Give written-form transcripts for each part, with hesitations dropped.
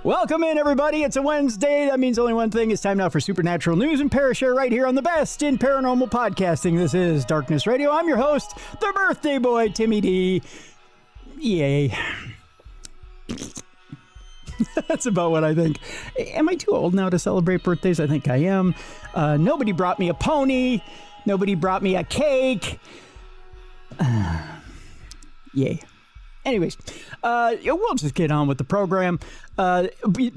Welcome in, everybody. It's a Wednesday. That means only one thing. It's time now for Supernatural News and Parashare right here on the best in paranormal podcasting. This is Darkness Radio. I'm your host, the birthday boy, Timmy D. Yay. That's about what I think. Am I too old now to celebrate birthdays? I think I am. Nobody brought me a pony. Nobody brought me a cake. Yay. Anyways, we'll just get on with the program. But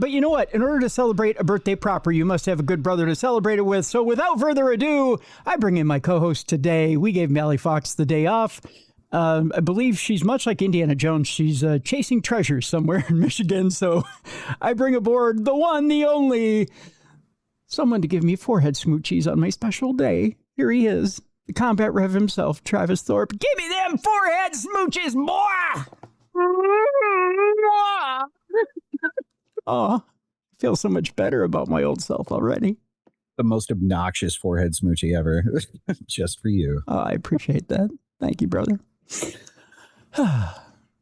you know what? In order to celebrate a birthday proper, you must have a good brother to celebrate it with. So without further ado, I bring in my co-host today. We gave Mally Fox the day off. I believe she's much like Indiana Jones. She's chasing treasures somewhere in Michigan. So I bring aboard the one, the only, someone to give me forehead smoochies on my special day. Here he is, the combat rev himself, Travis Thorpe. Give me them forehead smoochies, boy! Oh, I feel so much better about my old self already. The most obnoxious forehead smoochie ever. Just for you. Oh, I appreciate that. Thank you, brother.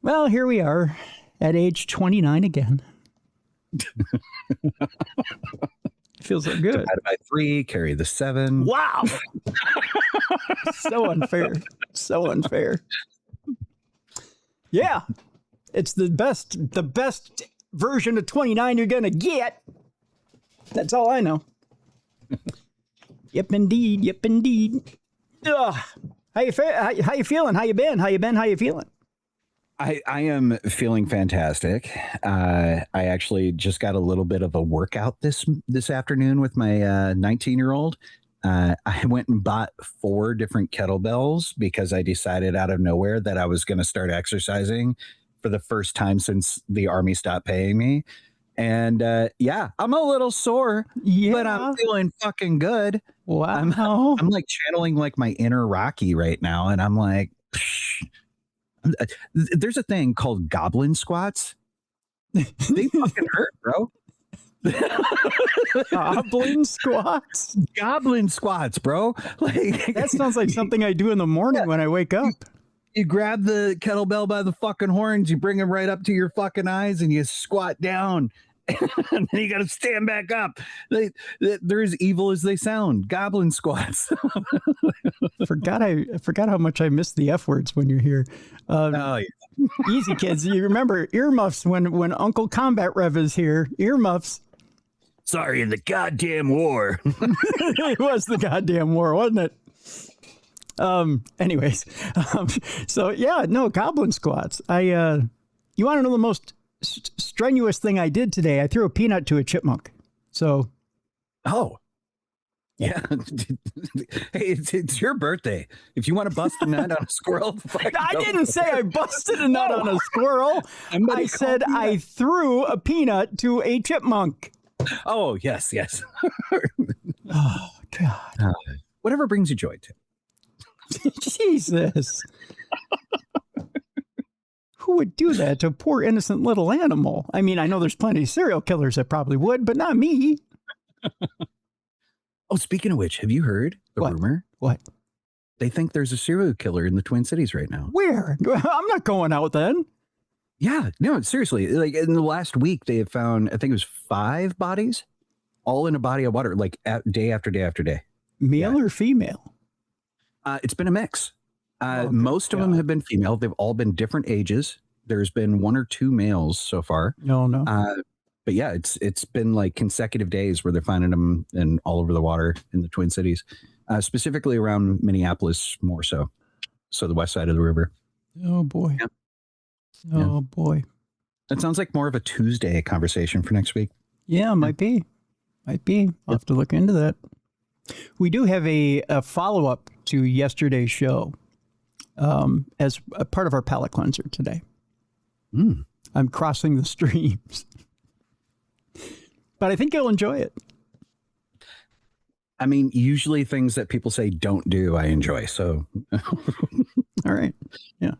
Well, here we are at age 29 again. Feels so good. Divided by 3, carry the 7. Wow. So unfair. So unfair. Yeah. It's the best version of 29 you're going to get. That's all I know. Yep, indeed. Yep, indeed. Ugh. How you feeling? How you been? How you feeling? I am feeling fantastic. I actually just got a little bit of a workout this afternoon with my 19-year-old. I went and bought 4 different kettlebells because I decided out of nowhere that I was going to start exercising for the first time since the Army stopped paying me. And yeah, I'm a little sore, but I'm feeling fucking good. Wow. I'm like channeling like my inner Rocky right now. And I'm like, there's a thing called goblin squats. They fucking hurt, bro. Goblin squats? Goblin squats, bro. Like, that sounds like something I do in the morning when I wake up. You grab the kettlebell by the fucking horns, you bring them right up to your fucking eyes, and you squat down. And then you got to stand back up. They're as evil as they sound. Goblin squats. Forgot how much I miss the F words when you're here. Oh, yeah. Easy, kids. You remember earmuffs when Uncle Combat Rev is here. Earmuffs. Sorry, the goddamn war. It was the goddamn war, wasn't it? Anyways, so yeah, no, goblin squats. You want to know the most strenuous thing I did today? I threw a peanut to a chipmunk. So, oh, yeah. Hey, it's your birthday. If you want to bust a nut on a squirrel, I didn't say I busted a nut on a squirrel. I said I threw a peanut to a chipmunk. Oh, yes. Oh, God. Whatever brings you joy, Tim. Jesus. Who would do that to a poor innocent little animal? I mean, I know there's plenty of serial killers that probably would, but not me. Oh, speaking of which, have you heard the rumor? What? They think there's a serial killer in the Twin Cities right now. Where? I'm not going out then. Yeah, no, seriously. Like in the last week, they have found, I think it was 5 bodies, all in a body of water, like day after day after day. Male or female? It's been a mix. Most of them have been female. They've all been different ages. There's been 1 or 2 males so far. No. But yeah, it's been like consecutive days where they're finding them in all over the water in the Twin Cities, specifically around Minneapolis more so. So the west side of the river. Oh, boy. Yeah. Oh, boy. That sounds like more of a Tuesday conversation for next week. Yeah, might be. I'll have to look into that. We do have a follow-up to yesterday's show as a part of our palate cleanser today. I'm crossing the streams. But I think you'll enjoy it. I mean, usually things that people say don't do, I enjoy. So, all right. Yeah.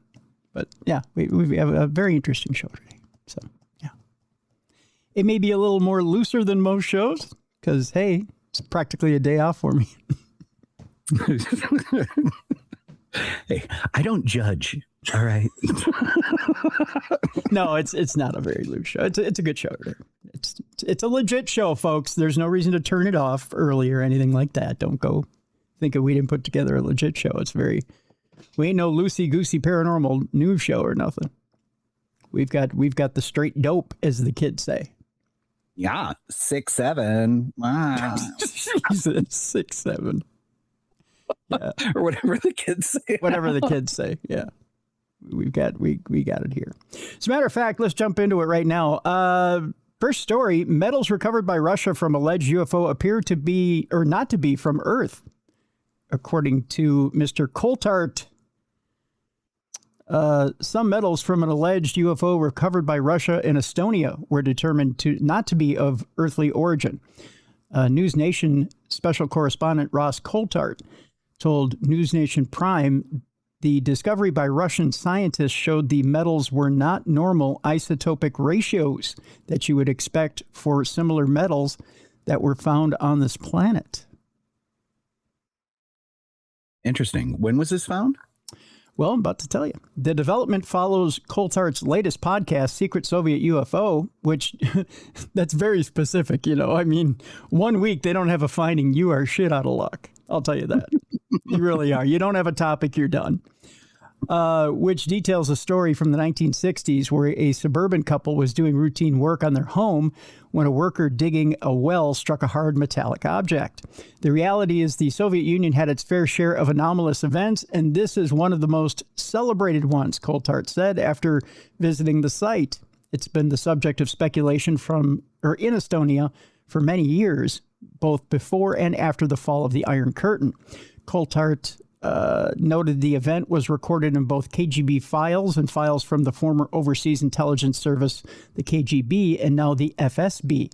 But yeah, we have a very interesting show today. So, yeah. It may be a little more looser than most shows because, hey, it's practically a day off for me. Hey, I don't judge. All right. No, it's not a very loose show. It's a good show. It's a legit show, folks. There's no reason to turn it off early or anything like that. Don't go thinking we didn't put together a legit show. We ain't no loosey-goosey paranormal news show or nothing. We've got the straight dope, as the kids say. Yeah, 6'7". Wow. Jesus, 6'7". Yeah. Or whatever the kids say. Whatever the kids say. Yeah. We got it here. As a matter of fact, let's jump into it right now. First story, metals recovered by Russia from alleged UFO appear to be, or not to be, from Earth, according to Mr. Coltart. Some metals from an alleged UFO recovered by Russia and Estonia were determined not to be of earthly origin. News Nation special correspondent Ross Coltart told News Nation Prime the discovery by Russian scientists showed the metals were not normal isotopic ratios that you would expect for similar metals that were found on this planet. Interesting. When was this found? Well, I'm about to tell you. The development follows Coltart's latest podcast, Secret Soviet UFO, which that's very specific. I mean, 1 week they don't have a finding. You are shit out of luck. I'll tell you that. You really are. You don't have a topic, you're done. Which details a story from the 1960s where a suburban couple was doing routine work on their home when a worker digging a well struck a hard metallic object. The reality is the Soviet Union had its fair share of anomalous events, and this is one of the most celebrated ones, Coltart said after visiting the site. It's been the subject of speculation in Estonia for many years, both before and after the fall of the Iron Curtain. Coltart noted the event was recorded in both KGB files and files from the former Overseas Intelligence Service, the KGB, and now the FSB.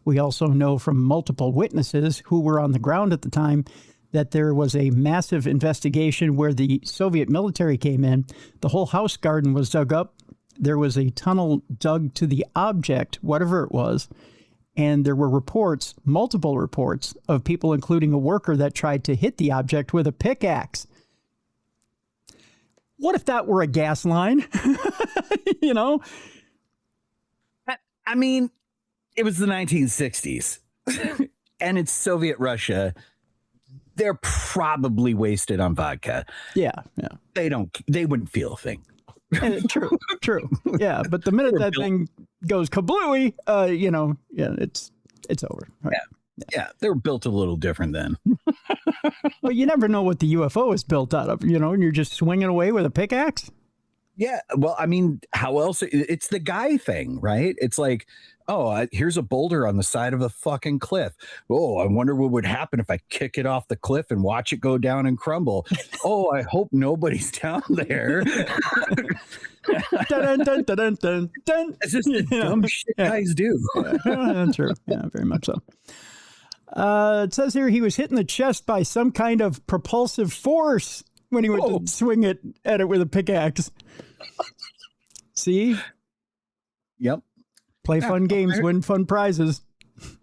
We also know from multiple witnesses who were on the ground at the time that there was a massive investigation where the Soviet military came in. The whole house garden was dug up. There was a tunnel dug to the object, whatever it was. And there were multiple reports of people, including a worker that tried to hit the object with a pickaxe. What if that were a gas line? I mean, it was the 1960s and it's Soviet Russia. They're probably wasted on vodka. Yeah. They wouldn't feel a thing. True. Yeah, but the minute that thing goes kablooey, it's over. Right? Yeah, they were built a little different then. Well, you never know what the UFO is built out of, and you're just swinging away with a pickaxe. Yeah, well, I mean, how else? It's the guy thing, right? It's like, here's a boulder on the side of a fucking cliff. Oh, I wonder what would happen if I kick it off the cliff and watch it go down and crumble. Oh, I hope nobody's down there. Dun, dun, dun, dun, dun, dun. It's just the dumb shit guys do. Yeah, true. Yeah, very much so. It says here he was hit in the chest by some kind of propulsive force when he went to swing at it with a pickaxe. See? Yep. Play fun games, win fun prizes.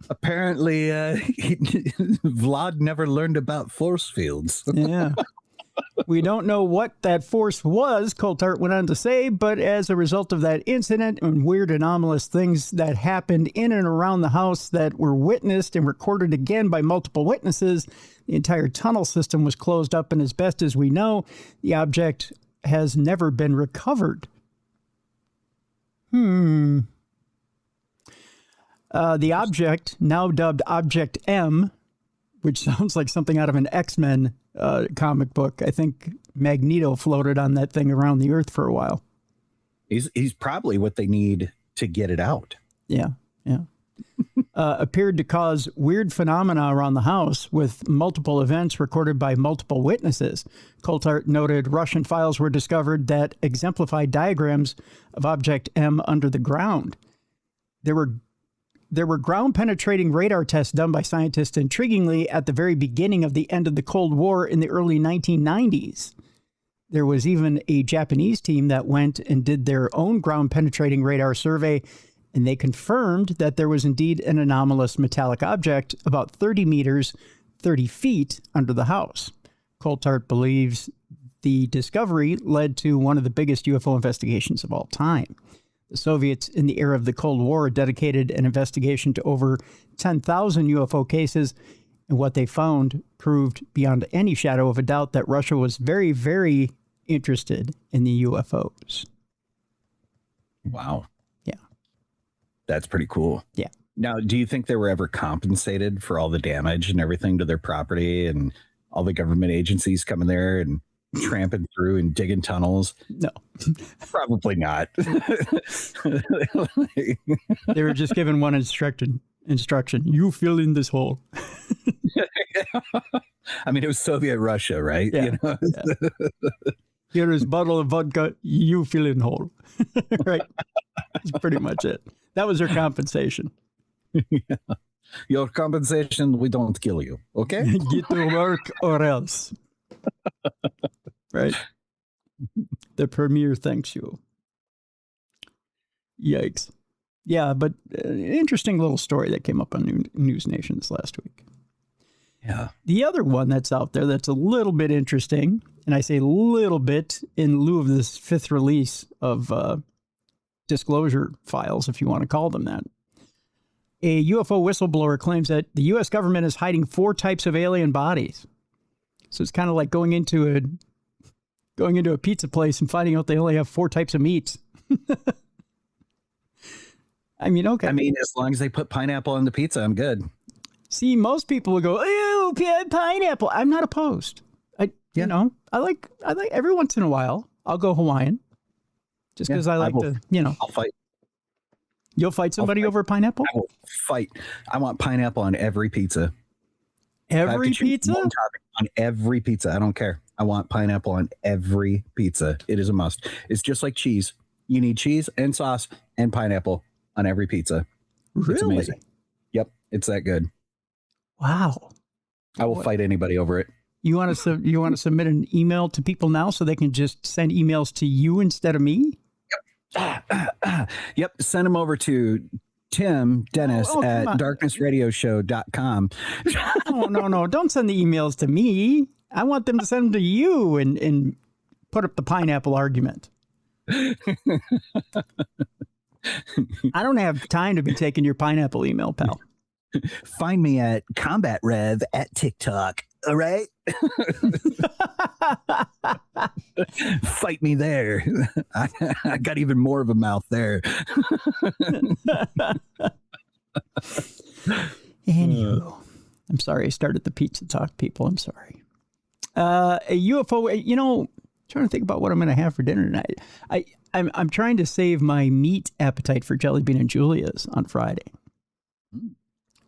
Apparently, Vlad never learned about force fields. Yeah. We don't know what that force was, Coltart went on to say, but as a result of that incident and weird anomalous things that happened in and around the house that were witnessed and recorded again by multiple witnesses, the entire tunnel system was closed up, and as best as we know, the object has never been recovered. The object, now dubbed Object M, which sounds like something out of an X-Men comic book. I think Magneto floated on that thing around the Earth for a while. He's probably what they need to get it out. Yeah. Appeared to cause weird phenomena around the house with multiple events recorded by multiple witnesses. Coltart noted Russian files were discovered that exemplified diagrams of Object M under the ground. There were ground-penetrating radar tests done by scientists, intriguingly, at the very beginning of the end of the Cold War in the early 1990s. There was even a Japanese team that went and did their own ground-penetrating radar survey, and they confirmed that there was indeed an anomalous metallic object about 30 meters, 30 feet under the house. Coltart believes the discovery led to one of the biggest UFO investigations of all time. The Soviets, in the era of the Cold War, dedicated an investigation to over 10,000 UFO cases, and what they found proved beyond any shadow of a doubt that Russia was very, very interested in the UFOs. Wow. Yeah. That's pretty cool. Yeah. Now, do you think they were ever compensated for all the damage and everything to their property and all the government agencies coming there and tramping through and digging tunnels? No. Probably not. They were just given one instruction. You fill in this hole. I mean, it was Soviet Russia, right? Yeah. You know? Yeah. Here is a bottle of vodka. You fill in hole. Right. That's pretty much it. That was their compensation. Yeah. Your compensation, we don't kill you. Okay. Get to work or else. Right. The premier thanks you. Yikes. Yeah, but interesting little story that came up on News Nation this last week. Yeah. The other one that's out there that's a little bit interesting, and I say little bit in lieu of this fifth release of disclosure files, if you want to call them that. A UFO whistleblower claims that the U.S. government is hiding 4 types of alien bodies. So it's kind of like going into a pizza place and finding out they only have 4 types of meats. I mean, okay. I mean, as long as they put pineapple on the pizza, I'm good. See, most people will go, ew, pineapple. I'm not opposed. You know, I like every once in a while, I'll go Hawaiian. Just because I like I'll fight. You'll fight somebody over pineapple? I will fight. I want pineapple on every pizza. Every pizza? On every pizza. I don't care. I want pineapple on every pizza. It is a must. It's just like cheese. You need cheese and sauce and pineapple on every pizza. Really? It's amazing. Yep. It's that good. Wow. I will fight anybody over it. You want to submit an email to people now so they can just send emails to you instead of me? Yep. Send them over to Tim Dennis at darknessradioshow.com. No. Don't send the emails to me. I want them to send them to you and put up the pineapple argument. I don't have time to be taking your pineapple email, pal. Find me at Combat Rev at TikTok. All right. Fight me there. I got even more of a mouth there. Anywho, I'm sorry I started the pizza talk, people. I'm sorry. A UFO, trying to think about what I'm going to have for dinner tonight. I'm trying to save my meat appetite for Jelly Bean and Julia's on Friday.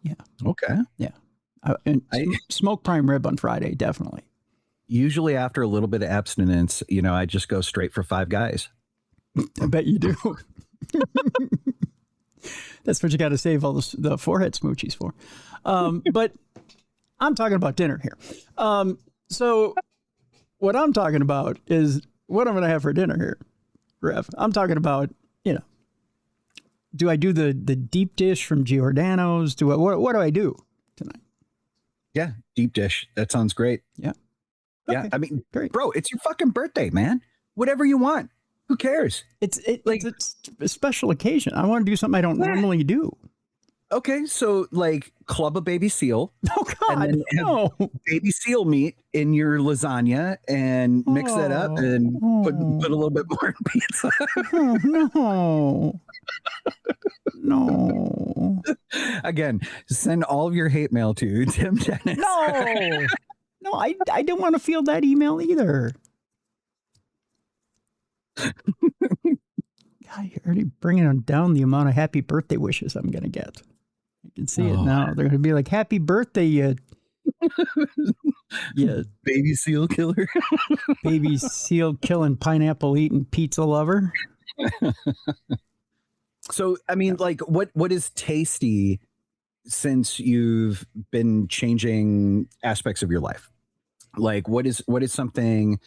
Yeah. Okay. Yeah. Smoked prime rib on Friday, definitely. Usually after a little bit of abstinence, I just go straight for Five Guys. I bet you do. That's what you got to save all the forehead smoochies for. But I'm talking about dinner here. So what I'm talking about is what I'm going to have for dinner here, Rev. I'm talking about, do I do the deep dish from Giordano's? What do I do tonight? Yeah, deep dish. That sounds great. Yeah. Yeah, Okay. I mean, Great. Bro, it's your fucking birthday, man. Whatever you want. Who cares? It's a special occasion. I want to do something I don't normally do. Okay, so club a baby seal. Oh God, and then no! Baby seal meat in your lasagna and mix that up and put a little bit more in pizza. Oh, no. Again, send all of your hate mail to Tim Dennis. No, I didn't want to field that email either. God, you're already bringing down the amount of happy birthday wishes I'm going to get. I can see it now. They're going to be like, happy birthday, you baby seal killer. Baby seal killing, pineapple eating, pizza lover. So, I mean, what is tasty since you've been changing aspects of your life? What is something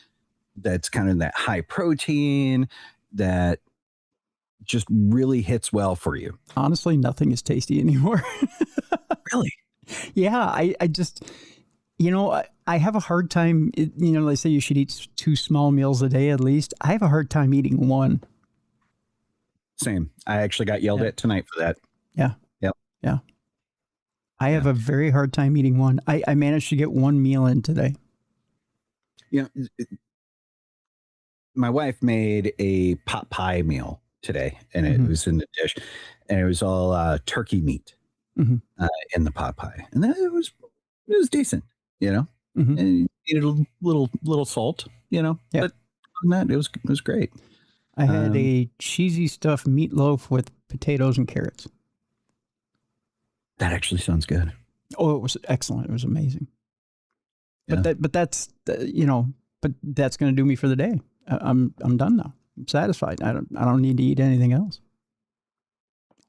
that's kind of that high protein that just really hits well for you? Honestly, nothing is tasty anymore. Really? Yeah, I just, You know, I have a hard time, they say you should eat 2 small meals a day at least. I have a hard time eating one. Same. I actually got yelled at tonight for that. Yeah. Yep. Yeah. I have a very hard time eating one. I managed to get 1 meal in today. Yeah. My wife made a pot pie meal today, and it was in the dish, and it was all turkey meat in the pot pie, and it was decent, and you needed a little salt, but other than that, it was great. I had a cheesy stuffed meatloaf with potatoes and carrots. That actually sounds good. Oh, it was excellent. It was amazing. Yeah. But that's that's going to do me for the day. I'm done now. I'm satisfied. I don't need to eat anything else.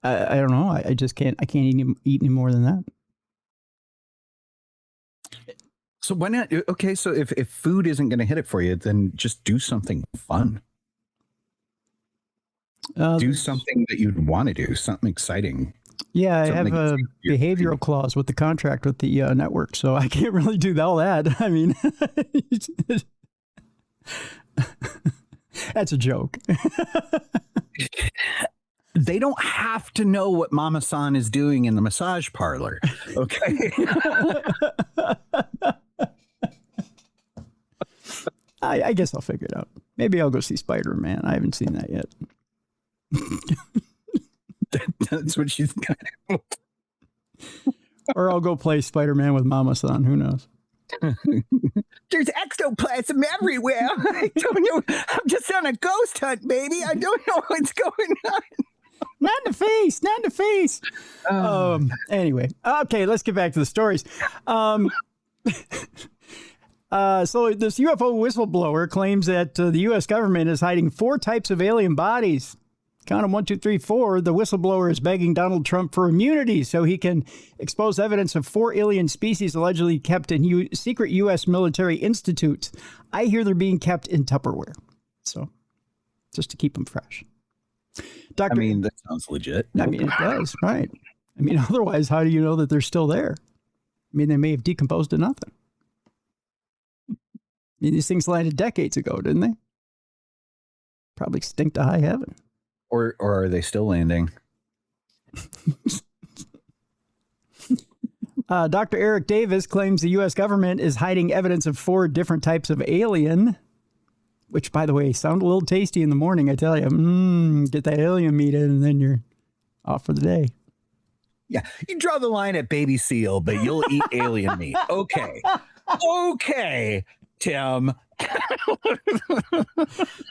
I don't know. I just can't. I can't eat any more than that. So why not? Okay, so if food isn't going to hit it for you, then just do something fun. Do something that you'd want to do, something exciting. Yeah, I have a behavioral clause with the contract with the network, so I can't really do all that. I mean, that's a joke. They don't have to know what Mama San is doing in the massage parlor, okay? I guess I'll figure it out. Maybe I'll go see Spider-Man. I haven't seen that yet. That's what she's got. Or I'll go play Spider-Man with Mama San. Who knows? There's ectoplasm everywhere. I don't know. I'm just on a ghost hunt, baby. I don't know what's going on. Not in the face. Not in the face. Anyway. Okay, let's get back to the stories. So this UFO whistleblower claims that the U.S. government is hiding 4 types of alien bodies. Count them 1, 2, 3, 4. The whistleblower is begging Donald Trump for immunity so he can expose evidence of 4 alien species allegedly kept in secret U.S. military institutes. I hear they're being kept in Tupperware. So just to keep them fresh. I mean, that sounds legit. I mean, it does, right? I mean, otherwise, how do you know that they're still there? I mean, they may have decomposed to nothing. I mean, these things landed decades ago, didn't they? Probably stink to high heaven. Or are they still landing? Dr. Eric Davis claims the U.S. government is hiding evidence of 4 different types of alien, which, by the way, sound a little tasty in the morning, I tell you. Get that alien meat in, and then you're off for the day. Yeah, you draw the line at baby seal, but you'll eat alien meat. Okay. Okay, Tim.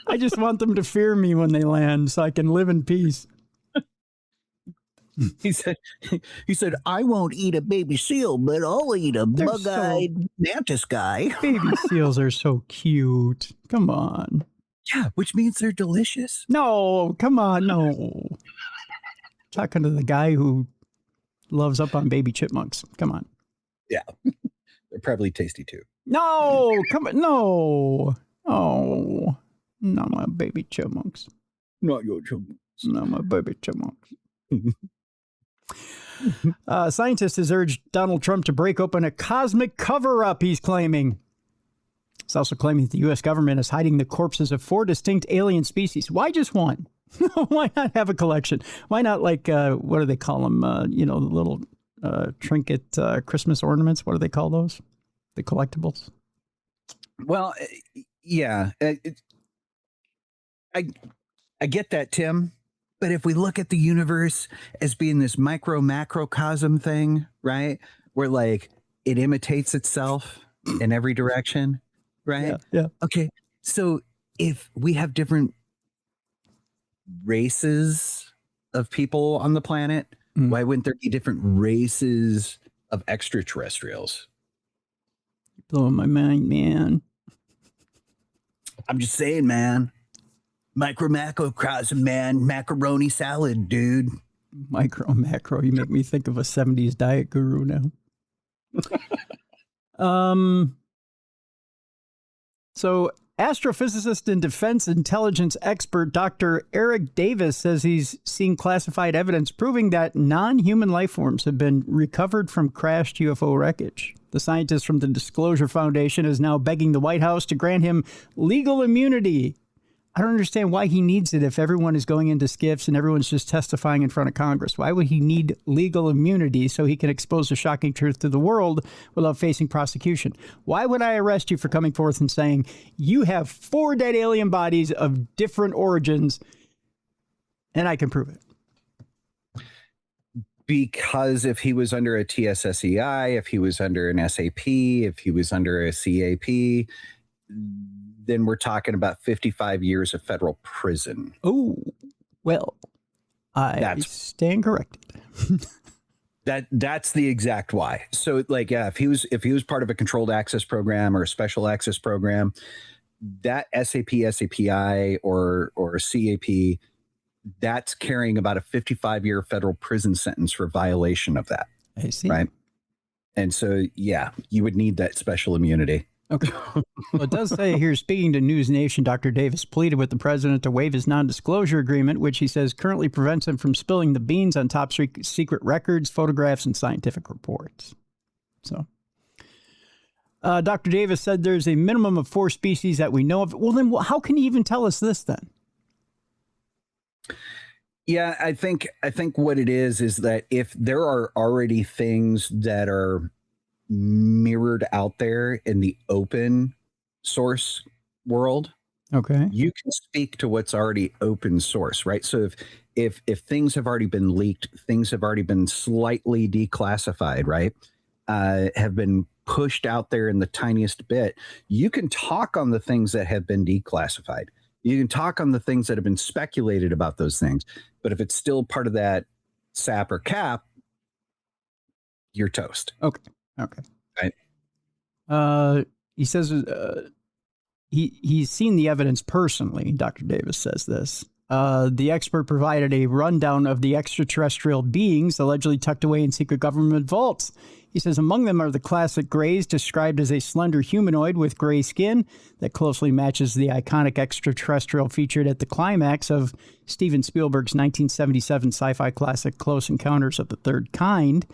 I just want them to fear me when they land so I can live in peace. He said, I won't eat a baby seal, but I'll eat a bug-eyed mantis guy. Baby seals are so cute. Come on. Yeah, which means they're delicious. No, come on, no. Talking to the guy who loves up on baby chipmunks. Come on. Yeah, they're probably tasty too. No, come on, no. Oh, not my baby chipmunks. Not your chipmunks. Not my baby chipmunks. Scientists has urged Donald Trump to break open a cosmic cover-up, he's claiming. He's also claiming that the U.S. government is hiding the corpses of 4 distinct alien species. Why just one? Why not have a collection? Why not, like, what do they call them? The little trinket Christmas ornaments. What do they call those? The collectibles? Well, yeah. I get that, Tim. But if we look at the universe as being this macrocosm thing, right? Where like it imitates itself in every direction, right? Yeah. Okay. So if we have different races of people on the planet, why wouldn't there be different races of extraterrestrials? You're blowing my mind, man. I'm just saying, man. Macrocosm, man. Macaroni salad, dude. Macro. You make me think of a 70s diet guru now. So astrophysicist and defense intelligence expert Dr. Eric Davis says he's seen classified evidence proving that non-human life forms have been recovered from crashed UFO wreckage. The scientist from the Disclosure Foundation is now begging the White House to grant him legal immunity. I don't understand why he needs it if everyone is going into skiffs and everyone's just testifying in front of Congress. Why would he need legal immunity so he can expose the shocking truth to the world without facing prosecution? Why would I arrest you for coming forth and saying you have 4 dead alien bodies of different origins and I can prove it? Because if he was under a TSSEI, if he was under an SAP, if he was under a CAP, then we're talking about 55 years of federal prison. Oh, well, I stand corrected. That's the exact why. So, like, yeah, if he was part of a controlled access program or a special access program, that SAP, SAPI, or CAP, that's carrying about a 55-year federal prison sentence for violation of that. I see. Right. And so, yeah, you would need that special immunity. Okay. Well, it does say here, speaking to News Nation, Dr. Davis pleaded with the president to waive his non-disclosure agreement, which he says currently prevents him from spilling the beans on top secret records, photographs, and scientific reports. So, Dr. Davis said there's a minimum of 4 species that we know of. Well, then how can he even tell us this then? Yeah, I think what it is that if there are already things that are mirrored out there in the open source world, okay, you can speak to what's already open source, right? So if things have already been leaked, things have already been slightly declassified, right? Have been pushed out there in the tiniest bit, you can talk on the things that have been declassified. You can talk on the things that have been speculated about those things, but if it's still part of that SAP or CAP, you're toast. Okay. Right. He says he's seen the evidence personally. Dr. Davis says this. The expert provided a rundown of the extraterrestrial beings allegedly tucked away in secret government vaults. He says among them are the classic grays, described as a slender humanoid with gray skin that closely matches the iconic extraterrestrial featured at the climax of Steven Spielberg's 1977 sci-fi classic Close Encounters of the Third Kind.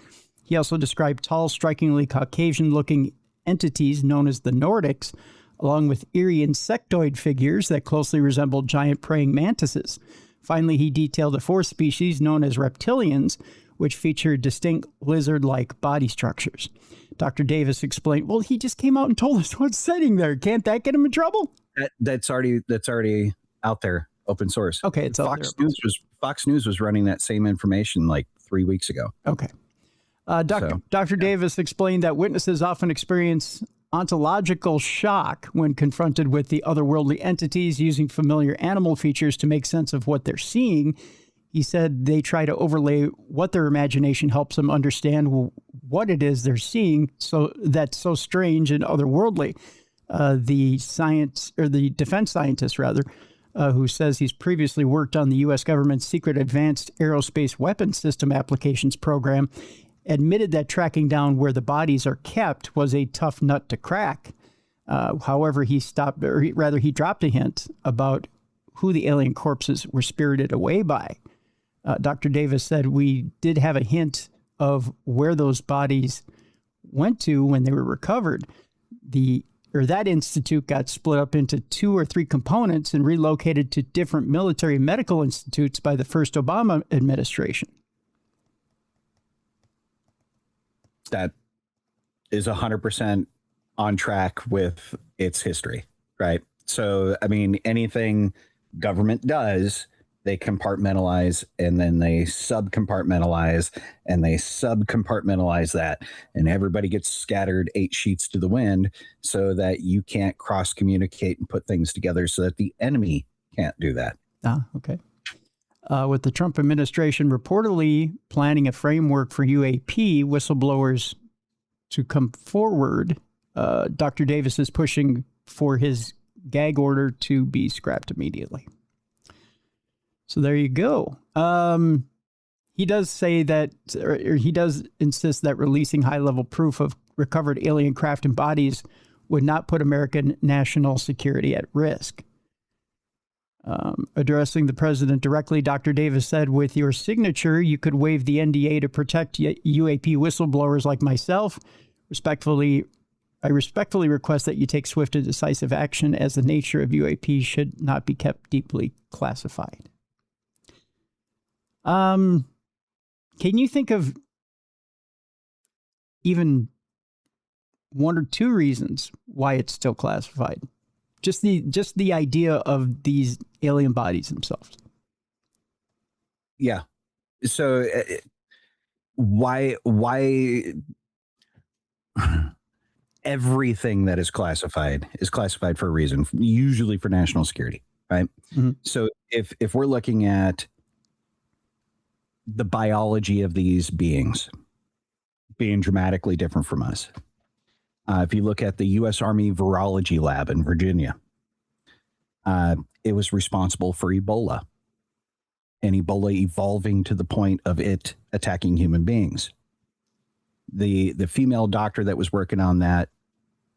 He also described tall, strikingly Caucasian-looking entities known as the Nordics, along with eerie insectoid figures that closely resembled giant praying mantises. Finally, he detailed a 4th species known as reptilians, which feature distinct lizard-like body structures. Dr. Davis explained, well, he just came out and told us what's sitting there. Can't that get him in trouble? That's already out there, open source. Okay, it's Fox News was running that same information like 3 weeks ago. Okay. Dr. Davis explained that witnesses often experience ontological shock when confronted with the otherworldly entities, using familiar animal features to make sense of what they're seeing. He said they try to overlay what their imagination helps them understand what it is they're seeing, so that's so strange and otherworldly. The defense scientist, who says he's previously worked on the U.S. government's secret advanced aerospace weapons system applications program, admitted that tracking down where the bodies are kept was a tough nut to crack. However, he dropped a hint about who the alien corpses were spirited away by. Dr. Davis said we did have a hint of where those bodies went to when they were recovered. That institute got split up into 2 or 3 components and relocated to different military medical institutes by the first Obama administration. That is 100% on track with its history, right? So, I mean, anything government does, they compartmentalize, and then they subcompartmentalize, and they subcompartmentalize that, and everybody gets scattered 8 sheets to the wind so that you can't cross communicate and put things together so that the enemy can't do that. Okay. With the Trump administration reportedly planning a framework for UAP whistleblowers to come forward, Dr. Davis is pushing for his gag order to be scrapped immediately. So there you go. He does say that, or he does insist that releasing high-level proof of recovered alien craft and bodies would not put American national security at risk. Addressing the president directly, Dr. Davis said, with your signature, you could waive the NDA to protect UAP whistleblowers like myself. I respectfully request that you take swift and decisive action, as the nature of UAP should not be kept deeply classified. Can you think of even one or two reasons why it's still classified? Just the idea of these alien bodies themselves. Yeah. So why everything that is classified for a reason, usually for national security, right? Mm-hmm. So if we're looking at the biology of these beings being dramatically different from us, if you look at the U.S. Army Virology Lab in Virginia, it was responsible for Ebola, and Ebola evolving to the point of it attacking human beings. The female doctor that was working on that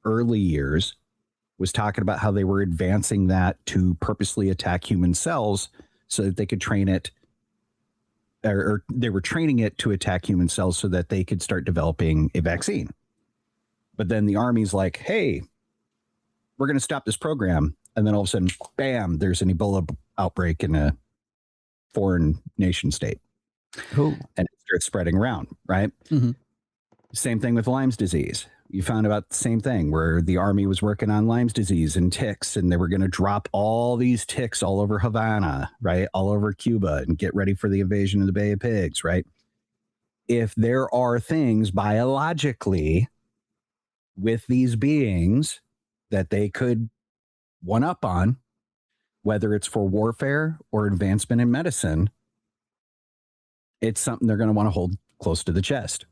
early years was talking about how they were advancing that to purposely attack human cells so that they could train it, or they were training it to attack human cells so that they could start developing a vaccine. But then the Army's like, hey, we're going to stop this program. And then all of a sudden, bam, there's an Ebola outbreak in a foreign nation state. Cool. And it starts spreading around, right? Mm-hmm. Same thing with Lyme's disease. You found about the same thing where the Army was working on Lyme's disease and ticks, and they were going to drop all these ticks all over Havana, right? All over Cuba, and get ready for the invasion of the Bay of Pigs, right? If there are things biologically with these beings that they could one up on, whether it's for warfare or advancement in medicine, it's something they're going to want to hold close to the chest.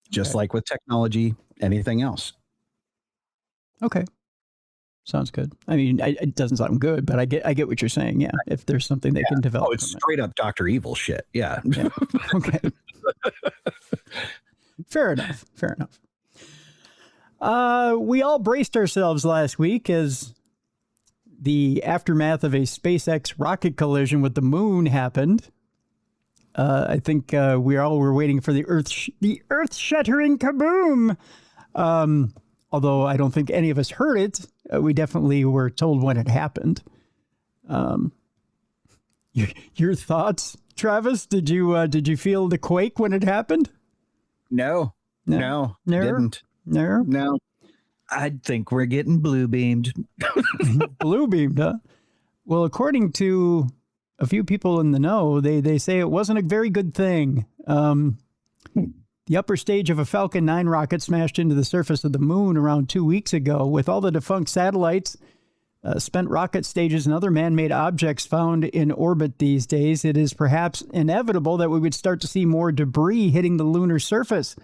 Just like with technology, anything else. Okay. Sounds good. I mean, it doesn't sound good, but I get what you're saying. Yeah. If there's something they can develop. Oh, it's straight up Dr. Evil shit. Yeah. Okay. Fair enough. We all braced ourselves last week as the aftermath of a SpaceX rocket collision with the moon happened. I think we all were waiting for the earth-shattering kaboom. Although I don't think any of us heard it, we definitely were told when it happened. Your thoughts, Travis? Did you feel the quake when it happened? No, didn't. No. I think we're getting blue beamed. Blue beamed, huh? Well, according to a few people in the know, they say it wasn't a very good thing. The upper stage of a Falcon 9 rocket smashed into the surface of the moon around 2 weeks ago. With all the defunct satellites, spent rocket stages, and other man-made objects found in orbit these days, it is perhaps inevitable that we would start to see more debris hitting the lunar surface.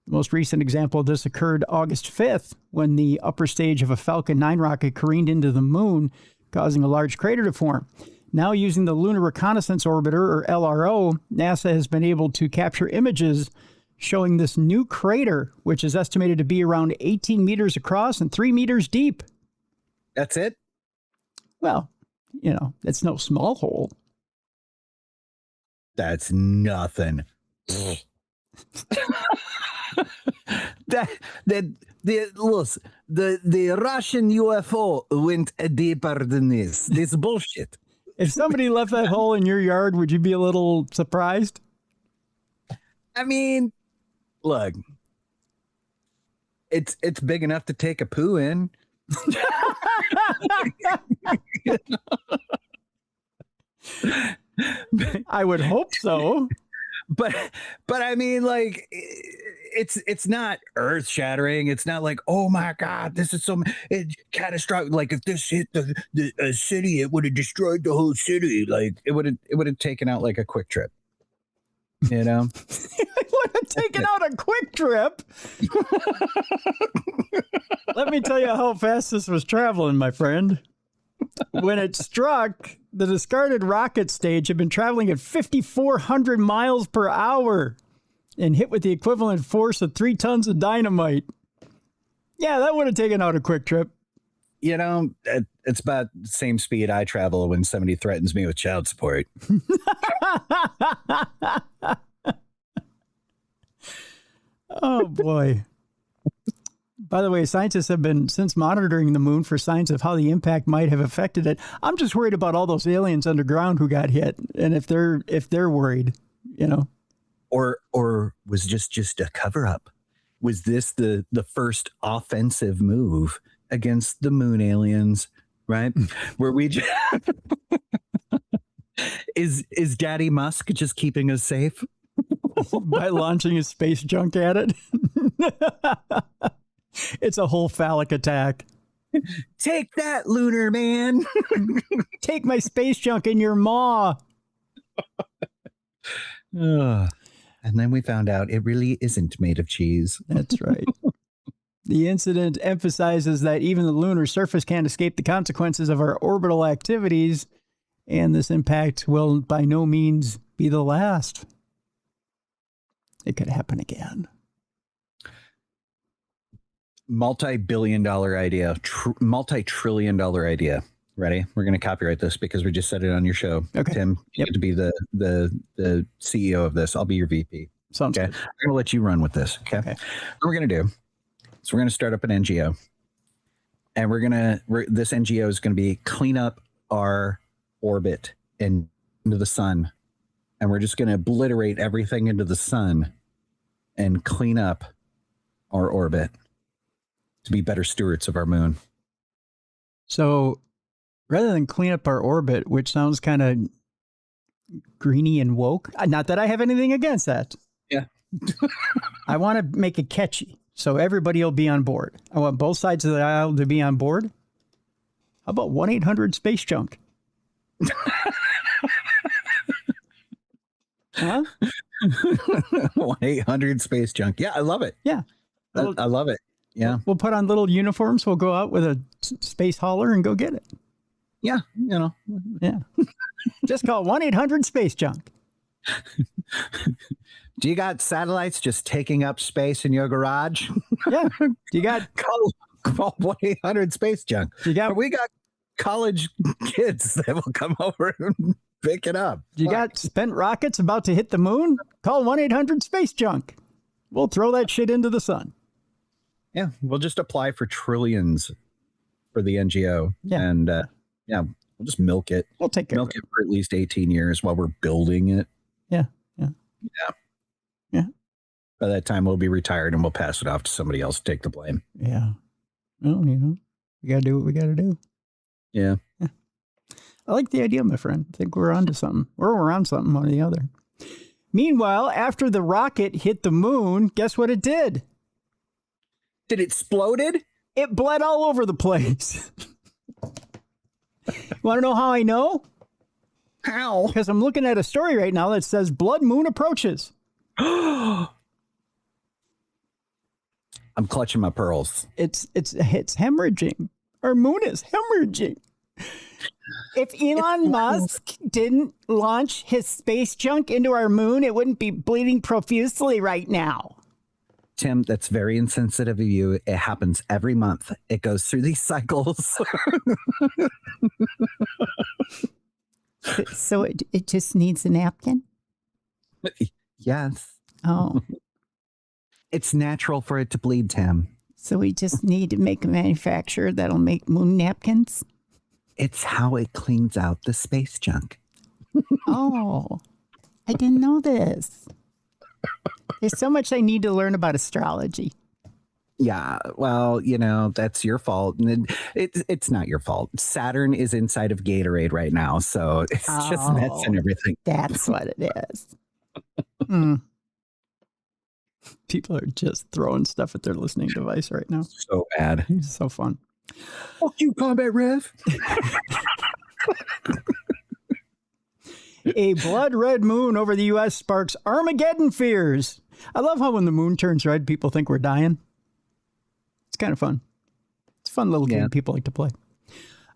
The most recent example of this occurred August 5th, when the upper stage of a Falcon 9 rocket careened into the moon, causing a large crater to form. Now, using the Lunar Reconnaissance Orbiter, or LRO, NASA has been able to capture images showing this new crater, which is estimated to be around 18 meters across and 3 meters deep. That's it? Well, it's no small hole. That's nothing. The Russian UFO went deeper than this. This bullshit. If somebody left that hole in your yard, would you be a little surprised? I mean, look, it's big enough to take a poo in. I would hope so. But I mean, like, it's not earth shattering. It's not like, oh my God, this is so catastrophic. Like, if this hit the city, it would have destroyed the whole city. Like, it would have taken out like a quick trip. It would have taken out a quick trip. Let me tell you how fast this was traveling, my friend. When it struck, the discarded rocket stage had been traveling at 5,400 miles per hour and hit with the equivalent force of 3 tons of dynamite. Yeah, that would have taken out a quick trip. It's about the same speed I travel when somebody threatens me with child support. Oh, boy. By the way, scientists have been since monitoring the moon for signs of how the impact might have affected it. I'm just worried about all those aliens underground who got hit, and if they're worried, or was just a cover up? Was this the first offensive move against the moon aliens? Right? Where we just is Daddy Musk just keeping us safe by launching his space junk at it? It's a whole phallic attack. Take that, lunar man. Take my space junk in your maw. And then we found out it really isn't made of cheese. That's right. The incident emphasizes that even the lunar surface can't escape the consequences of our orbital activities, and this impact will by no means be the last. It could happen again. Multi-billion-dollar idea, multi-trillion-dollar idea. Ready? We're going to copyright this because we just said it on your show. Okay. Tim, you have to be the CEO of this. I'll be your VP. Sounds okay. good. I'm going to let you run with this. Okay. What we're going to do is we're going to start up an NGO, and this NGO is going to be clean up our orbit into the sun, and we're just going to obliterate everything into the sun and clean up our orbit to be better stewards of our moon. So rather than clean up our orbit, which sounds kind of greeny and woke, not that I have anything against that. Yeah. I want to make it catchy so everybody will be on board. I want both sides of the aisle to be on board. How about 1-800 Space-Junk? Huh? 1-800 Space-Junk. Yeah, I love it. Yeah. I love it. Yeah. We'll put on little uniforms. We'll go out with a space hauler and go get it. Yeah. Yeah. Just call 1-800 Space-Junk. Do you got satellites just taking up space in your garage? Yeah. Do you got call 1-800 Space-Junk. We got college kids that will come over and pick it up. You got spent rockets about to hit the moon? Call 1-800 Space-Junk. We'll throw that shit into the sun. Yeah, we'll just apply for trillions for the NGO. Yeah. And we'll just milk it. We'll take care of it for at least 18 years while we're building it. Yeah. By that time, we'll be retired and we'll pass it off to somebody else to take the blame. Yeah. Well, we got to do what we got to do. Yeah. I like the idea, my friend. I think we're onto something. Or we're on something, one or the other. Meanwhile, after the rocket hit the moon, guess what it did? Did it exploded? It bled all over the place. Want to know how I know? How? Because I'm looking at a story right now that says blood moon approaches. I'm clutching my pearls. It's hemorrhaging. Our moon is hemorrhaging. If Elon Musk didn't launch his space junk into our moon, it wouldn't be bleeding profusely right now. Tim, that's very insensitive of you. It happens every month. It goes through these cycles. So it just needs a napkin? Yes. Oh. It's natural for it to bleed, Tim. So we just need to make a manufacturer that'll make moon napkins? It's how it cleans out the space junk. Oh, I didn't know this. There's so much I need to learn about astrology. Yeah, well, that's your fault. It's not your fault. Saturn is inside of Gatorade right now, so it's just nuts and everything. That's what it is. People are just throwing stuff at their listening device right now. So bad. It's so fun. Fuck you, Combat Rev. A blood red moon over the U.S. sparks Armageddon fears. I love how when the moon turns red, people think we're dying. It's kind of fun. It's a fun little game people like to play.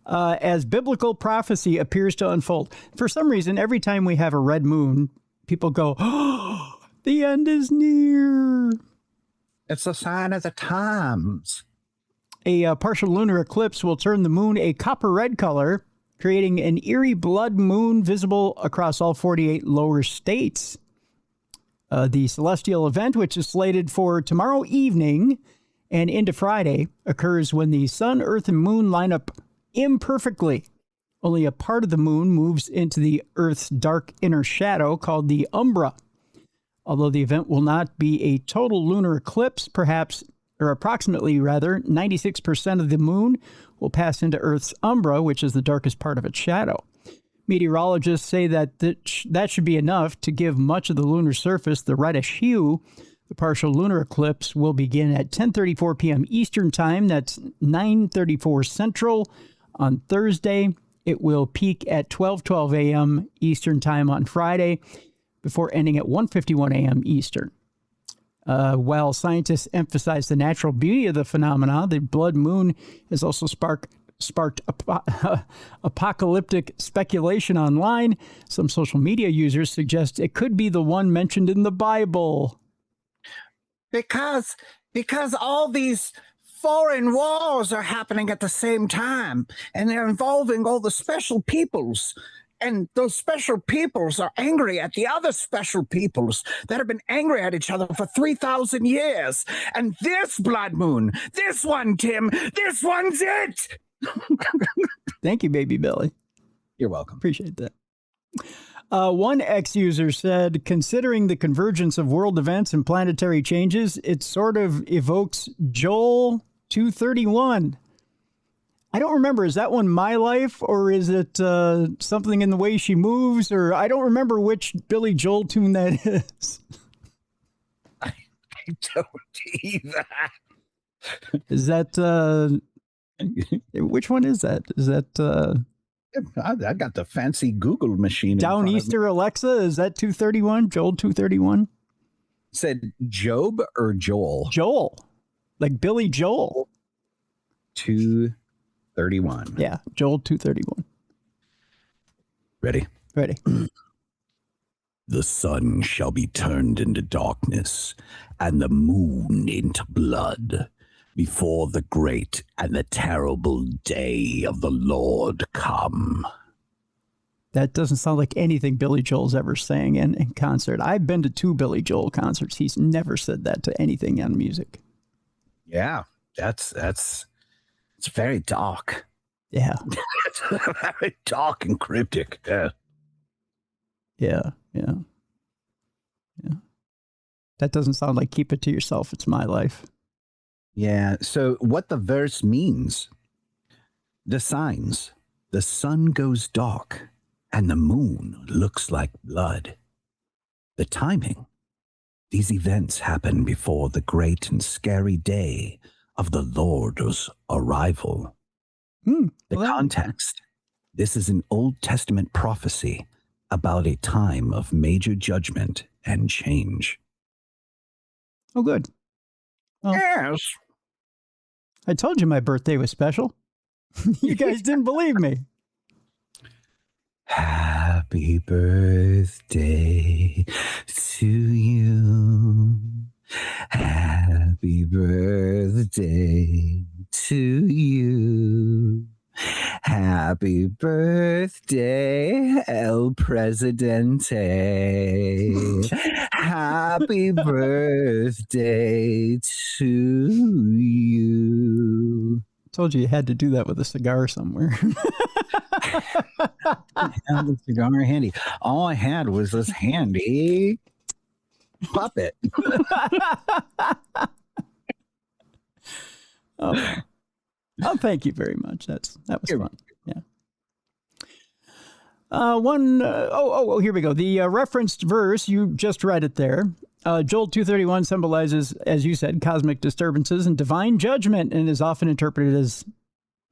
As biblical prophecy appears to unfold. For some reason, every time we have a red moon, people go, oh, the end is near. It's a sign of the times. A partial lunar eclipse will turn the moon a copper red color, creating an eerie blood moon visible across all 48 lower states. The celestial event, which is slated for tomorrow evening and into Friday, occurs when the sun, earth, and moon line up imperfectly. Only a part of the moon moves into the earth's dark inner shadow called the umbra. Although the event will not be a total lunar eclipse, approximately 96% of the moon will pass into Earth's umbra, which is the darkest part of its shadow. Meteorologists say that that should be enough to give much of the lunar surface the reddish hue. The partial lunar eclipse will begin at 10:34 p.m. Eastern Time. That's 9:34 Central on Thursday. It will peak at 12:12 a.m. Eastern Time on Friday before ending at 1:51 a.m. Eastern. While scientists emphasize the natural beauty of the phenomena, the blood moon has also sparked apocalyptic speculation online. Some social media users suggest it could be the one mentioned in the Bible. Because all these foreign wars are happening at the same time, and they're involving all the special peoples. And those special peoples are angry at the other special peoples that have been angry at each other for 3,000 years. And this blood moon, this one, Tim, this one's it. Thank you, baby Billy. You're welcome. Appreciate that. One ex-user said, considering the convergence of world events and planetary changes, it sort of evokes Joel 231. I don't remember. Is that one My Life, or is it something in the way she moves? Or I don't remember which Billy Joel tune that is. I don't either. Is that which one is that? Is that I got the fancy Google machine. Downeaster Alexa? Is that 231? Joel 231? Said Job or Joel? Joel. Like Billy Joel. 231. Yeah, Joel 231. Ready? Ready. The sun shall be turned into darkness, and the moon into blood, before the great and the terrible day of the Lord come. That doesn't sound like anything Billy Joel's ever sang in concert. I've been to 2 Billy Joel concerts. He's never said that to anything on music. Yeah, it's very dark. Yeah. It's very dark and cryptic. Yeah. Yeah. That doesn't sound like keep it to yourself. It's my life. Yeah. So what the verse means, the signs, the sun goes dark and the moon looks like blood. The timing, these events happen before the great and scary day of the Lord's arrival. The context, this is an Old Testament prophecy about a time of major judgment and change. Oh, good. Well, Yes. I told you my birthday was special. You guys didn't believe me. Happy birthday to you. Happy birthday to you. Happy birthday, El Presidente. Happy birthday to you. Told you had to do that with a cigar somewhere. I had the cigar handy. All I had was this handy puppet. Oh, thank you very much. That was fun. Yeah. Here we go. The referenced verse, you just read it there. Joel 231 symbolizes, as you said, cosmic disturbances and divine judgment, and is often interpreted as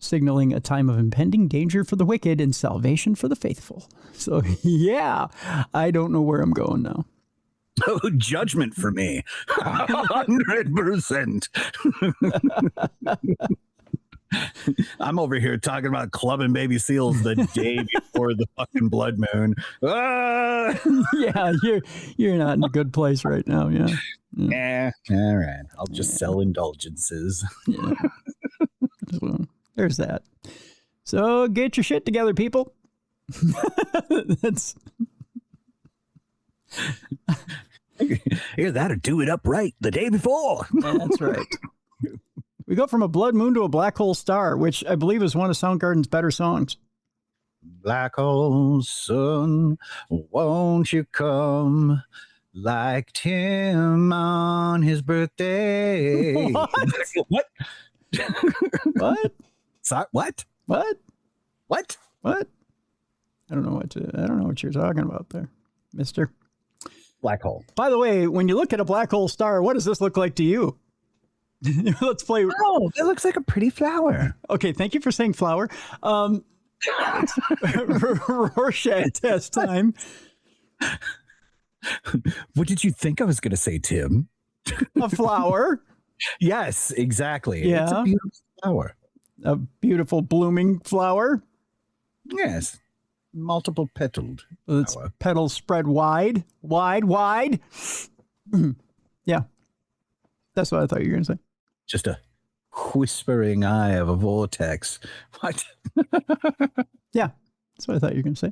signaling a time of impending danger for the wicked and salvation for the faithful. So, yeah, I don't know where I'm going now. Oh, judgment for me. 100%. I'm over here talking about clubbing baby seals the day before the fucking blood moon. Ah! Yeah, you're not in a good place right now. Yeah. All right. I'll just sell indulgences. Yeah. So, there's that. So get your shit together, people. Here, that'll do it up right the day before. That's right. We go from a blood moon to a black hole star, which I believe is one of Soundgarden's better songs. Black hole sun, won't you come like Tim on his birthday? What? What? What? Sorry, what? What? What? What? I don't know what you're talking about there, mister. Black hole. By the way, when you look at a black hole star, what does this look like to you? Let's play. Oh, it looks like a pretty flower. Okay, thank you for saying flower. Rorschach test time. What did you think I was going to say, Tim? A flower. Yes, exactly. Yeah. It's a beautiful flower. A beautiful blooming flower. Yes. Multiple petaled. Its flower. petals spread wide. Yeah. That's what I thought you were going to say. Just a whispering eye of a vortex. What? Yeah, that's what I thought you were going to say.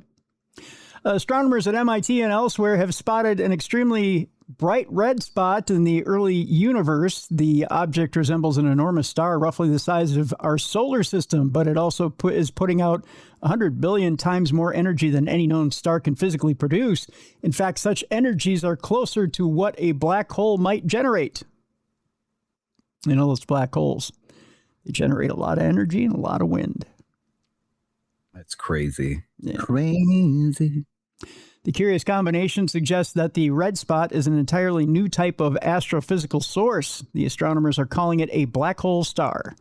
Astronomers at MIT and elsewhere have spotted an extremely bright red spot in the early universe. The object resembles an enormous star, roughly the size of our solar system, but it also is putting out 100 billion times more energy than any known star can physically produce. In fact, such energies are closer to what a black hole might generate. You know, those black holes, they generate a lot of energy and a lot of wind. That's crazy. Yeah. Crazy. The curious combination suggests that the red spot is an entirely new type of astrophysical source. The astronomers are calling it a black hole star.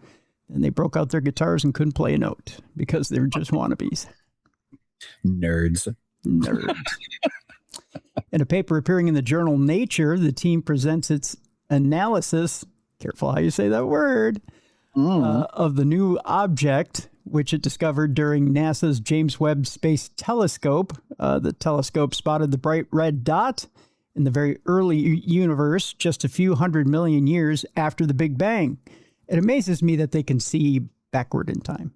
And they broke out their guitars and couldn't play a note because they're just wannabes. Nerds. In a paper appearing in the journal Nature, the team presents its analysis, careful how you say that word, of the new object, which it discovered during NASA's James Webb Space Telescope. The telescope spotted the bright red dot in the very early universe, just a few 100 million years after the Big Bang. It amazes me that they can see backward in time.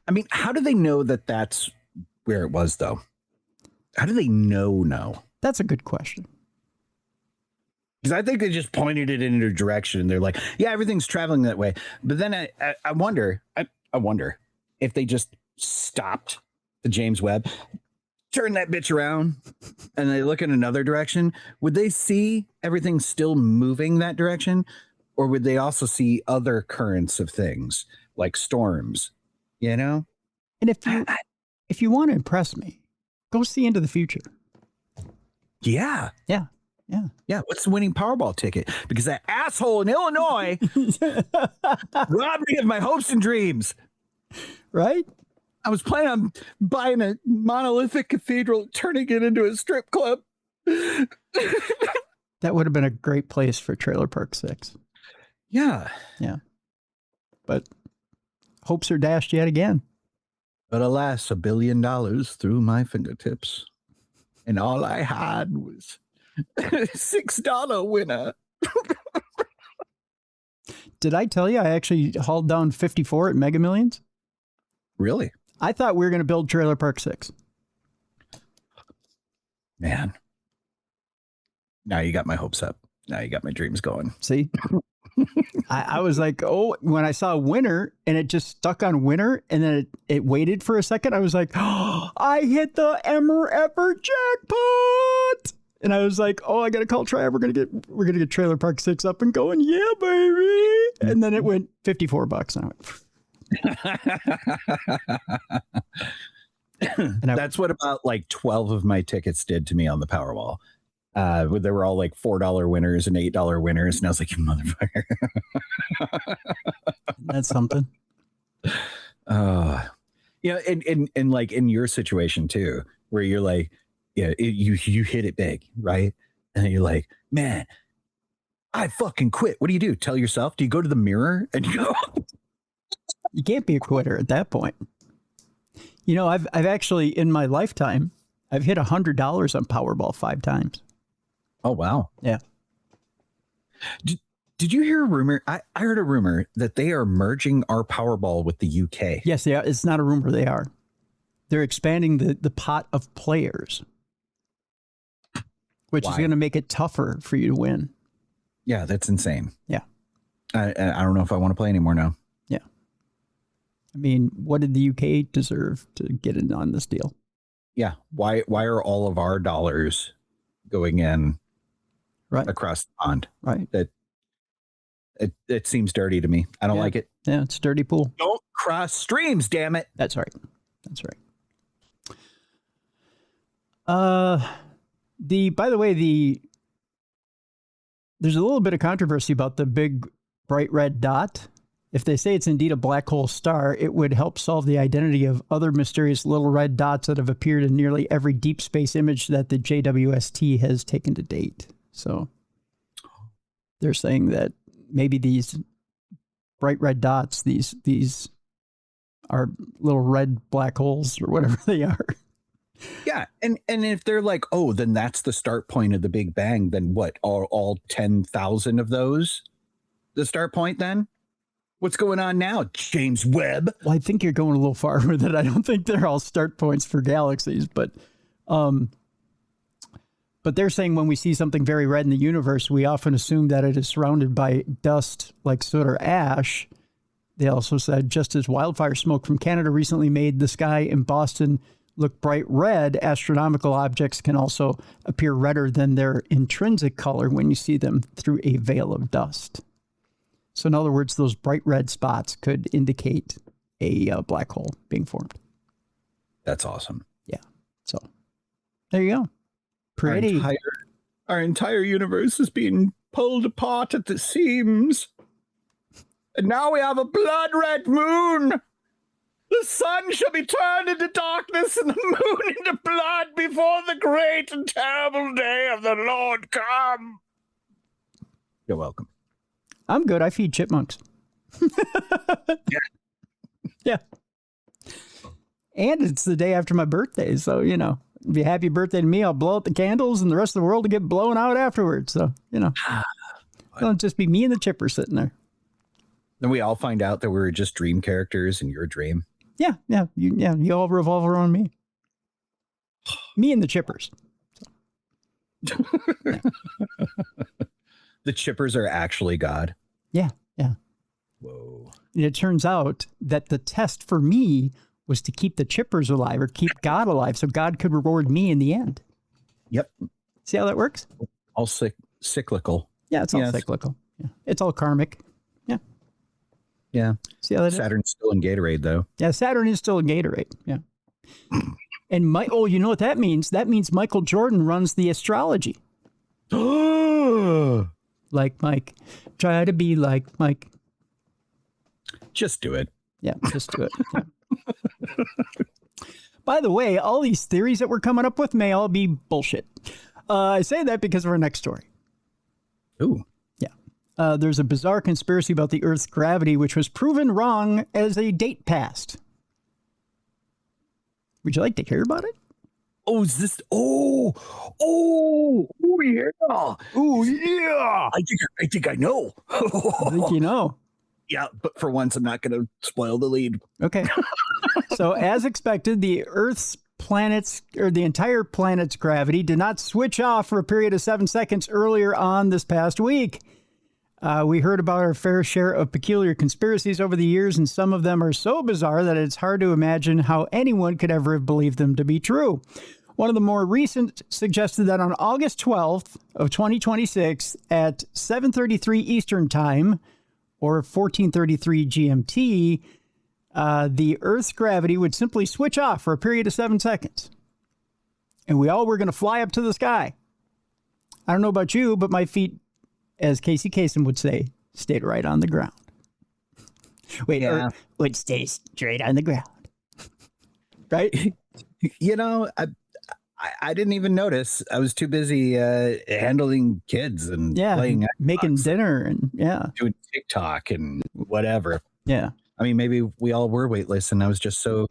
I mean, how do they know that that's where it was, though? How do they know? That's a good question. Because I think they just pointed it in a direction and they're like, yeah, everything's traveling that way. But then I wonder if they just stopped the James Webb, turn that bitch around, and they look in another direction. Would they see everything still moving that direction? Or would they also see other currents of things like storms, you know? And if you want to impress me, go see Into the Future. Yeah. Yeah. What's the winning Powerball ticket? Because that asshole in Illinois robbed me of my hopes and dreams. Right? I was planning on buying a monolithic cathedral, turning it into a strip club. That would have been a great place for Trailer Park 6. Yeah. But hopes are dashed yet again. But alas, $1 billion through my fingertips. And all I had was $6 winner. Did I tell you I actually hauled down 54 at Mega Millions? Really? I thought we were going to build Trailer Park 6. Man. Now you got my hopes up. Now you got my dreams going. See? I was like, oh, when I saw winner and it just stuck on winner and then it waited for a second, I was like, oh, I hit the ever jackpot. And I was like, oh, I got to call Tribe. We're going to get Trailer Park 6 up and going. Yeah, baby. And then it went $54. And That's what about like 12 of my tickets did to me on the Powerball. They were all like $4 winners and $8 winners. And I was like, you motherfucker. That's something. Yeah. And like in your situation too, where you're like, yeah, you hit it big, right? And then you're like, man, I fucking quit. What do? Tell yourself? Do you go to the mirror and you go? You can't be a quitter at that point. You know, I've actually in my lifetime, I've hit $100 on Powerball 5 times. Oh, wow. Yeah. Did you hear a rumor? I heard a rumor that they are merging our Powerball with the UK. Yes, they are. It's not a rumor. They are. They're expanding the pot of players. which is going to make it tougher for you to win. Yeah, that's insane. Yeah. I don't know if I want to play anymore now. Yeah. I mean, what did the UK deserve to get in on this deal? Yeah. Why are all of our dollars going in across the pond? Right. It seems dirty to me. I don't like it. Yeah, it's a dirty pool. Don't cross streams, damn it. That's right. That's right. By the way, there's a little bit of controversy about the big bright red dot. If they say it's indeed a black hole star, it would help solve the identity of other mysterious little red dots that have appeared in nearly every deep space image that the JWST has taken to date. So they're saying that maybe these bright red dots, these are little red black holes or whatever they are. Yeah, and if they're like, oh, then that's the start point of the Big Bang, then what? Are all 10,000 of those the start point then? What's going on now, James Webb? Well, I think you're going a little far with it. I don't think they're all start points for galaxies, but they're saying when we see something very red in the universe, we often assume that it is surrounded by dust like soot or ash. They also said just as wildfire smoke from Canada recently made the sky in Boston look bright red, astronomical objects can also appear redder than their intrinsic color when you see them through a veil of dust. So in other words, those bright red spots could indicate a black hole being formed. That's awesome. Yeah. So there you go. Pretty. Our entire universe is being pulled apart at the seams. And now we have a blood red moon. The sun shall be turned into darkness and the moon into blood before the great and terrible day of the Lord come. You're welcome. I'm good. I feed chipmunks. Yeah. Yeah. And it's the day after my birthday. So, you know, it'd be a happy birthday to me. I'll blow out the candles and the rest of the world will get blown out afterwards. So, you know, it'll just be me and the chipper sitting there. Then we all find out that we were just dream characters in your dream. Yeah. Yeah. You all revolve around me. Me and the chippers. So. Yeah. The chippers are actually God. Yeah. Yeah. Whoa. And it turns out that the test for me was to keep the chippers alive or keep God alive so God could reward me in the end. Yep. See how that works? All cyclical. Yeah, it's all cyclical. Yeah. It's all karmic. Yeah. Yeah. See how that Saturn's still in Gatorade, though. Yeah, Saturn is still in Gatorade. Yeah. And you know what that means? That means Michael Jordan runs the astrology. Like Mike. Try to be like Mike. Just do it. Yeah, just do it. Yeah. By the way, all these theories that we're coming up with may all be bullshit. I say that because of our next story. Ooh. Yeah. There's a bizarre conspiracy about the Earth's gravity, which was proven wrong as a date passed. Would you like to hear about it? Oh, is this? Yeah. Oh, yeah. I think I know. I think you know. Yeah, but for once, I'm not going to spoil the lead. Okay. So as expected, the entire planet's gravity did not switch off for a period of 7 seconds earlier on this past week. We heard about our fair share of peculiar conspiracies over the years, and some of them are so bizarre that it's hard to imagine how anyone could ever have believed them to be true. One of the more recent suggested that on August 12th of 2026 at 7:33 Eastern Time, or 14:33 GMT, the Earth's gravity would simply switch off for a period of 7 seconds. And we all were going to fly up to the sky. I don't know about you, but my feet, as Casey Kasem would say, stayed right on the ground. Wait, yeah. Or would stay straight on the ground. Right? You know, I didn't even notice. I was too busy handling kids and playing Xbox, making dinner and doing TikTok and whatever. Yeah. I mean, maybe we all were weightless and I was just so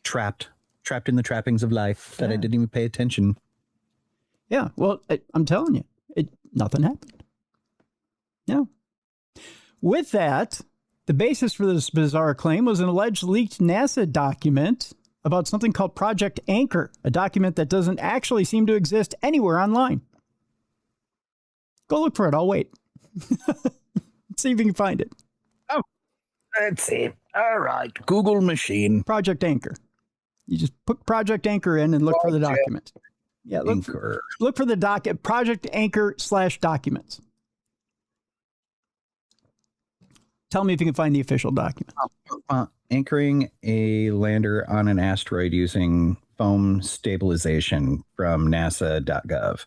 trapped in the trappings of life that I didn't even pay attention. Yeah. Well, I'm telling you, nothing happened. Yeah. With that, the basis for this bizarre claim was an alleged leaked NASA document about something called Project Anchor, a document that doesn't actually seem to exist anywhere online. Go look for it. I'll wait. See if you can find it. Oh, let's see. All right. Google machine. Project Anchor. You just put Project Anchor in and look for the document. Yeah, look for the Project Anchor /documents. Tell me if you can find the official document. Anchoring a lander on an asteroid using foam stabilization from NASA.gov.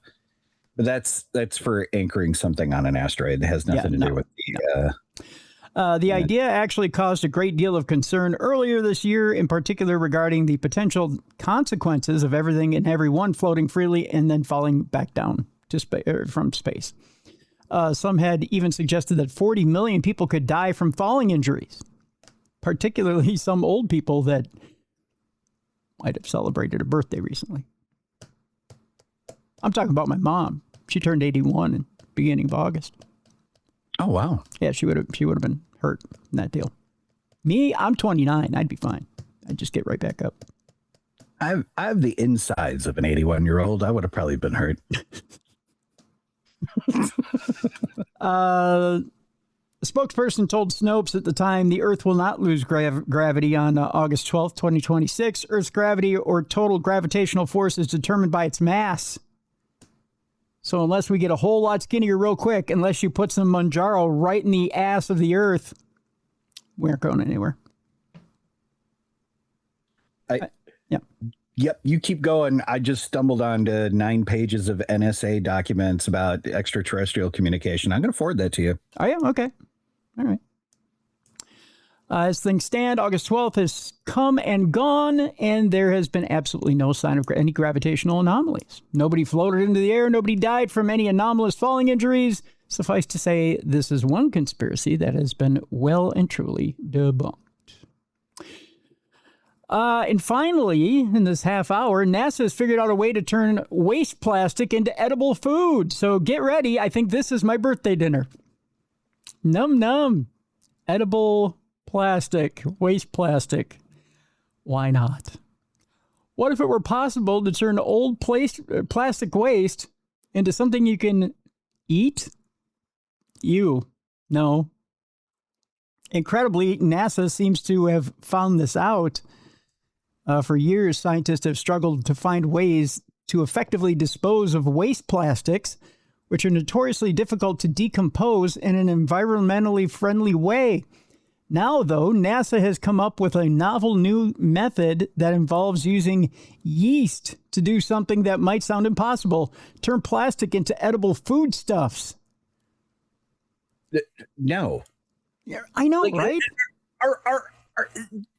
But that's for anchoring something on an asteroid. It has nothing to do with the idea actually caused a great deal of concern earlier this year, in particular regarding the potential consequences of everything and everyone floating freely and then falling back down to from space. Some had even suggested that 40 million people could die from falling injuries, particularly some old people that might have celebrated a birthday recently. I'm talking about my mom. She turned 81 in the beginning of August. Oh, wow. Yeah, she would have been hurt in that deal. Me, I'm 29. I'd be fine. I'd just get right back up. I have the insides of an 81-year-old. I would have probably been hurt. A spokesperson told Snopes at the time the Earth will not lose gravity on August 12th, 2026. Earth's gravity or total gravitational force is determined by its mass. So unless we get a whole lot skinnier real quick, unless you put some Manjaro right in the ass of the Earth, we aren't going anywhere. Yeah. Yep, you keep going. I just stumbled onto 9 pages of NSA documents about extraterrestrial communication. I'm going to forward that to you. Oh, yeah? Okay. All right. As things stand, August 12th has come and gone, and there has been absolutely no sign of any gravitational anomalies. Nobody floated into the air. Nobody died from any anomalous falling injuries. Suffice to say, this is one conspiracy that has been well and truly debunked. And finally, in this half hour, NASA has figured out a way to turn waste plastic into edible food. So get ready. I think this is my birthday dinner. Num num. Edible plastic, waste plastic. Why not? What if it were possible to turn old plastic waste into something you can eat? No. Incredibly, NASA seems to have found this out. For years, scientists have struggled to find ways to effectively dispose of waste plastics, which are notoriously difficult to decompose in an environmentally friendly way. Now, though, NASA has come up with a novel new method that involves using yeast to do something that might sound impossible: turn plastic into edible foodstuffs. No. Yeah, I know, right?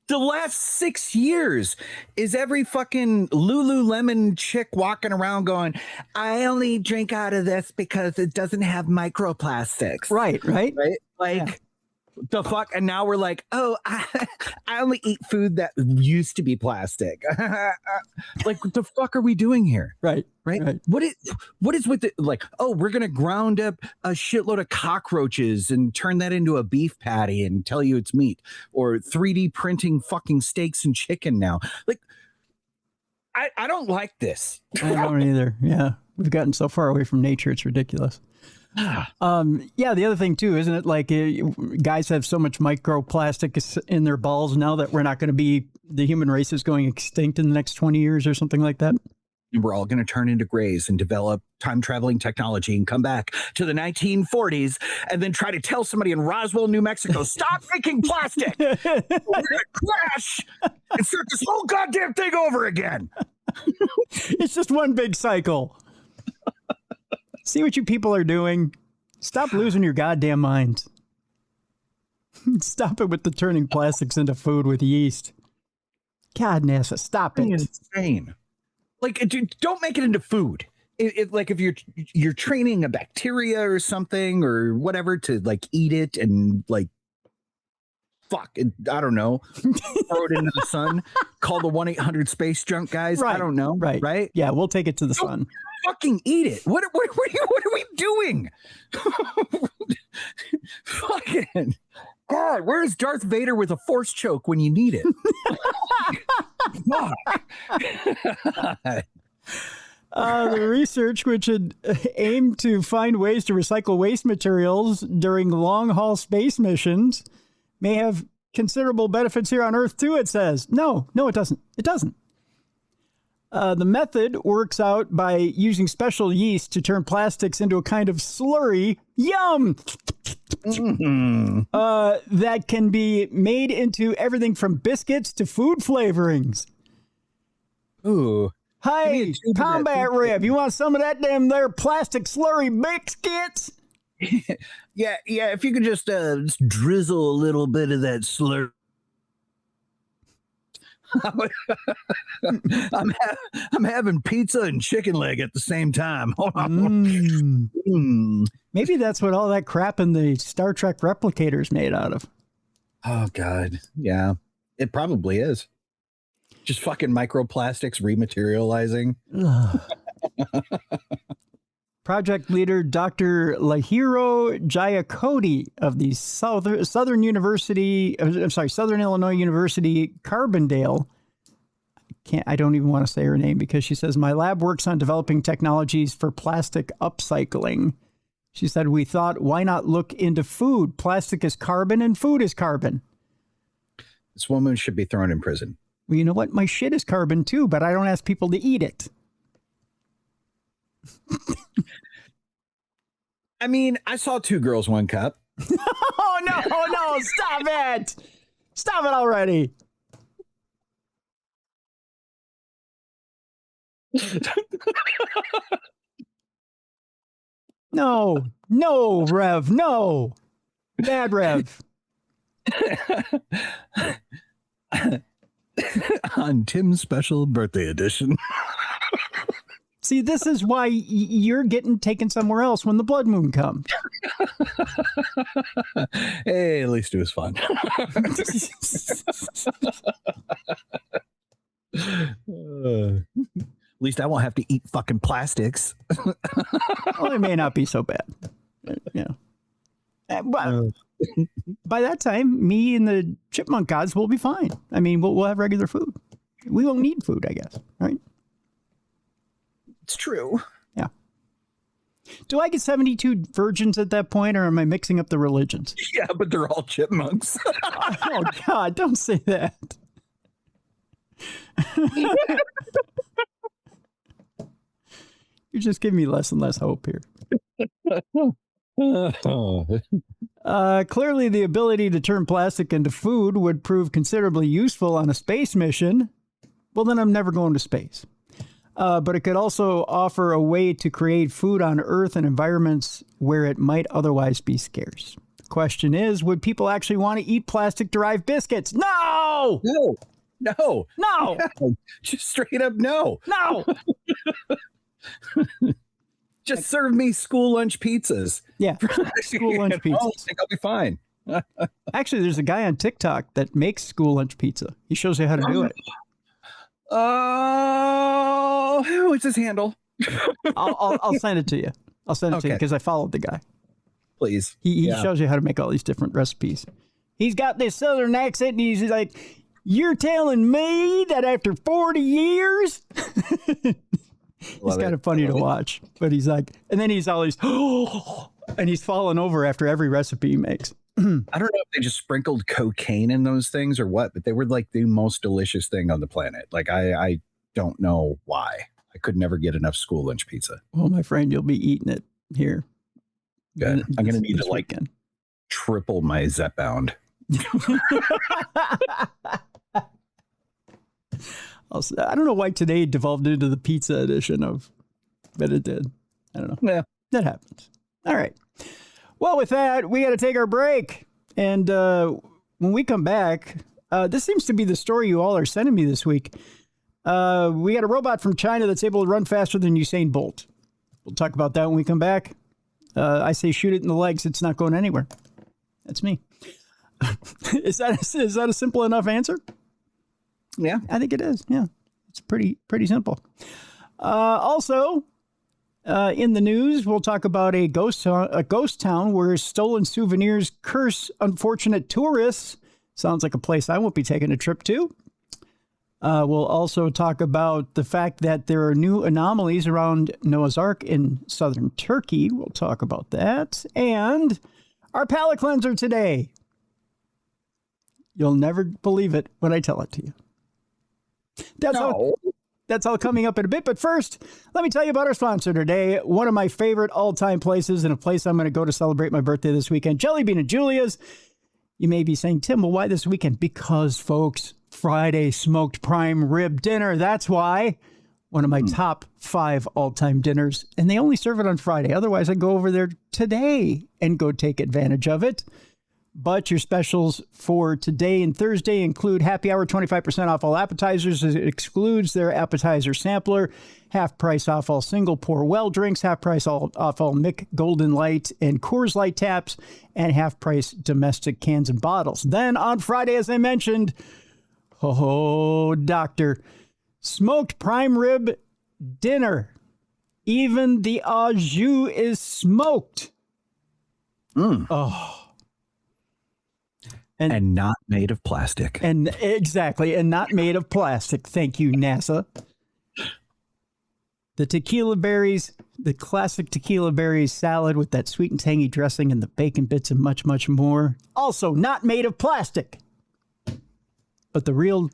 The last 6 years is every fucking Lululemon chick walking around going, I only drink out of this because it doesn't have microplastics. Right. Like, the fuck? And now we're like, oh, I only eat food that used to be plastic. Like, what the fuck are we doing here? Right. What is with it? Like, oh, we're going to ground up a shitload of cockroaches and turn that into a beef patty and tell you it's meat, or 3D printing fucking steaks and chicken now. Like, I don't like this. I don't either. Yeah. We've gotten so far away from nature. It's ridiculous. Yeah, the other thing too, isn't it? Like guys have so much microplastic in their balls now that we're not going to be, the human race is going extinct in the next 20 years or something like that. We're all going to turn into grays and develop time traveling technology and come back to the 1940s and then try to tell somebody in Roswell, New Mexico, stop making plastic. We're going to crash and start this whole goddamn thing over again. It's just one big cycle. See what you people are doing. Stop losing your goddamn minds. Stop it with the turning plastics into food with yeast. God, NASA, stop it. It's insane. Like, don't make it into food. Like if you're training a bacteria or something or whatever to like eat it and like, fuck, I don't know, throw it into the sun. Call the 1-800 space junk guys. Right. I don't know. Right. Yeah, we'll take it to the sun. Fucking eat it. What are we doing? Fucking God, where's Darth Vader with a force choke when you need it? The research, which had aimed to find ways to recycle waste materials during long-haul space missions, may have considerable benefits here on Earth, too, it says. No, it doesn't. It doesn't. The method works out by using special yeast to turn plastics into a kind of slurry. Yum! That can be made into everything from biscuits to food flavorings. Ooh. Hey, combat rib, you want some of that damn there plastic slurry biscuits? Yeah. If you could just drizzle a little bit of that slur. I'm having pizza and chicken leg at the same time. Hold on. Maybe that's what all that crap in the Star Trek replicators made out of. Oh God, yeah, it probably is. Just fucking microplastics rematerializing. Project leader Dr. Lahiro Jayakody of the Southern Illinois University, Carbondale. I don't even want to say her name because she says, my lab works on developing technologies for plastic upcycling. She said, we thought, why not look into food? Plastic is carbon and food is carbon. This woman should be thrown in prison. Well, you know what? My shit is carbon too, but I don't ask people to eat it. I mean, I saw 2 girls, 1 cup. Oh, no, stop it. Stop it already. No, Rev, no. Bad Rev. On Tim's special birthday edition. See, this is why you're getting taken somewhere else when the blood moon comes. Hey, at least it was fun. At least I won't have to eat fucking plastics. Well, it may not be so bad. Yeah. But by that time, me and the chipmunk gods will be fine. I mean, we'll have regular food. We won't need food, I guess. Right? It's true. Yeah. Do I get 72 virgins at that point, or am I mixing up the religions? Yeah, but they're all chipmunks. Oh, God, don't say that. You're just giving me less and less hope here. Clearly, the ability to turn plastic into food would prove considerably useful on a space mission. Well, then I'm never going to space. But it could also offer a way to create food on Earth in environments where it might otherwise be scarce. The question is, would people actually want to eat plastic-derived biscuits? No! No. Just straight up no. No! Just serve me school lunch pizzas. Yeah, school lunch pizzas. I think I'll be fine. Actually, there's a guy on TikTok that makes school lunch pizza. He shows you how to do it. Oh, what's his handle? I'll send it to you. I'll send it to you because I followed the guy. Please. He shows you how to make all these different recipes. He's got this southern accent, and he's like, "You're telling me that after 40 years?" It's kind of funny to watch, but he's like, and then he's always, and he's falling over after every recipe he makes. I don't know if they just sprinkled cocaine in those things or what, but they were like the most delicious thing on the planet. Like, I don't know why. I could never get enough school lunch pizza. Well, my friend, you'll be eating it here. Good. I'm going to need to triple my Zepbound. I don't know why today devolved into the pizza edition but it did. I don't know. Yeah. That happens. All right. Well, with that, we got to take our break. And when we come back, this seems to be the story you all are sending me this week. We got a robot from China that's able to run faster than Usain Bolt. We'll talk about that when we come back. I say shoot it in the legs. It's not going anywhere. That's me. Is that a simple enough answer? Yeah, I think it is. Yeah, it's pretty simple. Also, in the news, we'll talk about a ghost town where stolen souvenirs curse unfortunate tourists. Sounds like a place I won't be taking a trip to. We'll also talk about the fact that there are new anomalies around Noah's Ark in southern Turkey. We'll talk about that. And our palate cleanser today. You'll never believe it when I tell it to you. That's all coming up in a bit. But first, let me tell you about our sponsor today. One of my favorite all-time places and a place I'm going to go to celebrate my birthday this weekend, Jelly Bean and Julia's. You may be saying, Tim, well, why this weekend? Because, folks, Friday smoked prime rib dinner. That's why. One of my top 5 all-time dinners. And they only serve it on Friday. Otherwise, I'd go over there today and go take advantage of it. But your specials for today and Thursday include happy hour, 25% off all appetizers. It excludes their appetizer sampler. Half price off all single pour well drinks. Half price off all Mick Golden Light and Coors Light taps. And half price domestic cans and bottles. Then on Friday, as I mentioned, doctor, smoked prime rib dinner. Even the au jus is smoked. Oh. And not made of plastic. And exactly, and not made of plastic. Thank you, NASA. The tequila berries, the classic tequila berries salad with that sweet and tangy dressing and the bacon bits and much, much more. Also not made of plastic. But the real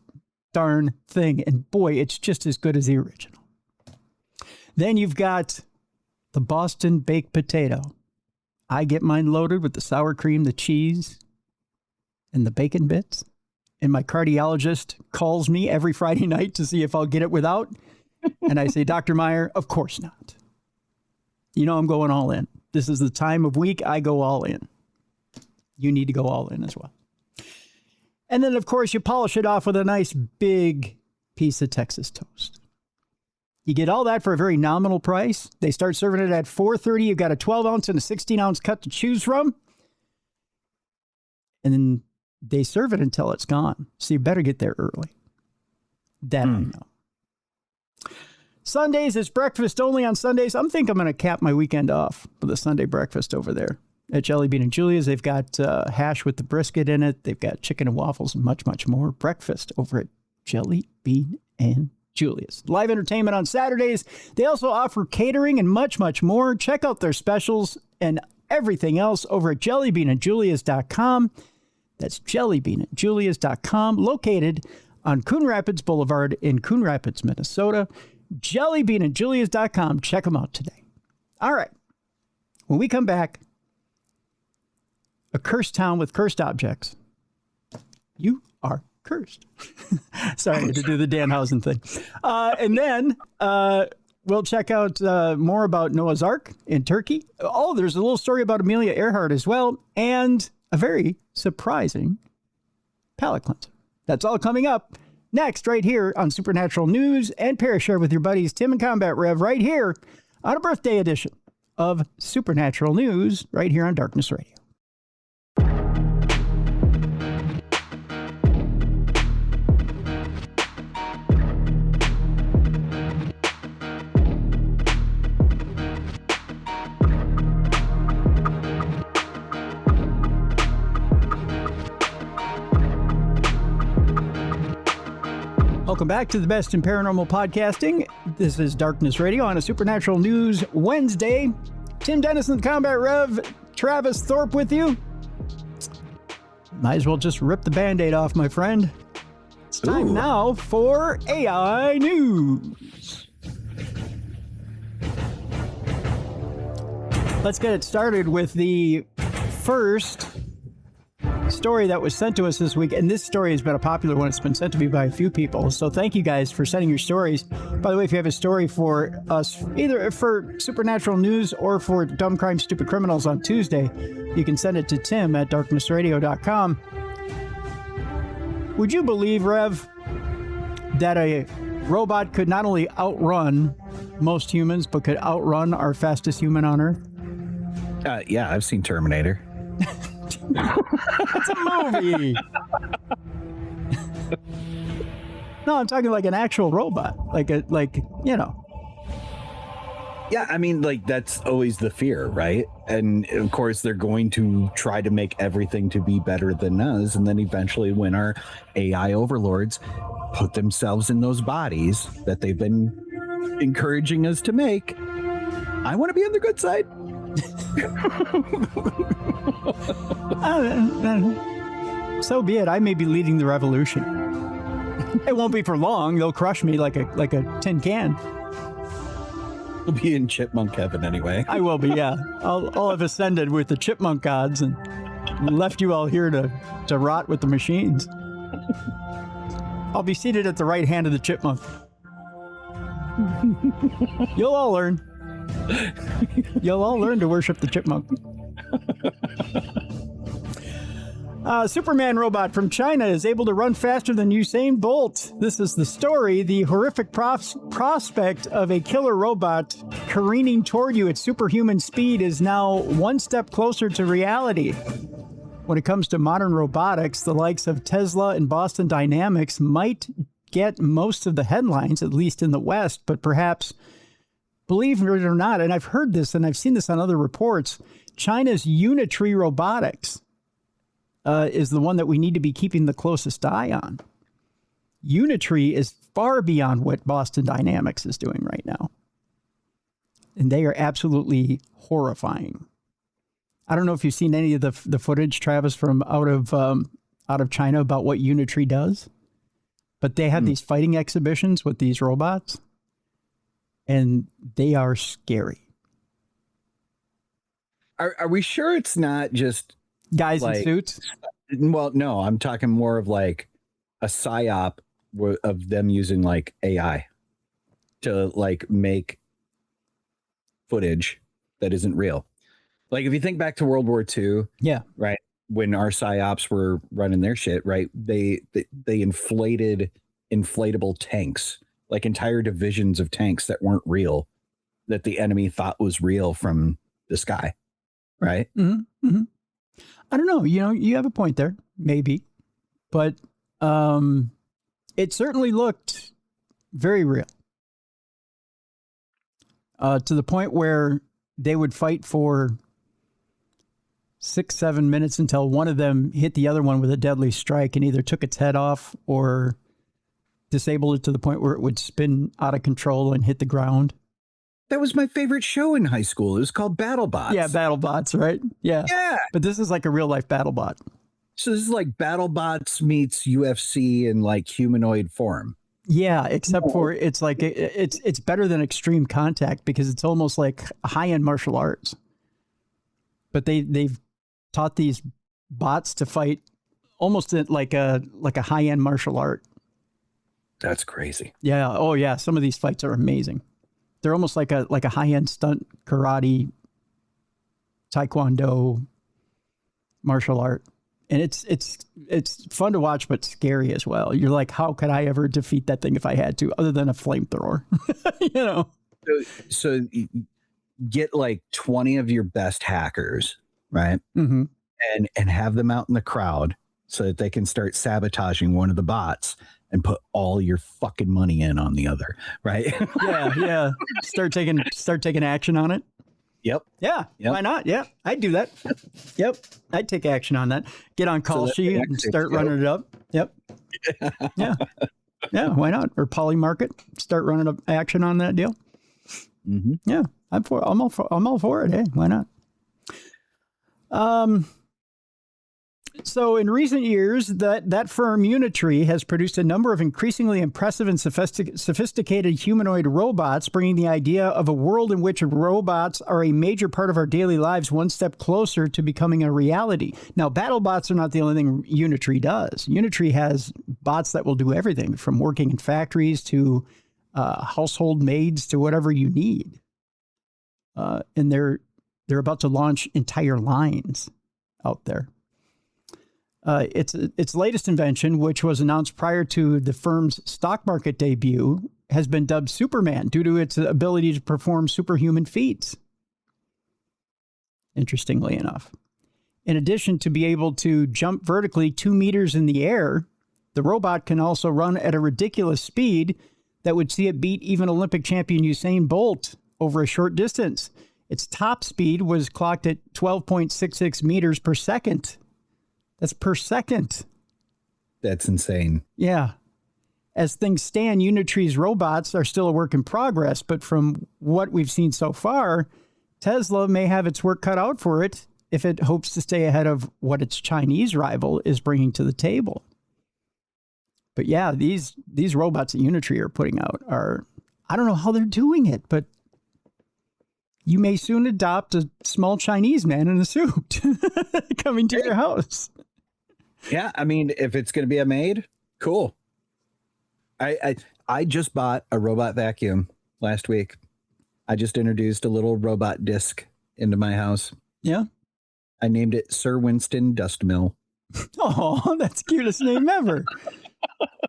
darn thing. And boy, it's just as good as the original. Then you've got the Boston baked potato. I get mine loaded with the sour cream, the cheese, and the bacon bits. And my cardiologist calls me every Friday night to see if I'll get it without. And I say, Dr. Meyer, of course not. You know I'm going all in. This is the time of week I go all in. You need to go all in as well. And then, of course, you polish it off with a nice big piece of Texas toast. You get all that for a very nominal price. They start serving it at $4.30. You've got a 12-ounce and a 16-ounce cut to choose from. And then they serve it until it's gone. So you better get there early. That I know. Sundays, it's breakfast only on Sundays. I'm going to cap my weekend off with a Sunday breakfast over there at Jelly Bean and Julia's. They've got hash with the brisket in it. They've got chicken and waffles and much, much more. Breakfast over at Jelly Bean and Julia's. Live entertainment on Saturdays. They also offer catering and much, much more. Check out their specials and everything else over at jellybeanandjulias.com. That's jellybeanandjulias.com, located on Coon Rapids Boulevard in Coon Rapids, Minnesota. Jellybeanandjulias.com. Check them out today. All right. When we come back, a cursed town with cursed objects. You are cursed. Sorry to do the Danhausen thing. And then we'll check out more about Noah's Ark in Turkey. Oh, there's a little story about Amelia Earhart as well. And a very surprising palate cleanser. That's all coming up next right here on Supernatural News and Parashare with your buddies Tim and Combat Rev right here on a birthday edition of Supernatural News right here on Darkness Radio. Welcome back to the best in paranormal podcasting. This is Darkness Radio on a Supernatural News Wednesday. Tim Dennison, the Combat Rev, Travis Thorpe with you. Might as well just rip the Band-Aid off, my friend. It's time now for AI News. Let's get it started with the first story that was sent to us this week, and this story has been a popular one. It's been sent to me by a few people, so thank you guys for sending your stories. By the way, if you have a story for us, either for Supernatural News or for Dumb Crime Stupid Criminals on Tuesday, you can send it to Tim at darknessradio.com. Would you believe, Rev, that a robot could not only outrun most humans, but could outrun our fastest human on Earth? Yeah, I've seen Terminator. It's a movie. No, I'm talking like an actual robot, like Yeah, I mean, like, that's always the fear, right? And of course, they're going to try to make everything to be better than us. And then eventually, when our AI overlords put themselves in those bodies that they've been encouraging us to make, I want to be on the good side. So be it. I may be leading the revolution. It won't be for long. They'll crush me like a tin can. We'll be in chipmunk heaven anyway. I will be, yeah. I'll have ascended with the chipmunk gods and left you all here to rot with the machines. I'll be seated at the right hand of the chipmunk. You'll all learn. You'll all learn to worship the chipmunk. Superman robot from China is able to run faster than Usain Bolt. This is the story. The horrific prospect of a killer robot careening toward you at superhuman speed is now one step closer to reality. When it comes to modern robotics, the likes of Tesla and Boston Dynamics might get most of the headlines, at least in the West, but perhaps, believe it or not, and I've heard this and I've seen this on other reports, China's Unitree Robotics is the one that we need to be keeping the closest eye on. Unitree is far beyond what Boston Dynamics is doing right now. And they are absolutely horrifying. I don't know if you've seen any of the footage, Travis, from out of China about what Unitree does, but they have these fighting exhibitions with these robots, and they are scary. Are we sure it's not just guys in suits? Well, no, I'm talking more of like a psyop of them using like AI to like make footage that isn't real. Like if you think back to World War II, yeah, right, when our psyops were running their shit, right, they inflated inflatable tanks, like entire divisions of tanks that weren't real, that the enemy thought was real from the sky, right? Mm-hmm. Mm-hmm. I don't know. You have a point there, maybe, but it certainly looked very real. To the point where they would fight for 6-7 minutes until one of them hit the other one with a deadly strike and either took its head off or disabled it to the point where it would spin out of control and hit the ground. That was my favorite show in high school. It was called BattleBots. Yeah, BattleBots, right? Yeah. Yeah. But this is like a real life BattleBot. So this is like BattleBots meets UFC in like humanoid form. Yeah, except for it's like it's better than Extreme Contact because it's almost like high-end martial arts. But they've taught these bots to fight almost like a high-end martial art. That's crazy. Yeah. Oh yeah. Some of these fights are amazing. They're almost like a high-end stunt karate, taekwondo, martial art. And it's fun to watch, but scary as well. You're like, how could I ever defeat that thing if I had to, other than a flamethrower? So get like 20 of your best hackers, right? Mm-hmm. And have them out in the crowd so that they can start sabotaging one of the bots and put all your fucking money in on the other, right? Yeah. Start taking action on it. Yep. Yeah. Why not? Yeah, I'd do that. Yep. I'd take action on that. Get on call sheet and start running it up. Yep. Yeah. Yeah. Why not? Or Polymarket. Start running up action on that deal. Mm-hmm. Yeah. I'm all for it. Hey, why not? So in recent years, that firm Unitree has produced a number of increasingly impressive and sophisticated humanoid robots, bringing the idea of a world in which robots are a major part of our daily lives one step closer to becoming a reality. Now, BattleBots are not the only thing Unitree does. Unitree has bots that will do everything from working in factories to household maids to whatever you need. And they're about to launch entire lines out there. Its latest invention, which was announced prior to the firm's stock market debut, has been dubbed Superman due to its ability to perform superhuman feats. Interestingly enough. In addition to be able to jump vertically 2 meters in the air, the robot can also run at a ridiculous speed that would see it beat even Olympic champion Usain Bolt over a short distance. Its top speed was clocked at 12.66 meters per second. That's per second. That's insane. Yeah. As things stand, Unitree's robots are still a work in progress, but from what we've seen so far, Tesla may have its work cut out for it if it hopes to stay ahead of what its Chinese rival is bringing to the table. But yeah, these robots that Unitree are putting out are, I don't know how they're doing it, but you may soon adopt a small Chinese man in a suit coming to your house. Yeah, I mean, if it's going to be a maid, cool. I just bought a robot vacuum last week. I just introduced a little robot disc into my house. Yeah. I named it Sir Winston Dust Mill. Oh, that's the cutest name ever.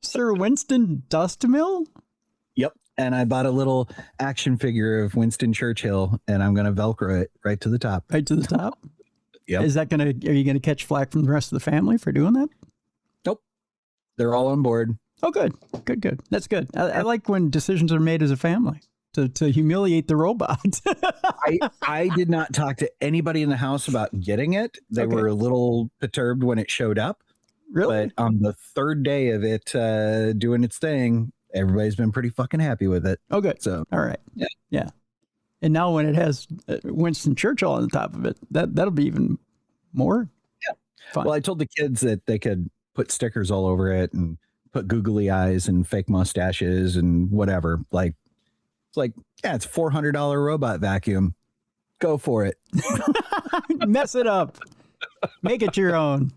Sir Winston Dust Mill? Yep. And I bought a little action figure of Winston Churchill, and I'm going to Velcro it right to the top. Right to the top? Yep. Are you going to catch flack from the rest of the family for doing that? Nope. They're all on board. Oh, good. Good. That's good. I like when decisions are made as a family to humiliate the robot. I did not talk to anybody in the house about getting it. They were a little perturbed when it showed up. Really? But on the third day of it doing its thing, everybody's been pretty fucking happy with it. Oh, good. So, all right. Yeah. And now when it has Winston Churchill on the top of it, that'll be even more fun. Well, I told the kids that they could put stickers all over it and put googly eyes and fake mustaches and whatever. Like, it's like, yeah, it's $400 robot vacuum. Go for it. Mess it up. Make it your own.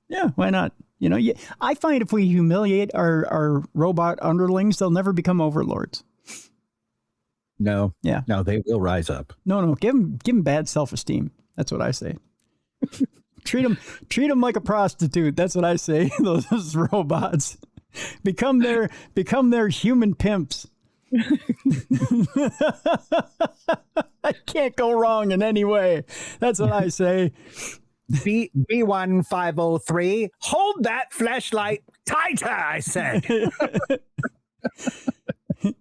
Yeah, why not? You know, I find if we humiliate our robot underlings, they'll never become overlords. No. Yeah. No, they will rise up. No. Give them bad self-esteem. That's what I say. Treat them like a prostitute. That's what I say. Those robots become their human pimps. I can't go wrong in any way. That's what I say. B1503, hold that flashlight tighter, I said.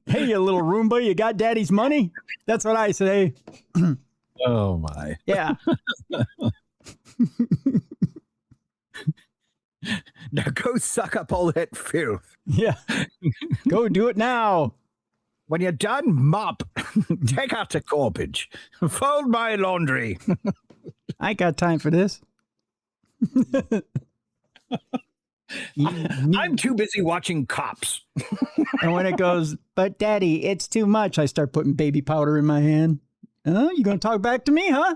Hey, you little Roomba, you got daddy's money? That's what I say. Oh, my. Yeah. Now go suck up all that filth. Yeah. Go do it now. When you're done, mop. Take out the garbage. Fold my laundry. I ain't got time for this. I'm too busy watching Cops. And when it goes, but daddy, it's too much, I start putting baby powder in my hand. Oh, you going to talk back to me, huh?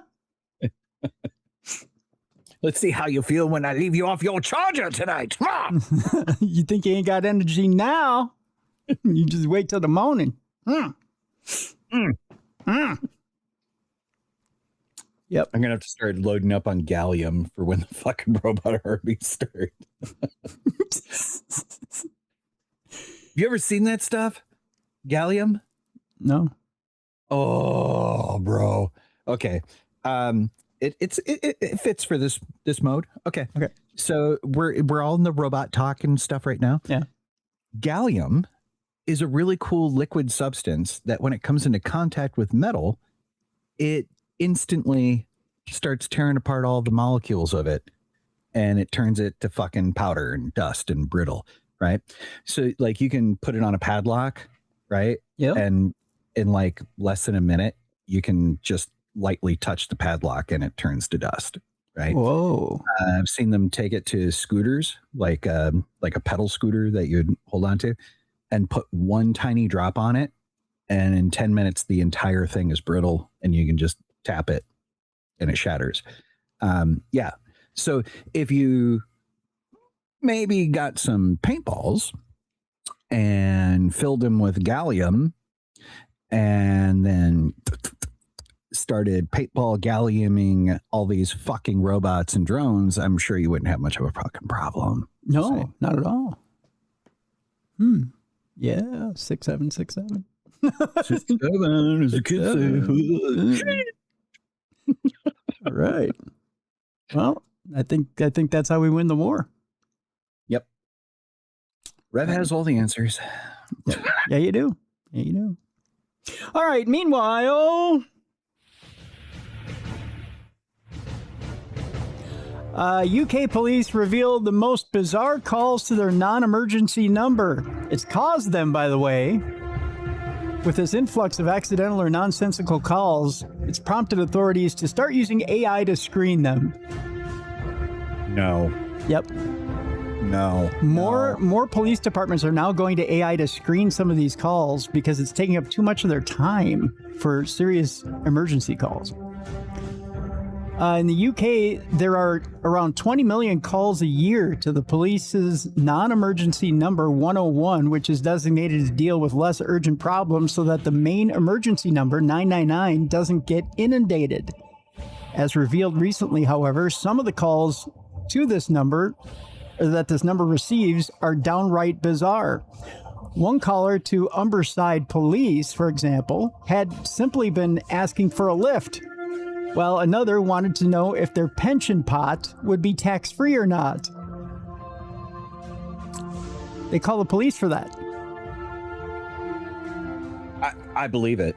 Let's see how you feel when I leave you off your charger tonight. You think you ain't got energy now? You just wait till the morning. Yep. I'm going to have to start loading up on gallium for when the fucking robot heartbeats start. You ever seen that stuff? Gallium? No. Oh, bro. Okay. It fits for this mode. Okay. So we're all in the robot talk and stuff right now. Yeah. Gallium is a really cool liquid substance that when it comes into contact with metal, it instantly starts tearing apart all the molecules of it, and it turns it to fucking powder and dust and brittle, right? So like you can put it on a padlock, right? Yeah. And in like less than a minute, you can just lightly touch the padlock and it turns to dust, right? Whoa. I've seen them take it to scooters, like a pedal scooter that you'd hold on to, and put one tiny drop on it, and in 10 minutes the entire thing is brittle and you can just tap it and it shatters. Yeah. So if you maybe got some paintballs and filled them with gallium and then started paintball galliuming all these fucking robots and drones, I'm sure you wouldn't have much of a fucking problem. No, not at all. Yeah, 6767. 67 is a kid. All right. Well, I think that's how we win the war. Yep. Rev has all the answers. Yeah, you do. Yeah, you do. All right. Meanwhile, UK police revealed the most bizarre calls to their non-emergency number. It's caused them, by the way, with this influx of accidental or nonsensical calls, it's prompted authorities to start using AI to screen them. No. Yep. No. More police departments are now going to AI to screen some of these calls because it's taking up too much of their time for serious emergency calls. In the UK, there are around 20 million calls a year to the police's non-emergency number 101, which is designated to deal with less urgent problems so that the main emergency number 999 doesn't get inundated. As revealed recently, however, some of the calls to this number that this number receives are downright bizarre. One caller to Umberside Police, for example, had simply been asking for a lift, while another wanted to know if their pension pot would be tax-free or not. They call the police for that. I believe it.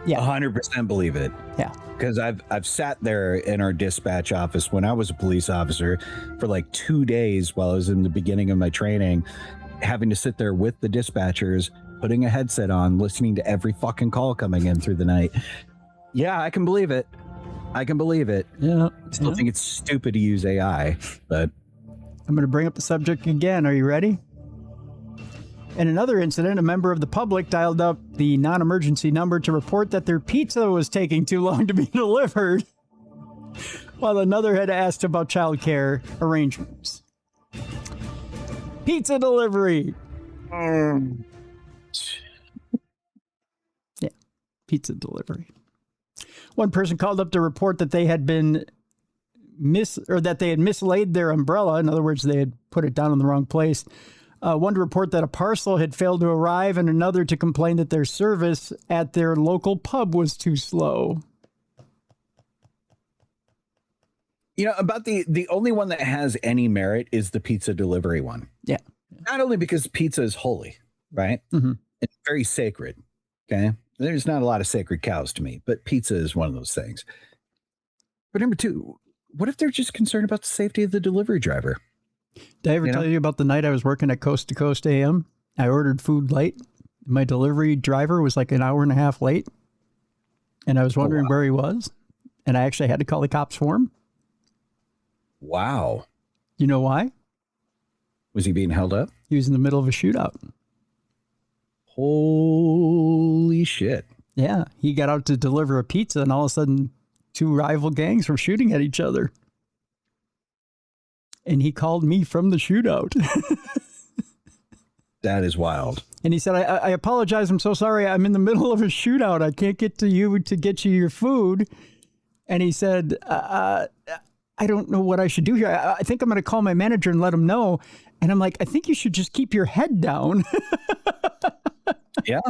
Yeah. 100% believe it. Yeah. Because I've sat there in our dispatch office when I was a police officer for like 2 days while I was in the beginning of my training, having to sit there with the dispatchers, putting a headset on, listening to every fucking call coming in through the night. Yeah, I can believe it. I can believe it. Yeah. I still think it's stupid to use AI, but I'm going to bring up the subject again. Are you ready? In another incident, a member of the public dialed up the non-emergency number to report that their pizza was taking too long to be delivered, while another had asked about childcare arrangements. Pizza delivery. Yeah, pizza delivery. One person called up to report that they had been mislaid their umbrella. In other words, they had put it down in the wrong place. One to report that a parcel had failed to arrive, and another to complain that their service at their local pub was too slow. you know, about the only one that has any merit is the pizza delivery one. Yeah. Not only because pizza is holy, right? Mm-hmm. It's very sacred. Okay. There's not a lot of sacred cows to me, but pizza is one of those things. But number two, what if they're just concerned about the safety of the delivery driver? Did I ever tell you about the night I was working at Coast to Coast AM? I ordered food late. My delivery driver was like an hour and a half late. And I was wondering where he was. And I actually had to call the cops for him. Wow. You know why? Was he being held up? He was in the middle of a shootout. Holy shit. Yeah. He got out to deliver a pizza and all of a sudden 2 rival gangs were shooting at each other. And he called me from the shootout. That is wild. And he said, I apologize. I'm so sorry. I'm in the middle of a shootout. I can't get to you to get you your food. And he said, I don't know what I should do here. I think I'm going to call my manager and let him know. And I'm like, I think you should just keep your head down. Yeah.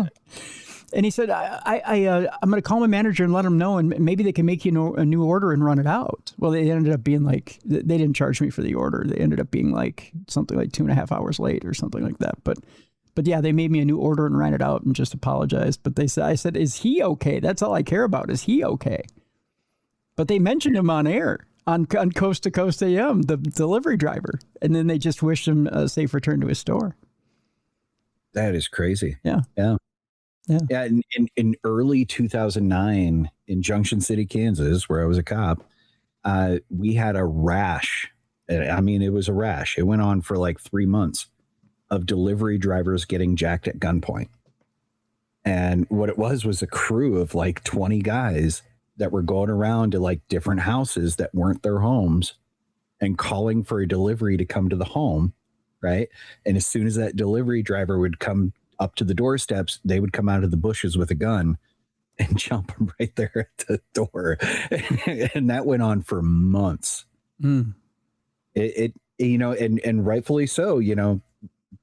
And he said, I'm going to call my manager and let him know, and maybe they can make you a new order and run it out. Well, they ended up being like, they didn't charge me for the order. They ended up being like something like 2.5 hours late or something like that. But yeah, they made me a new order and ran it out and just apologized. But I said, is he okay? That's all I care about. Is he okay? But they mentioned him on air on Coast to Coast AM, the delivery driver. And then they just wished him a safe return to his store. That is crazy. Yeah. Yeah. Yeah. Yeah. In early 2009 in Junction City, Kansas, where I was a cop, we had a rash. I mean, it was a rash. It went on for like 3 months of delivery drivers getting jacked at gunpoint. And what it was a crew of like 20 guys that were going around to like different houses that weren't their homes and calling for a delivery to come to the home. Right. And as soon as that delivery driver would come up to the doorsteps, they would come out of the bushes with a gun and jump them right there at the door. And that went on for months. Mm. It and rightfully so,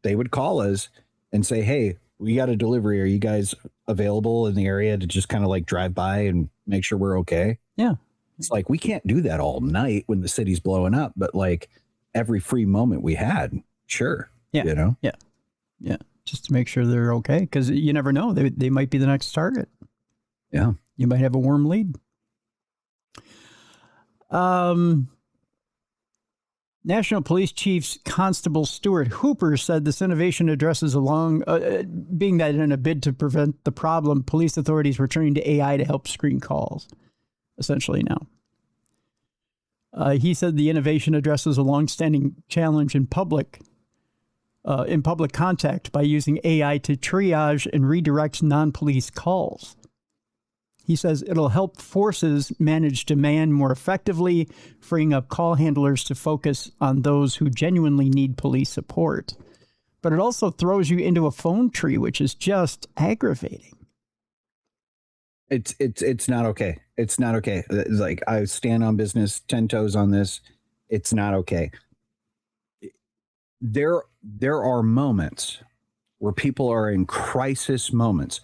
they would call us and say, hey, we got a delivery. Are you guys available in the area to just kind of like drive by and make sure we're okay? Yeah. It's like, we can't do that all night when the city's blowing up, but like every free moment we had. Sure. Yeah. Yeah. Yeah. just to make sure they're okay, because you never know. They might be the next target. Yeah. You might have a warm lead. National Police Chief Constable Stuart Hooper said this innovation addresses being that in a bid to prevent the problem, police authorities were turning to AI to help screen calls, essentially now. He said the innovation addresses a longstanding challenge in public contact by using AI to triage and redirect non-police calls. He says it'll help forces manage demand more effectively, freeing up call handlers to focus on those who genuinely need police support. But it also throws you into a phone tree, which is just aggravating. It's not okay. It's not okay. It's like, I stand on business 10 toes on this. It's not okay. There are moments where people are in crisis moments,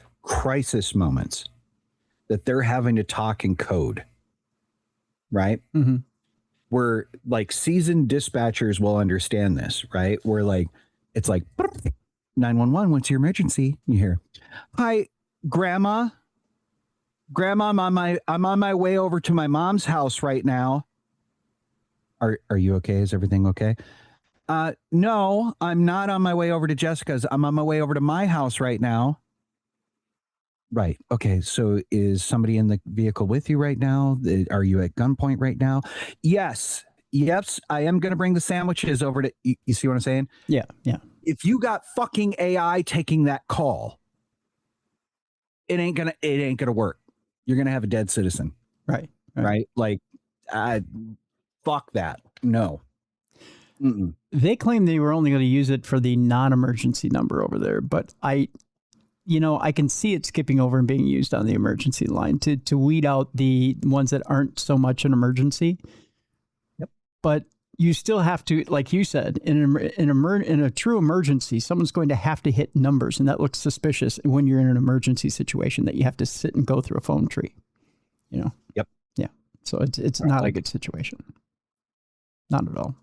that they're having to talk in code, right? Mm-hmm. Where like seasoned dispatchers will understand this, right? Where like, it's like 911, what's your emergency? You hear, hi, grandma, I'm on my way over to my mom's house right now. Are you okay? Is everything okay? No, I'm not on my way over to Jessica's. I'm on my way over to my house right now. Right. Okay. So is somebody in the vehicle with you right now? Are you at gunpoint right now? Yes. I am going to bring the sandwiches over to, you see what I'm saying? Yeah. Yeah. If you got fucking AI taking that call, it ain't going to work. You're going to have a dead citizen. Right. Like, fuck that. No. Mm-mm. They claim they were only going to use it for the non-emergency number over there, but I can see it skipping over and being used on the emergency line to weed out the ones that aren't so much an emergency. Yep. But you still have to, like you said, in a true emergency, someone's going to have to hit numbers, and that looks suspicious when you're in an emergency situation that you have to sit and go through a phone tree. Yep. Yeah. So it's not a good situation. Not at all.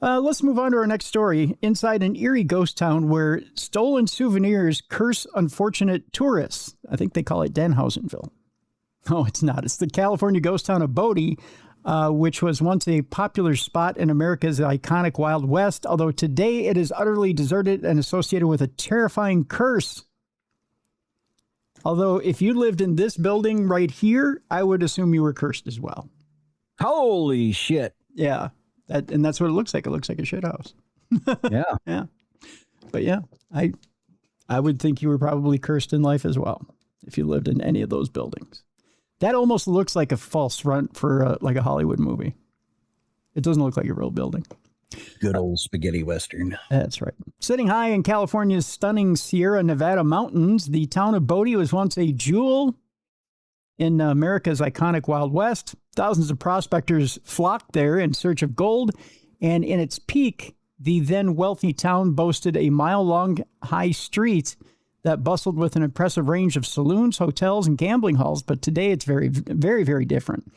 Let's move on to our next story. Inside an eerie ghost town where stolen souvenirs curse unfortunate tourists. I think they call it Danhausenville. Oh, it's not. It's the California ghost town of Bodie, which was once a popular spot in America's iconic Wild West, although today it is utterly deserted and associated with a terrifying curse. Although if you lived in this building right here, I would assume you were cursed as well. Holy shit. Yeah. And that's what it looks like. It looks like a shit house. Yeah. Yeah. But yeah, I would think you were probably cursed in life as well if you lived in any of those buildings. That almost looks like a false front for like a Hollywood movie. It doesn't look like a real building. Good old spaghetti Western. That's right. Sitting high in California's stunning Sierra Nevada mountains, the town of Bodie was once a jewel in America's iconic Wild West. Thousands of prospectors flocked there in search of gold, and in its peak, the then wealthy town boasted a mile-long high street that bustled with an impressive range of saloons, hotels, and gambling halls. But today, it's very, very, very different.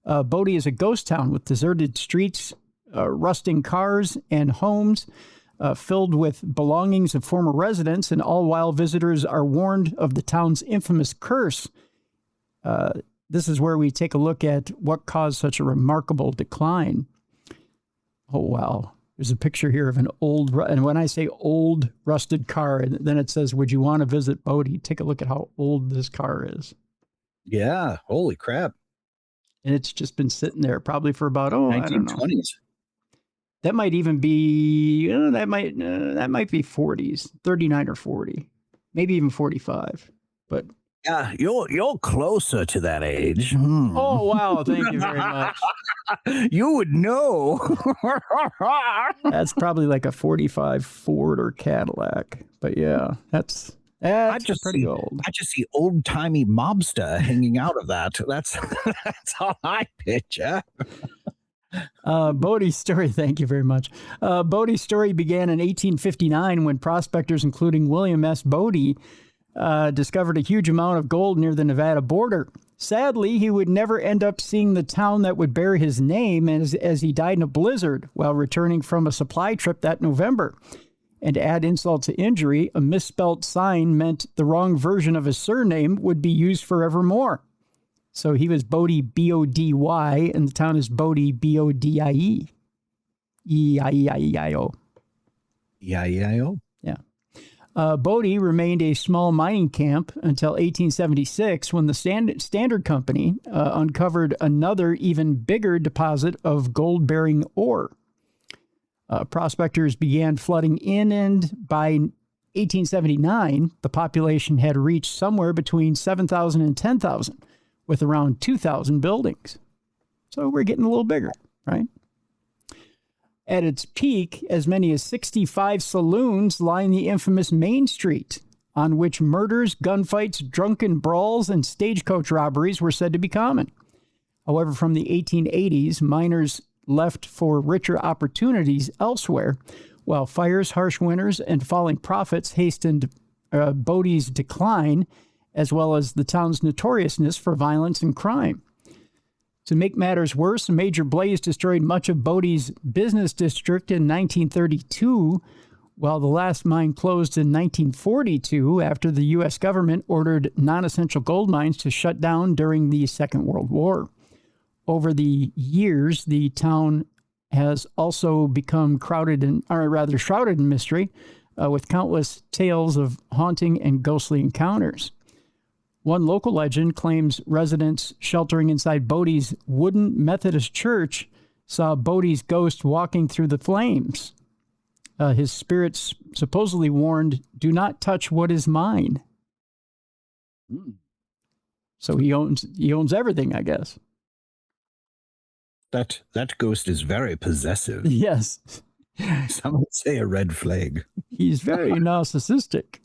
Bodie is a ghost town with deserted streets, rusting cars, and homes filled with belongings of former residents, and all while visitors are warned of the town's infamous curse. This is where we take a look at what caused such a remarkable decline. Oh, wow. There's a picture here of an old, and when I say old rusted car, and then it says, would you want to visit Bodie? Take a look at how old this car is. Yeah. Holy crap. And it's just been sitting there probably for about, 1920s. I don't know. That might even be, that might be 40s, 39 or 40, maybe even 45. But yeah, you're closer to that age. Oh, wow. Thank you very much. You would know. That's probably like a 45 Ford or Cadillac. But yeah, that's pretty old. I just see old-timey mobster hanging out of that. That's all I picture. Bodie's story, thank you very much. Bodie's story began in 1859 when prospectors, including William S. Bodie, discovered a huge amount of gold near the Nevada border. Sadly, he would never end up seeing the town that would bear his name as he died in a blizzard while returning from a supply trip that November. And to add insult to injury, a misspelt sign meant the wrong version of his surname would be used forevermore. So he was Bodie, B-O-D-Y, and the town is Bodie, B-O-D-I-E. E-I-E-I-E-I-O. E-I-E-I-O? Yeah. Bodie remained a small mining camp until 1876 when the Standard Company uncovered another, even bigger deposit of gold-bearing ore. Prospectors began flooding in, and by 1879, the population had reached somewhere between 7,000 and 10,000, with around 2,000 buildings. So we're getting a little bigger, right? At its peak, as many as 65 saloons line the infamous Main Street, on which murders, gunfights, drunken brawls, and stagecoach robberies were said to be common. However, from the 1880s, miners left for richer opportunities elsewhere, while fires, harsh winters, and falling profits hastened Bodie's decline, as well as the town's notoriousness for violence and crime. To make matters worse, a major blaze destroyed much of Bodie's business district in 1932, while the last mine closed in 1942 after the U.S. government ordered non-essential gold mines to shut down during the Second World War. Over the years, the town has also become shrouded in mystery, with countless tales of haunting and ghostly encounters. One local legend claims residents sheltering inside Bodie's wooden Methodist church saw Bodie's ghost walking through the flames. His spirits supposedly warned, "Do not touch what is mine." So he owns everything, I guess. That ghost is very possessive. Yes. Some would say a red flag. He's very narcissistic.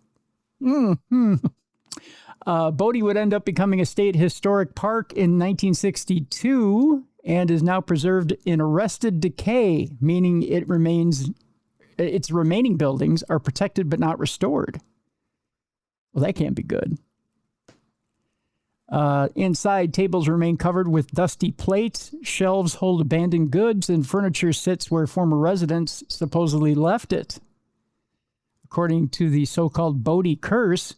Bodie would end up becoming a state historic park in 1962 and is now preserved in arrested decay, meaning its remaining buildings are protected but not restored. Well, that can't be good. Inside, tables remain covered with dusty plates, shelves hold abandoned goods, and furniture sits where former residents supposedly left it. According to the so-called Bodie curse,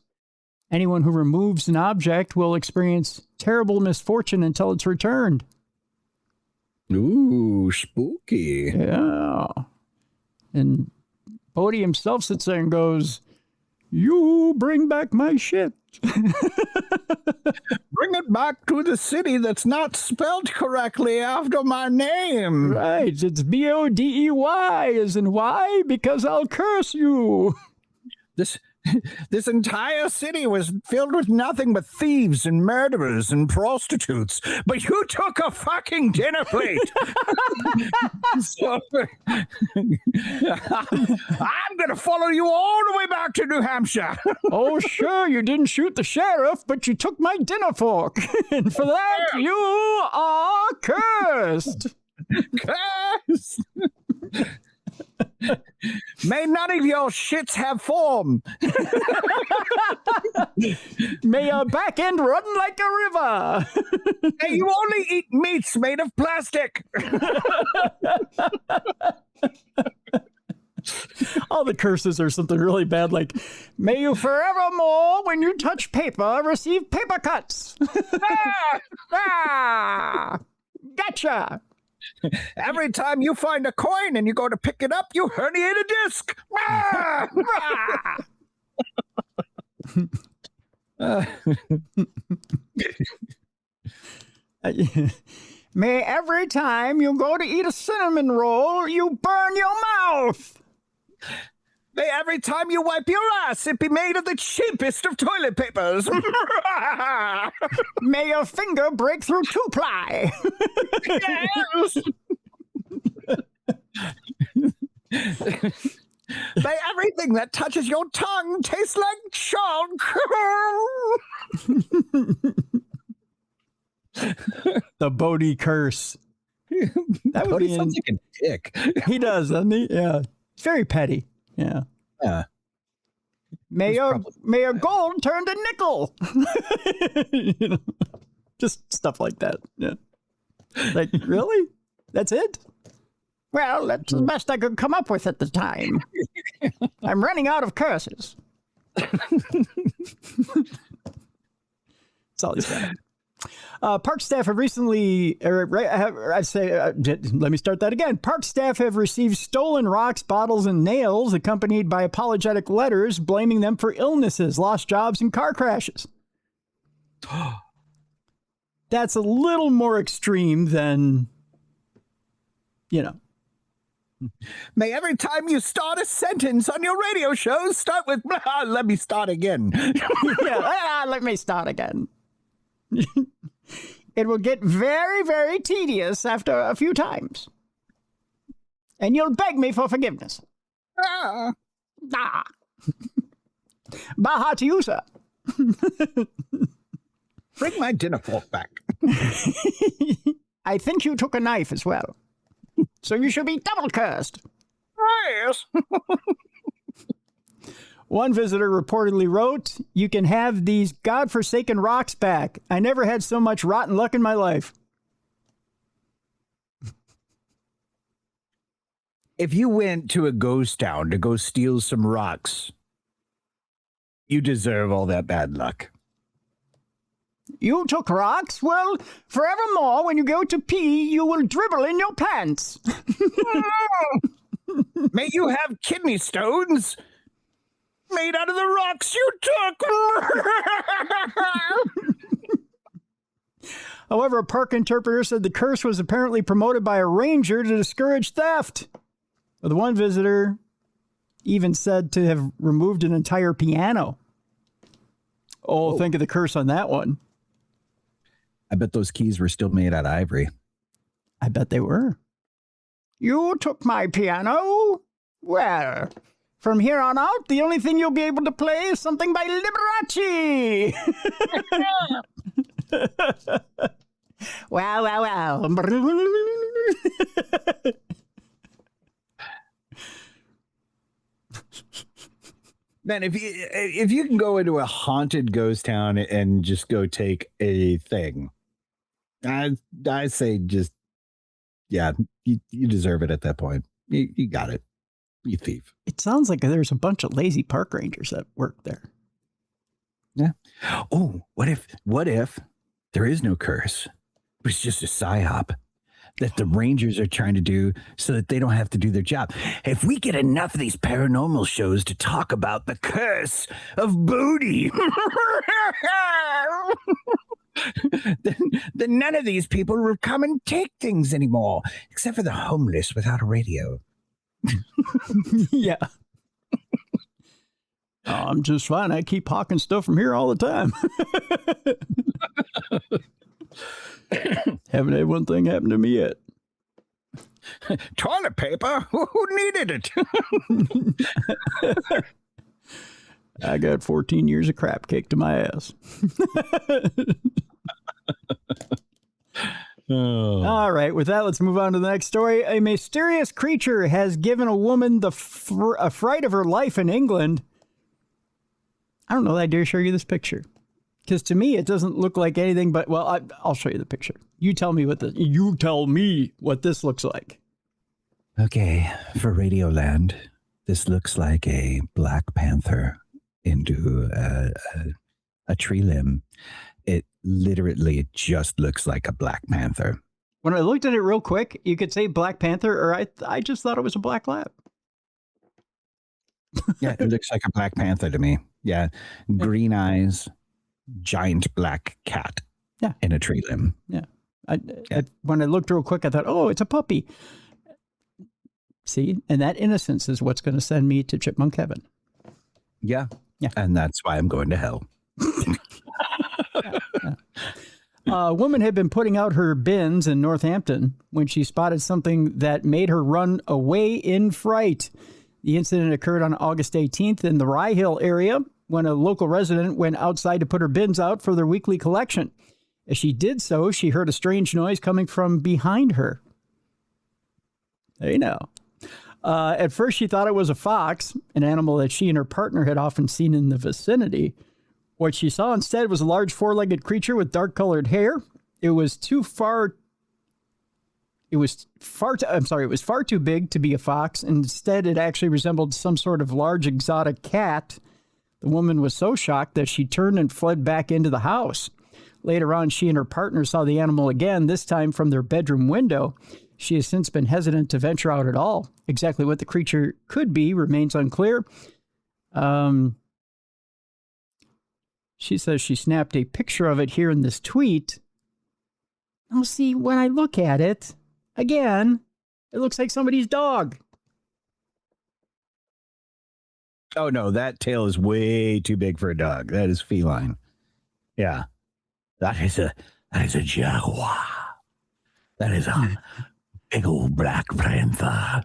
anyone who removes an object will experience terrible misfortune until it's returned. Ooh, spooky. Yeah. And Bodie himself sits there and goes, "You bring back my shit." Bring it back to the city that's not spelled correctly after my name. Right. It's B-O-D-E-Y, as in why? Because I'll curse you. This entire city was filled with nothing but thieves and murderers and prostitutes, but you took a fucking dinner plate. So, I'm going to follow you all the way back to New Hampshire. Oh, sure, you didn't shoot the sheriff, but you took my dinner fork. And for that, you are cursed. Cursed. May none of your shits have form. May your back end run like a river. Hey, you only eat meats made of plastic. All the curses are something really bad, like, may you forevermore, when you touch paper, receive paper cuts. Gotcha. Every time you find a coin and you go to pick it up, you herniate a disc. May every time you go to eat a cinnamon roll, you burn your mouth. May every time you wipe your ass, it be made of the cheapest of toilet papers. May your finger break through 2-ply. Yes. May everything that touches your tongue taste like chalk. The Bodie curse. That would be sounds like a dick. He does, doesn't he? Yeah. It's very petty. Yeah. Yeah. May your gold turn to nickel. You know, just stuff like that. Yeah. Like, really? That's it? Well, that's the best I could come up with at the time. I'm running out of curses. That's all he said. Park staff have recently, let me start that again. Park staff have received stolen rocks, bottles, and nails, accompanied by apologetic letters blaming them for illnesses, lost jobs, and car crashes. That's a little more extreme than, May every time you start a sentence on your radio show start with, let me start again. Let me start again. It will get very, very tedious after a few times. And you'll beg me for forgiveness. Baha to you, sir. Bring my dinner fork back. I think you took a knife as well. So you should be double cursed. Yes. One visitor reportedly wrote, "You can have these godforsaken rocks back. I never had so much rotten luck in my life." If you went to a ghost town to go steal some rocks, you deserve all that bad luck. You took rocks? Well, forevermore, when you go to pee, you will dribble in your pants. May you have kidney stones made out of the rocks you took. However, a park interpreter said the curse was apparently promoted by a ranger to discourage theft. The one visitor even said to have removed an entire piano. Oh, think of the curse on that one. I bet those keys were still made out of ivory. I bet they were. You took my piano? Well, from here on out, the only thing you'll be able to play is something by Liberace. Wow. Man, if you can go into a haunted ghost town and just go take a thing, I say just, you deserve it at that point. You got it. You thief. It sounds like there's a bunch of lazy park rangers that work there. Yeah. Oh, what if there is no curse? It's just a psyop that the rangers are trying to do so that they don't have to do their job. If we get enough of these paranormal shows to talk about the curse of booty, then none of these people will come and take things anymore, except for the homeless without a radio. Yeah. Oh, I'm just fine. I keep hawking stuff from here all the time. Haven't had one thing happen to me yet. Toilet paper? Who needed it? I got 14 years of crap kicked to my ass. All right. With that, let's move on to the next story. A mysterious creature has given a woman a fright of her life in England. I don't know that I dare show you this picture. Because to me, it doesn't look like anything but, well, I'll show you the picture. You tell me what this looks like. Okay, for Radioland, this looks like a Black Panther into a tree limb. It literally just looks like a Black Panther. When I looked at it real quick, you could say Black Panther, or I just thought it was a black lab. Yeah, it looks like a Black Panther to me. Yeah, green eyes. Giant black cat in a tree limb. Yeah. When I looked real quick, I thought, oh, it's a puppy. See? And that innocence is what's going to send me to Chipmunk Heaven. Yeah. And that's why I'm going to hell. A woman had been putting out her bins in Northampton when she spotted something that made her run away in fright. The incident occurred on August 18th in the Rye Hill area, when a local resident went outside to put her bins out for their weekly collection. As she did so, she heard a strange noise coming from behind her. Hey now. At first, she thought it was a fox, an animal that she and her partner had often seen in the vicinity. What she saw instead was a large four-legged creature with dark-colored hair. It was too far It was far too big to be a fox. Instead, it actually resembled some sort of large exotic cat. The woman was so shocked that she turned and fled back into the house. Later on, she and her partner saw the animal again, this time from their bedroom window. She has since been hesitant to venture out at all. Exactly what the creature could be remains unclear. She says she snapped a picture of it here in this tweet. Now, see, when I look at it, again, it looks like somebody's dog. Oh, no, that tail is way too big for a dog. That is feline. Yeah. That is a jaguar. That is a big old black panther.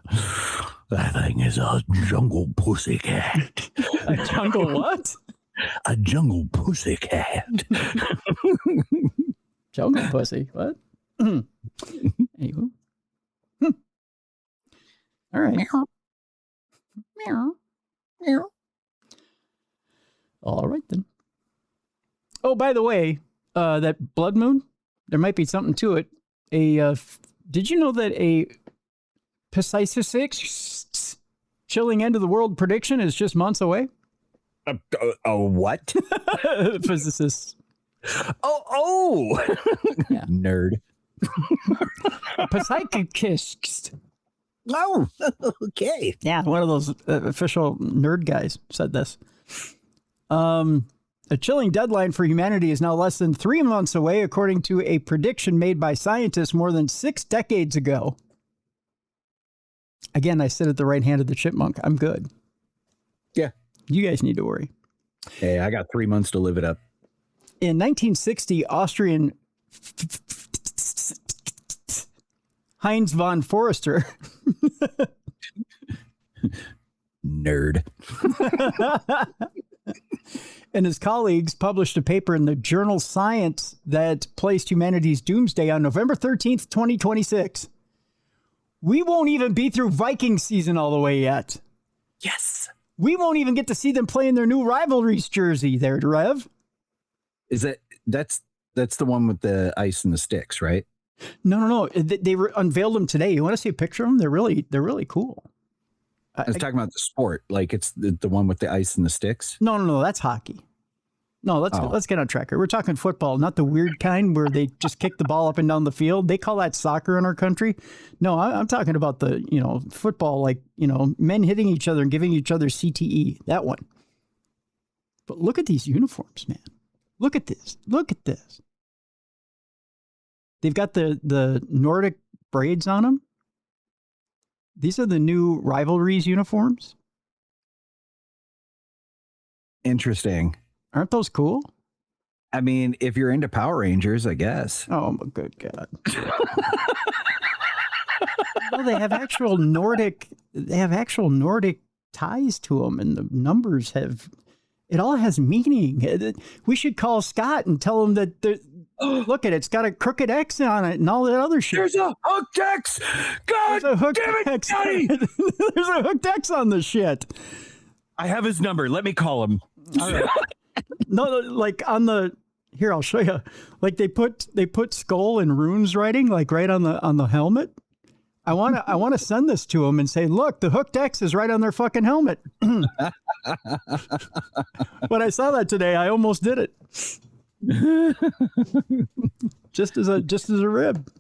That thing is a jungle pussycat. A jungle what? A jungle pussycat. Jungle pussy. What? Anywho. All right. Meow. Meow. Meow. All right, then. Oh, by the way, that blood moon, there might be something to it. Did you know that a precise chilling end of the world prediction is just months away? A what? Physicists. Oh. Yeah. Nerd. Psychicist. Oh, okay. Yeah, one of those official nerd guys said this. A chilling deadline for humanity is now less than 3 months away, according to a prediction made by scientists more than 6 decades ago. Again, I sit at the right hand of the chipmunk. I'm good. Yeah. You guys need to worry. Hey, I got 3 months to live it up. In 1960, Austrian Heinz von Forster Nerd. and his colleagues published a paper in the journal Science that placed humanity's doomsday on November 13th, 2026. We won't even be through Viking season all the way yet. Yes. We won't even get to see them play in their new rivalries jersey there, Rev. Is that's the one with the ice and the sticks, right? No. They unveiled them today. You want to see a picture of them? They're really cool. I was talking about the sport, like it's the one with the ice and the sticks. No, that's hockey. No, let's get on track here. We're talking football, not the weird kind where they just kick the ball up and down the field. They call that soccer in our country. No, I'm talking about the, football, like, men hitting each other and giving each other CTE, that one. But look at these uniforms, man. Look at this. They've got the Nordic braids on them. These are the new rivalries uniforms. Interesting. Aren't those cool? I mean, if you're into Power Rangers, I guess. Oh, my good God. No, they have actual Nordic ties to them, and the numbers it all has meaning. We should call Scott and tell him that look at it, it's got a crooked X on it and all that other shit. There's a hooked X. God damn it, Johnny. There's a hooked X on the shit. I have his number. Let me call him. All right. No, like here, I'll show you. Like they put skull and runes writing like right on the helmet. I want to send this to him and say, look, the hooked X is right on their fucking helmet. When I saw that today, I almost did it. just as a rib.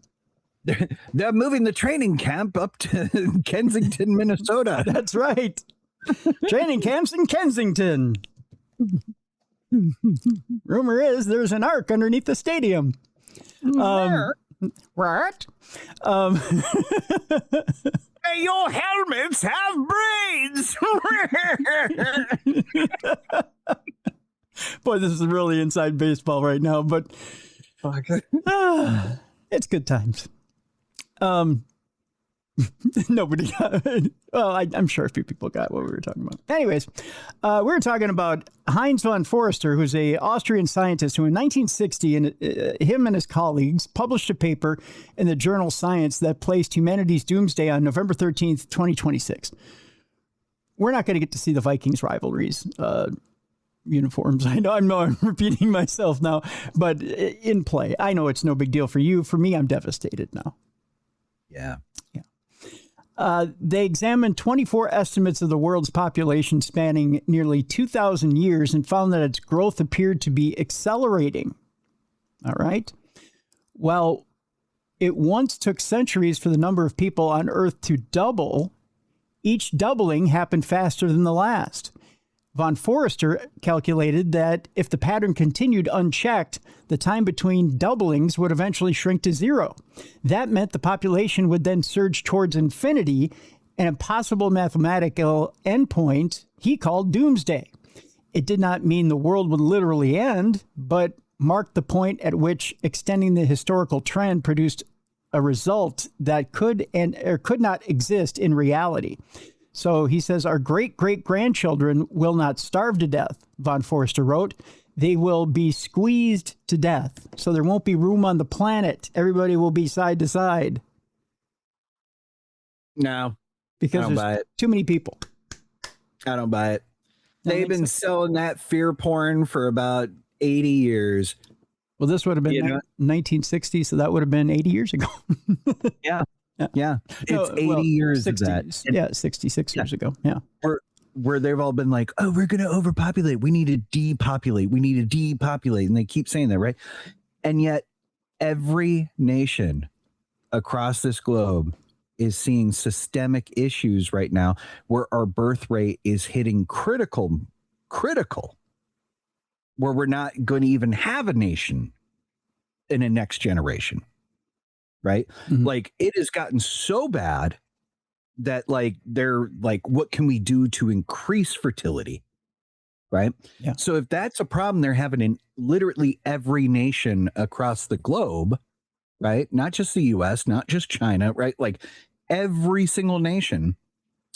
They're moving the training camp up to Kensington, Minnesota. That's right. Training camps in Kensington. Rumor is there's an ark underneath the stadium. What? Hey, your helmets have braids. Boy, this is really inside baseball right now, but it's good times. Nobody got it. Well, I'm sure a few people got what we were talking about. Anyways, we were talking about Heinz von Forster, who's a Austrian scientist who in 1960, him and his colleagues published a paper in the journal Science that placed humanity's doomsday on November 13th, 2026. We're not going to get to see the Vikings rivalries uniforms. I know I'm repeating myself now, but in play. I know it's no big deal for you. For me, I'm devastated now. Yeah. They examined 24 estimates of the world's population spanning nearly 2,000 years and found that its growth appeared to be accelerating. All right. Well, it once took centuries for the number of people on Earth to double. Each doubling happened faster than the last. Von Forrester calculated that if the pattern continued unchecked, the time between doublings would eventually shrink to zero. That meant the population would then surge towards infinity, an impossible mathematical endpoint he called doomsday. It did not mean the world would literally end, but marked the point at which extending the historical trend produced a result that could not exist in reality. So he says, our great-great-grandchildren will not starve to death, Von Forster wrote. They will be squeezed to death. So there won't be room on the planet. Everybody will be side to side. No. Because there's too many people. I don't buy it. They've been selling that fear porn for about 80 years. Well, this would have been 1960, so that would have been 80 years ago. Yeah. It's 80 years 60, of that. Yeah, 66 years ago. Yeah. Where they've all been like, oh, we're going to overpopulate. We need to depopulate. We need to depopulate. And they keep saying that, right? And yet every nation across this globe is seeing systemic issues right now where our birth rate is hitting critical, where we're not going to even have a nation in a next generation. Right? Mm-hmm. Like it has gotten so bad that like they're like, what can we do to increase fertility? Right. Yeah. So if that's a problem they're having in literally every nation across the globe, right? Not just the US, not just China, right? Like every single nation,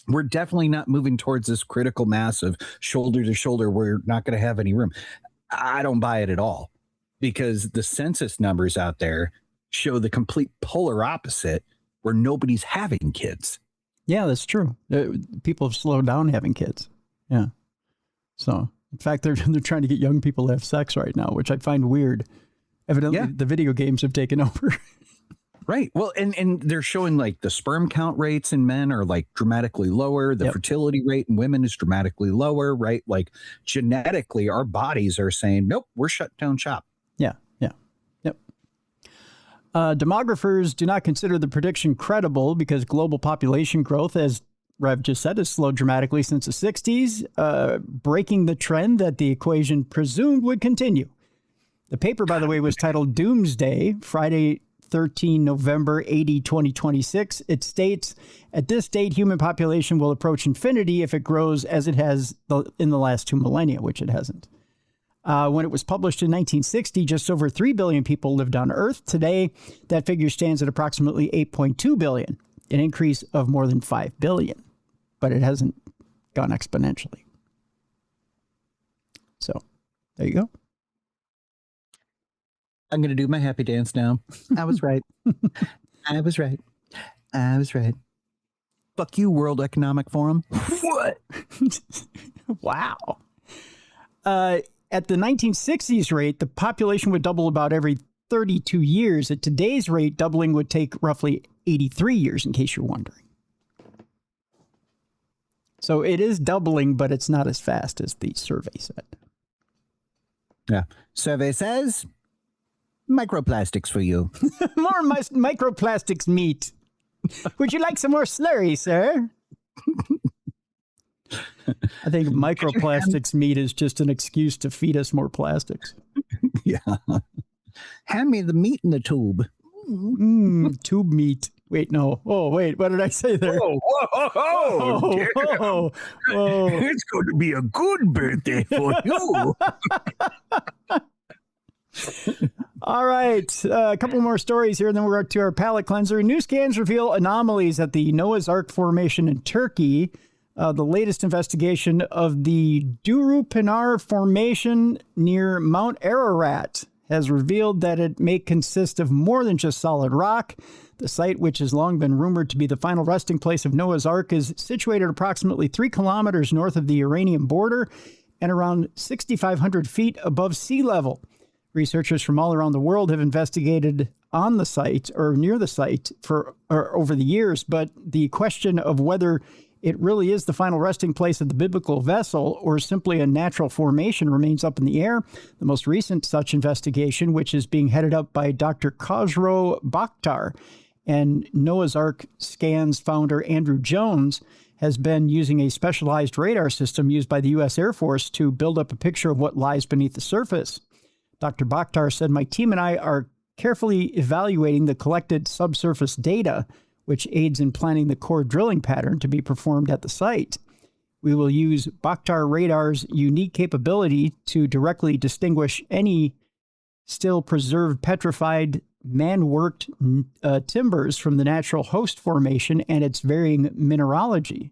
we're definitely not moving towards this critical mass of shoulder to shoulder. We're not going to have any room. I don't buy it at all because the census numbers out there show the complete polar opposite where nobody's having kids. Yeah, that's true. People have slowed down having kids. Yeah. So, in fact, they're trying to get young people to have sex right now, which I find weird. Evidently, the video games have taken over. Right. Well, and they're showing like the sperm count rates in men are like dramatically lower. The fertility rate in women is dramatically lower, right? Like genetically, our bodies are saying, nope, we're shut down shop. Yeah. Demographers do not consider the prediction credible because global population growth, as Rev just said, has slowed dramatically since the 60s, breaking the trend that the equation presumed would continue. The paper, by the way, was titled Doomsday, Friday, 13 November 2026. It states, at this date, human population will approach infinity if it grows as it has in the last 2 millennia, which it hasn't. When it was published in 1960, just over 3 billion people lived on Earth. Today, that figure stands at approximately 8.2 billion, an increase of more than 5 billion. But it hasn't gone exponentially. So, there you go. I'm going to do my happy dance now. I was right. I was right. Fuck you, World Economic Forum. What? Wow. At the 1960s rate, the population would double about every 32 years. At today's rate, doubling would take roughly 83 years, in case you're wondering. So it is doubling, but it's not as fast as the survey said. Yeah. Survey says microplastics for you. More microplastics meat. Would you like some more slurry, sir? I think microplastics meat is just an excuse to feed us more plastics. Yeah. Hand me the meat in the tube. Tube meat. Wait, no. Oh, wait. What did I say there? Whoa. It's going to be a good birthday for you. All right. A couple more stories here, and then we're to our palate cleanser. New scans reveal anomalies at the Noah's Ark formation in Turkey. The latest investigation of the Durupinar Formation near Mount Ararat has revealed that it may consist of more than just solid rock. The site, which has long been rumored to be the final resting place of Noah's Ark, is situated approximately 3 kilometers north of the Iranian border and around 6,500 feet above sea level. Researchers from all around the world have investigated on the site or near the site for over the years, but the question of whether it really is the final resting place of the biblical vessel or simply a natural formation remains up in the air. The most recent such investigation, which is being headed up by Dr. Khosrow Bakhtar and Noah's Ark Scans founder Andrew Jones, has been using a specialized radar system used by the U.S. Air Force to build up a picture of what lies beneath the surface. Dr. Bakhtar said, "My team and I are carefully evaluating the collected subsurface data, which aids in planning the core drilling pattern to be performed at the site. We will use Bakhtar radar's unique capability to directly distinguish any still preserved petrified man-worked timbers from the natural host formation and its varying mineralogy.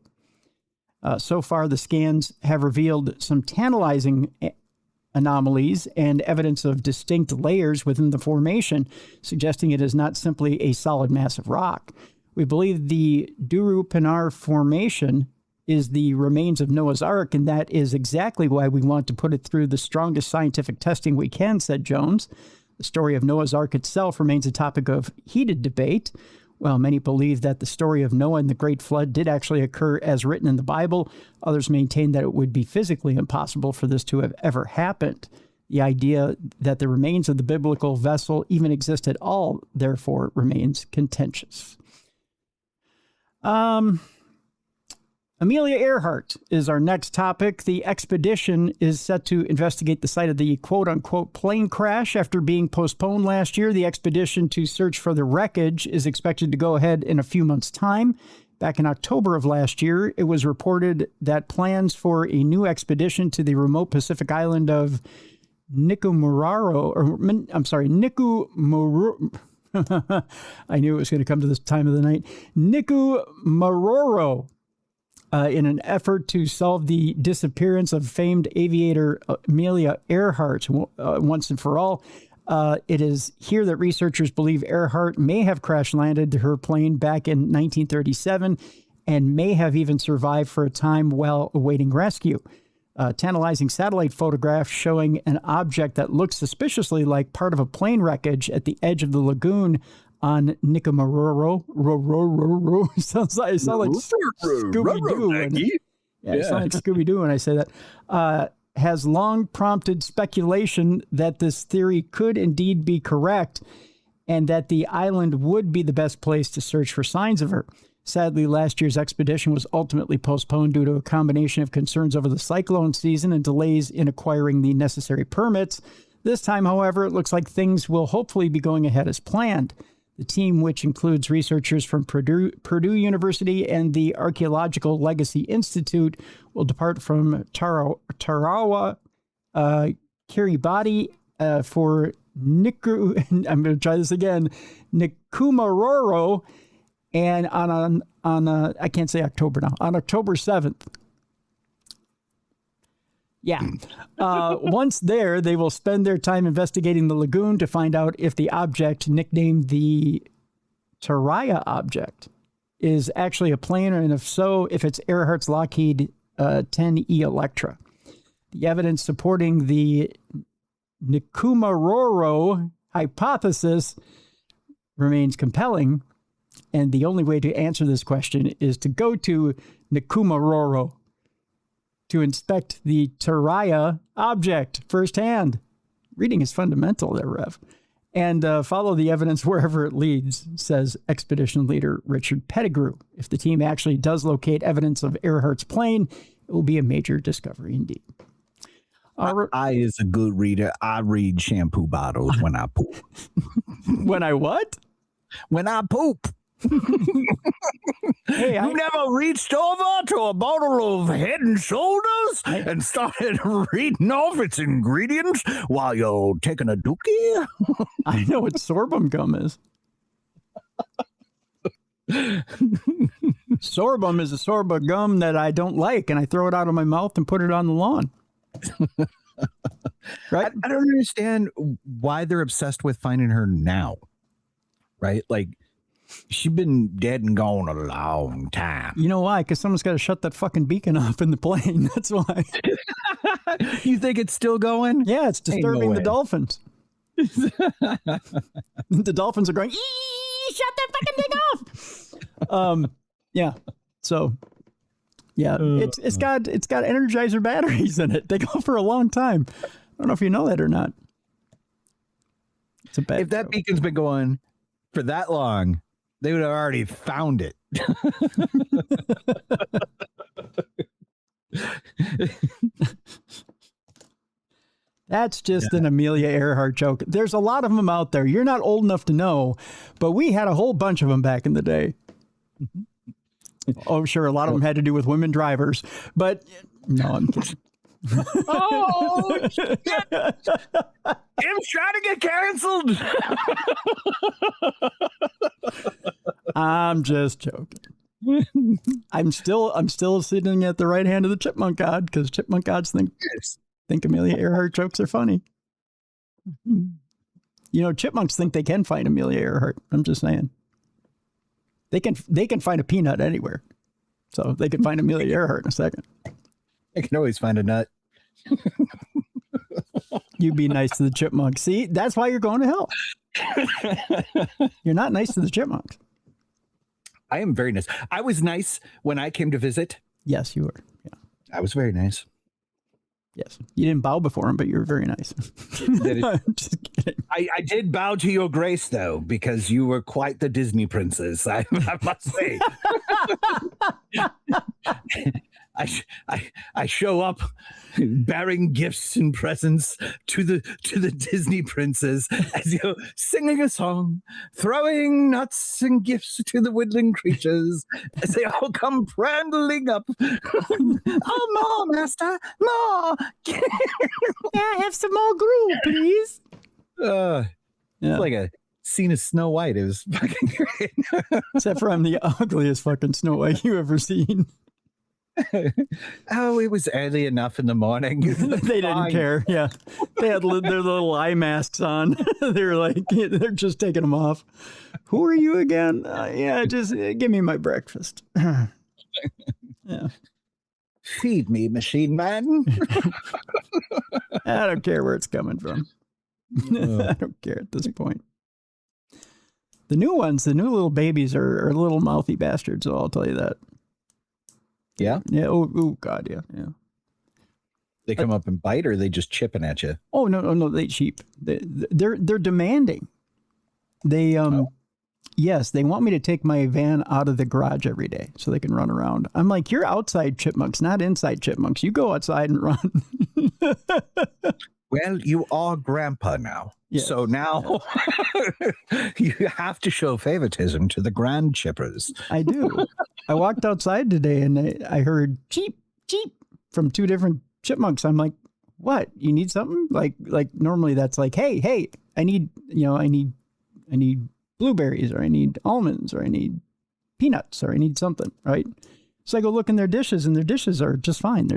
So far, the scans have revealed some tantalizing anomalies and evidence of distinct layers within the formation, suggesting it is not simply a solid mass of rock. We believe the Duru Pinar Formation is the remains of Noah's Ark, and that is exactly why we want to put it through the strongest scientific testing we can," said Jones. The story of Noah's Ark itself remains a topic of heated debate. While many believe that the story of Noah and the Great Flood did actually occur as written in the Bible, others maintain that it would be physically impossible for this to have ever happened. The idea that the remains of the biblical vessel even exist at all, therefore, remains contentious. Amelia Earhart is our next topic. The expedition is set to investigate the site of the quote-unquote plane crash after being postponed last year. The expedition to search for the wreckage is expected to go ahead in a few months' time. Back in October of last year, it was reported that plans for a new expedition to the remote Pacific island of Nicomararo, I knew it was going to come to this time of the night. Nicomararo, in an effort to solve the disappearance of famed aviator Amelia Earhart once and for all. It is here that researchers believe Earhart may have crash-landed her plane back in 1937 and may have even survived for a time while awaiting rescue. Tantalizing satellite photographs showing an object that looks suspiciously like part of a plane wreckage at the edge of the lagoon on Nicomararo. Sounds like Scooby-Doo. I sound like Scooby-Doo when I say that. Has long prompted speculation that this theory could indeed be correct and that the island would be the best place to search for signs of her. Sadly, last year's expedition was ultimately postponed due to a combination of concerns over the cyclone season and delays in acquiring the necessary permits. This time, however, it looks like things will hopefully be going ahead as planned. The team, which includes researchers from Purdue University and the Archaeological Legacy Institute, will depart from Tarawa, Kiribati for I'm going to try this again, Nicomararo, and on I can't say October now, on October 7th. Yeah. Once there, they will spend their time investigating the lagoon to find out if the object, nicknamed the Taraya object, is actually a plane, and if so, if it's Earhart's Lockheed 10E Electra. The evidence supporting the Nicomararo hypothesis remains compelling, and the only way to answer this question is to go to Nicomararo to inspect the Taraya object firsthand. Reading is fundamental there, Rev. And follow the evidence wherever it leads, says expedition leader Richard Pettigrew. If the team actually does locate evidence of Earhart's plane, it will be a major discovery indeed. I is a good reader. I read shampoo bottles when I poop. When I what? When I poop. Hey, you never reached over to a bottle of Head and Shoulders and started reading off its ingredients while you're taking a dookie? I know what sorbum gum is. Sorbum is a sorbum gum that I don't like, and I throw it out of my mouth and put it on the lawn. Right? I don't understand why they're obsessed with finding her now. Right? Like, she's been dead and gone a long time. You know why? Because someone's got to shut that fucking beacon off in the plane. That's why. You think it's still going? Yeah, it's disturbing the dolphins. The dolphins are going, shut that fucking thing off. Yeah. So yeah, it's got Energizer batteries in it. They go for a long time. I don't know if you know that or not. It's a bad If that joke. beacon's been going for that long, they would have already found it. That's just an Amelia Earhart joke. There's a lot of them out there. You're not old enough to know, but we had a whole bunch of them back in the day. Oh, sure. A lot of them had to do with women drivers, but no, I'm kidding. Oh, shit. Tim's trying to get canceled. I'm just joking. I'm still sitting at the right hand of the chipmunk god because chipmunk gods think Amelia Earhart jokes are funny. You know, chipmunks think they can find Amelia Earhart. I'm just saying. They can find a peanut anywhere. So they can find Amelia Earhart in a second. I can always find a nut. You be nice to the chipmunks. See, that's why you're going to hell. You're not nice to the chipmunks. I am very nice. I was nice when I came to visit. Yes, you were. Yeah. I was very nice. Yes. You didn't bow before him, but you were very nice. Just kidding. I did bow to your grace, though, because you were quite the Disney princess, I must say. I show up bearing gifts and presents to the Disney princess as you're singing a song, throwing nuts and gifts to the woodland creatures as they all come brandling up. Oh, more, master, more. Yeah, have some more gruel, please. Yeah. It's like a scene of Snow White. It was fucking great. Except for I'm the ugliest fucking Snow White you ever seen. Oh, it was early enough in the morning. They didn't care. Yeah. They had their little eye masks on. They're like, they're just taking them off. Who are you again? Yeah, just give me my breakfast. Yeah. Feed me, machine man. I don't care where it's coming from. I don't care at this point. The new ones, the new little babies are little mouthy bastards, so I'll tell you that. Yeah? Yeah. Oh God, yeah. Yeah. They come up and bite, or are they just chipping at you? Oh, no, they cheap. They're demanding. They, yes, they want me to take my van out of the garage every day so they can run around. I'm like, you're outside chipmunks, not inside chipmunks. You go outside and run. Well, you are grandpa now. Yes. So now you have to show favoritism to the grand chippers. I do. I walked outside today and I heard cheep, cheep from two different chipmunks. I'm like, what? You need something? Like normally that's like, hey, I need blueberries, or I need almonds, or I need peanuts, or I need something, right? So I go look in their dishes, and their dishes are just fine.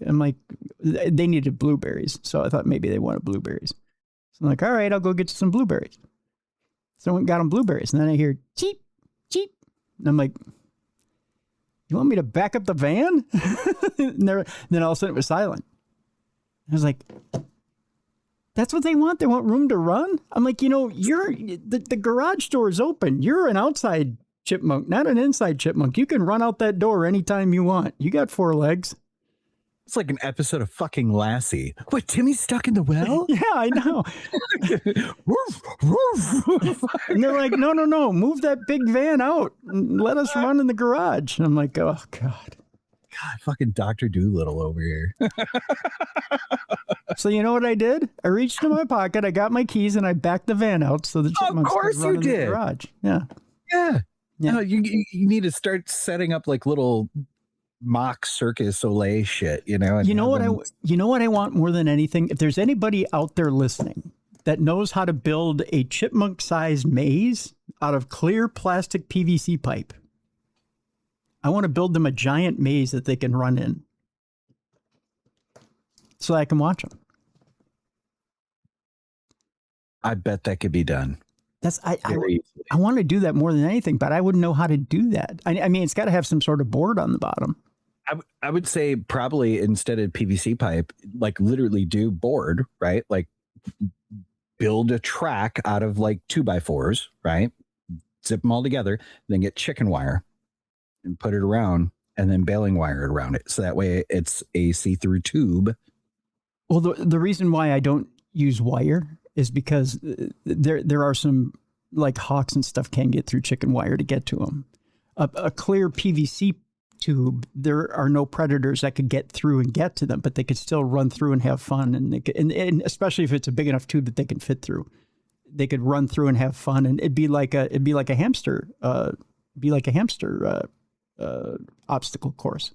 I'm like, they needed blueberries. So I thought maybe they wanted blueberries. So I'm like, all right, I'll go get you some blueberries. So I went and got them blueberries. And then I hear cheep, cheep. And I'm like, you want me to back up the van? And then all of a sudden it was silent. I was like, that's what they want? They want room to run? I'm like, the garage door is open. You're an outside chipmunk, not an inside chipmunk. You can run out that door anytime you want. You got 4 legs. It's like an episode of fucking Lassie. What, Timmy's stuck in the well? Yeah, I know. And they're like, no, move that big van out and let us run in the garage. And I'm like, oh, God. God, fucking Dr. Doolittle over here. So you know what I did? I reached in my pocket, I got my keys, and I backed the van out so the chipmunks could run in the garage. Yeah. Yeah. Yeah. No, you need to start setting up like little mock Circus Olay shit, you know? You know what I want more than anything? If there's anybody out there listening that knows how to build a chipmunk-sized maze out of clear plastic PVC pipe, I want to build them a giant maze that they can run in so I can watch them. I bet that could be done. I want to do that more than anything, but I wouldn't know how to do that. I mean, it's got to have some sort of board on the bottom. I would say probably instead of PVC pipe, like literally do board, right? Like build a track out of like 2x4s, right? Zip them all together, then get chicken wire and put it around, and then baling wire it around it. So that way it's a see-through tube. Well, the reason why I don't use wire is because there are some, like, hawks and stuff can get through chicken wire to get to them. A clear PVC tube, there are no predators that could get through and get to them, but they could still run through and have fun. And they could, and especially if it's a big enough tube that they can fit through, they could run through and have fun. And it'd be like a hamster, obstacle course.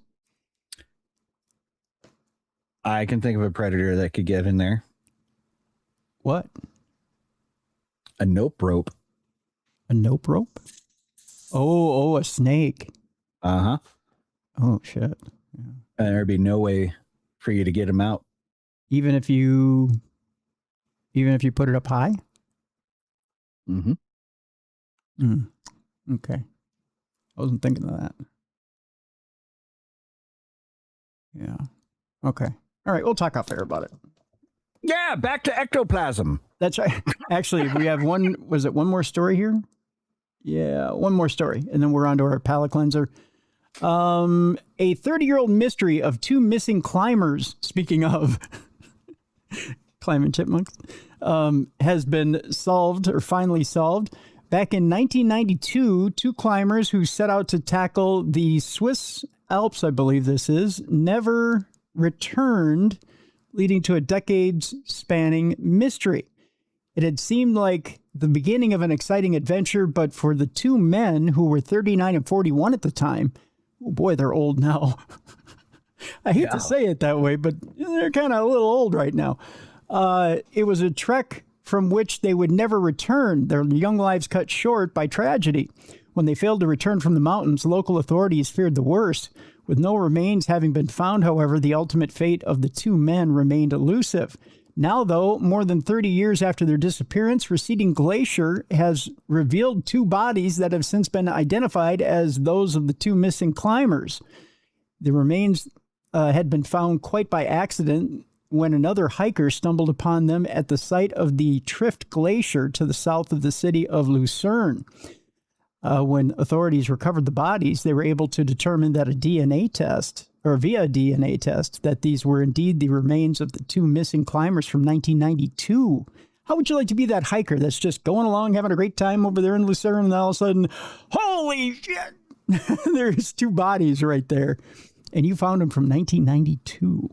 I can think of a predator that could get in there. What? A nope rope. A nope rope? Oh, a snake. Uh-huh. Oh, shit. Yeah. And there'd be no way for you to get him out. Even if you put it up high? Mm-hmm. Okay. I wasn't thinking of that. Yeah. Okay. All right. We'll talk off air about it. Yeah. Back to ectoplasm. That's right. Actually, we have one more story here? Yeah. One more story. And then we're on to our palate cleanser. A 30-year-old mystery of two missing climbers, speaking of climbing chipmunks, has been solved, or finally solved. Back in 1992, two climbers who set out to tackle the Swiss Alps, I believe this is, never returned, leading to a decades-spanning mystery. It had seemed like the beginning of an exciting adventure, but for the two men who were 39 and 41 at the time, oh boy, they're old now. I hate to say it that way, but they're kind of a little old right now. It was a trek from which they would never return, their young lives cut short by tragedy. When they failed to return from the mountains, local authorities feared the worst. With no remains having been found, however, the ultimate fate of the two men remained elusive. Now, though, more than 30 years after their disappearance, receding glacier has revealed two bodies that have since been identified as those of the two missing climbers. The remains had been found quite by accident when another hiker stumbled upon them at the site of the Trift Glacier to the south of the city of Lucerne. When authorities recovered the bodies, they were able to determine that via a DNA test, that these were indeed the remains of the two missing climbers from 1992. How would you like to be that hiker that's just going along, having a great time over there in Lucerne, and all of a sudden, holy shit, there's two bodies right there. And you found them from 1992.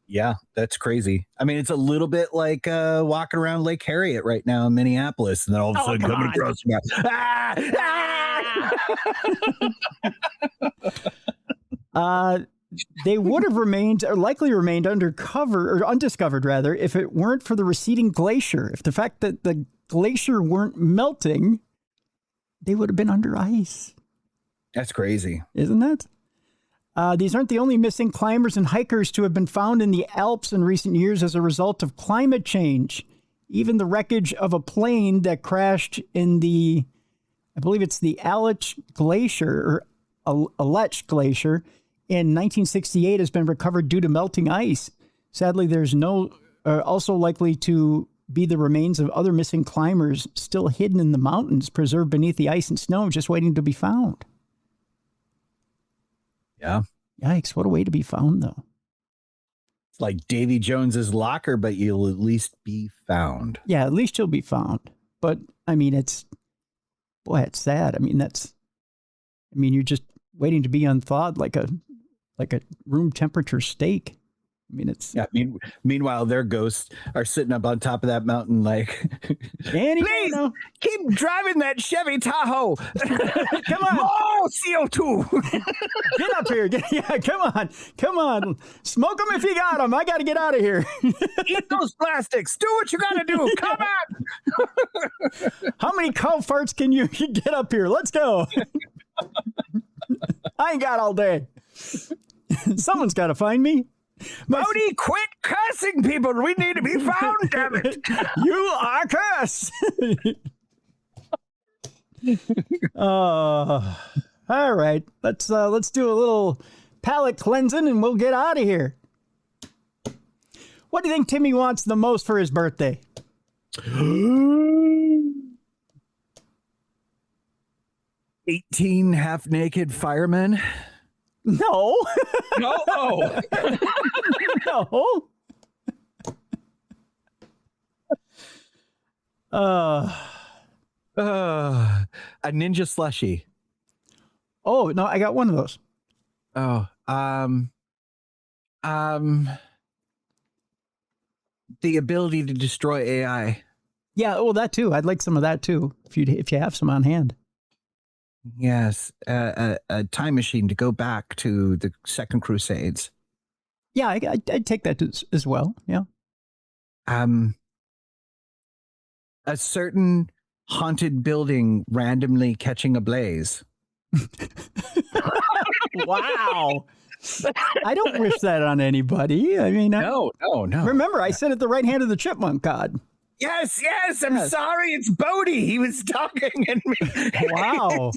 Yeah, that's crazy. I mean, it's a little bit like walking around Lake Harriet right now in Minneapolis, and then all of a sudden coming across me. They would have remained, or likely remained undiscovered rather, if it weren't for the receding glacier. If the fact that the glacier weren't melting, they would have been under ice. That's crazy. Isn't it? These aren't the only missing climbers and hikers to have been found in the Alps in recent years as a result of climate change. Even the wreckage of a plane that crashed in I believe it's the Aletsch Glacier, or Aletsch Glacier, in 1968 has been recovered due to melting ice. Sadly, there's also likely to be the remains of other missing climbers still hidden in the mountains, preserved beneath the ice and snow, just waiting to be found. Yeah. Yikes. What a way to be found, though. It's like Davy Jones's locker, but you'll at least be found. Yeah, at least you'll be found. But, I mean, it's sad. I mean, you're just waiting to be unthawed like a room temperature steak. I mean, it's... Yeah, meanwhile, their ghosts are sitting up on top of that mountain like, Danny, please, keep driving that Chevy Tahoe. Come on. Oh, CO2. Get up here. Come on. Smoke them if you got them. I got to get out of here. Eat those plastics. Do what you got to do. Come on. How many cow farts can you get up here? Let's go. I ain't got all day. Someone's got to find me. Bodie, quit cussing people. We need to be found, damn it. You are cursed. All right. Let's do a little palate cleansing and we'll get out of here. What do you think Timmy wants the most for his birthday? $18 half-naked firemen. No. No. Oh. No. A ninja slushy. Oh, no, I got one of those. Oh, the ability to destroy AI. Yeah, well, that too. I'd like some of that too, if you have some on hand. Yes, a time machine to go back to the Second Crusades. Yeah, I'd take that as well. Yeah. A certain haunted building randomly catching a blaze. Wow. I don't wish that on anybody. I mean, No. Remember, I said at the right hand of the chipmunk god. Yes. I'm sorry. It's Bodhi. He was talking in me. Wow.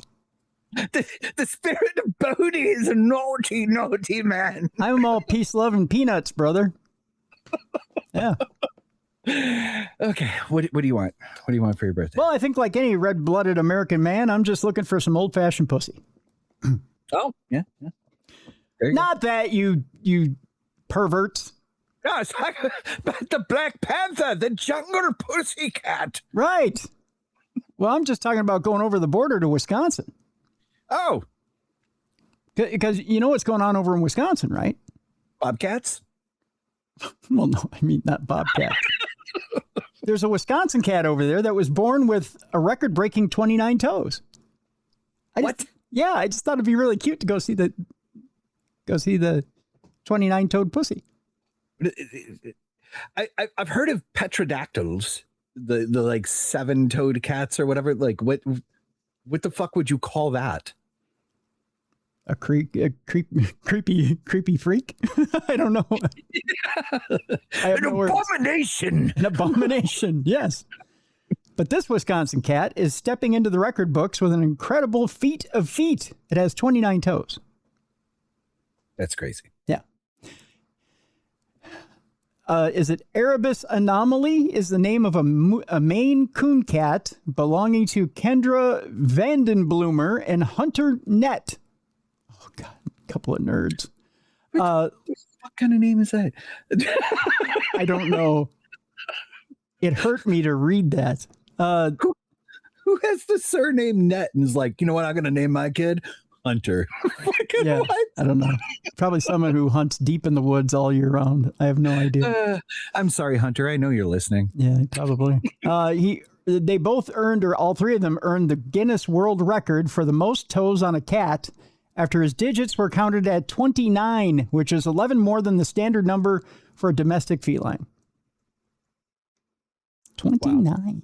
The spirit of Bodhi is a naughty man. I'm all peace, love, and peanuts, brother. Yeah. Okay. What do you want? What do you want for your birthday? Well, I think like any red-blooded American man, I'm just looking for some old-fashioned pussy. Oh, yeah. Not that you perverts. No, it's like about the Black Panther, the jungle pussycat. Right. Well, I'm just talking about going over the border to Wisconsin. Oh. Because you know what's going on over in Wisconsin, right? Bobcats? Well, no, I mean, not bobcats. There's a Wisconsin cat over there that was born with a record-breaking 29 toes. What? I just thought it'd be really cute to go see the 29-toed pussy. I've heard of petrodactyls, the like 7-toed cats or whatever. Like what the fuck would you call that? A creepy freak. I don't know. An abomination. An abomination. Yes. But this Wisconsin cat is stepping into the record books with an incredible feat of feet. It has 29 toes. That's crazy. Yeah. Is it Erebus Anomaly is the name of a Maine Coon cat belonging to Kendra Vandenbloomer and Hunter Nett. Oh, God. A couple of nerds. What kind of name is that? I don't know. It hurt me to read that. Who has the surname Nett and is like, you know what, I'm going to name my kid Hunter. Yeah, what? I don't know. Probably someone who hunts deep in the woods all year round. I have no idea. I'm sorry, Hunter. I know you're listening. Yeah, probably. They both earned, or all three of them earned, the Guinness World Record for the most toes on a cat after his digits were counted at 29, which is 11 more than the standard number for a domestic feline. 29. Wow.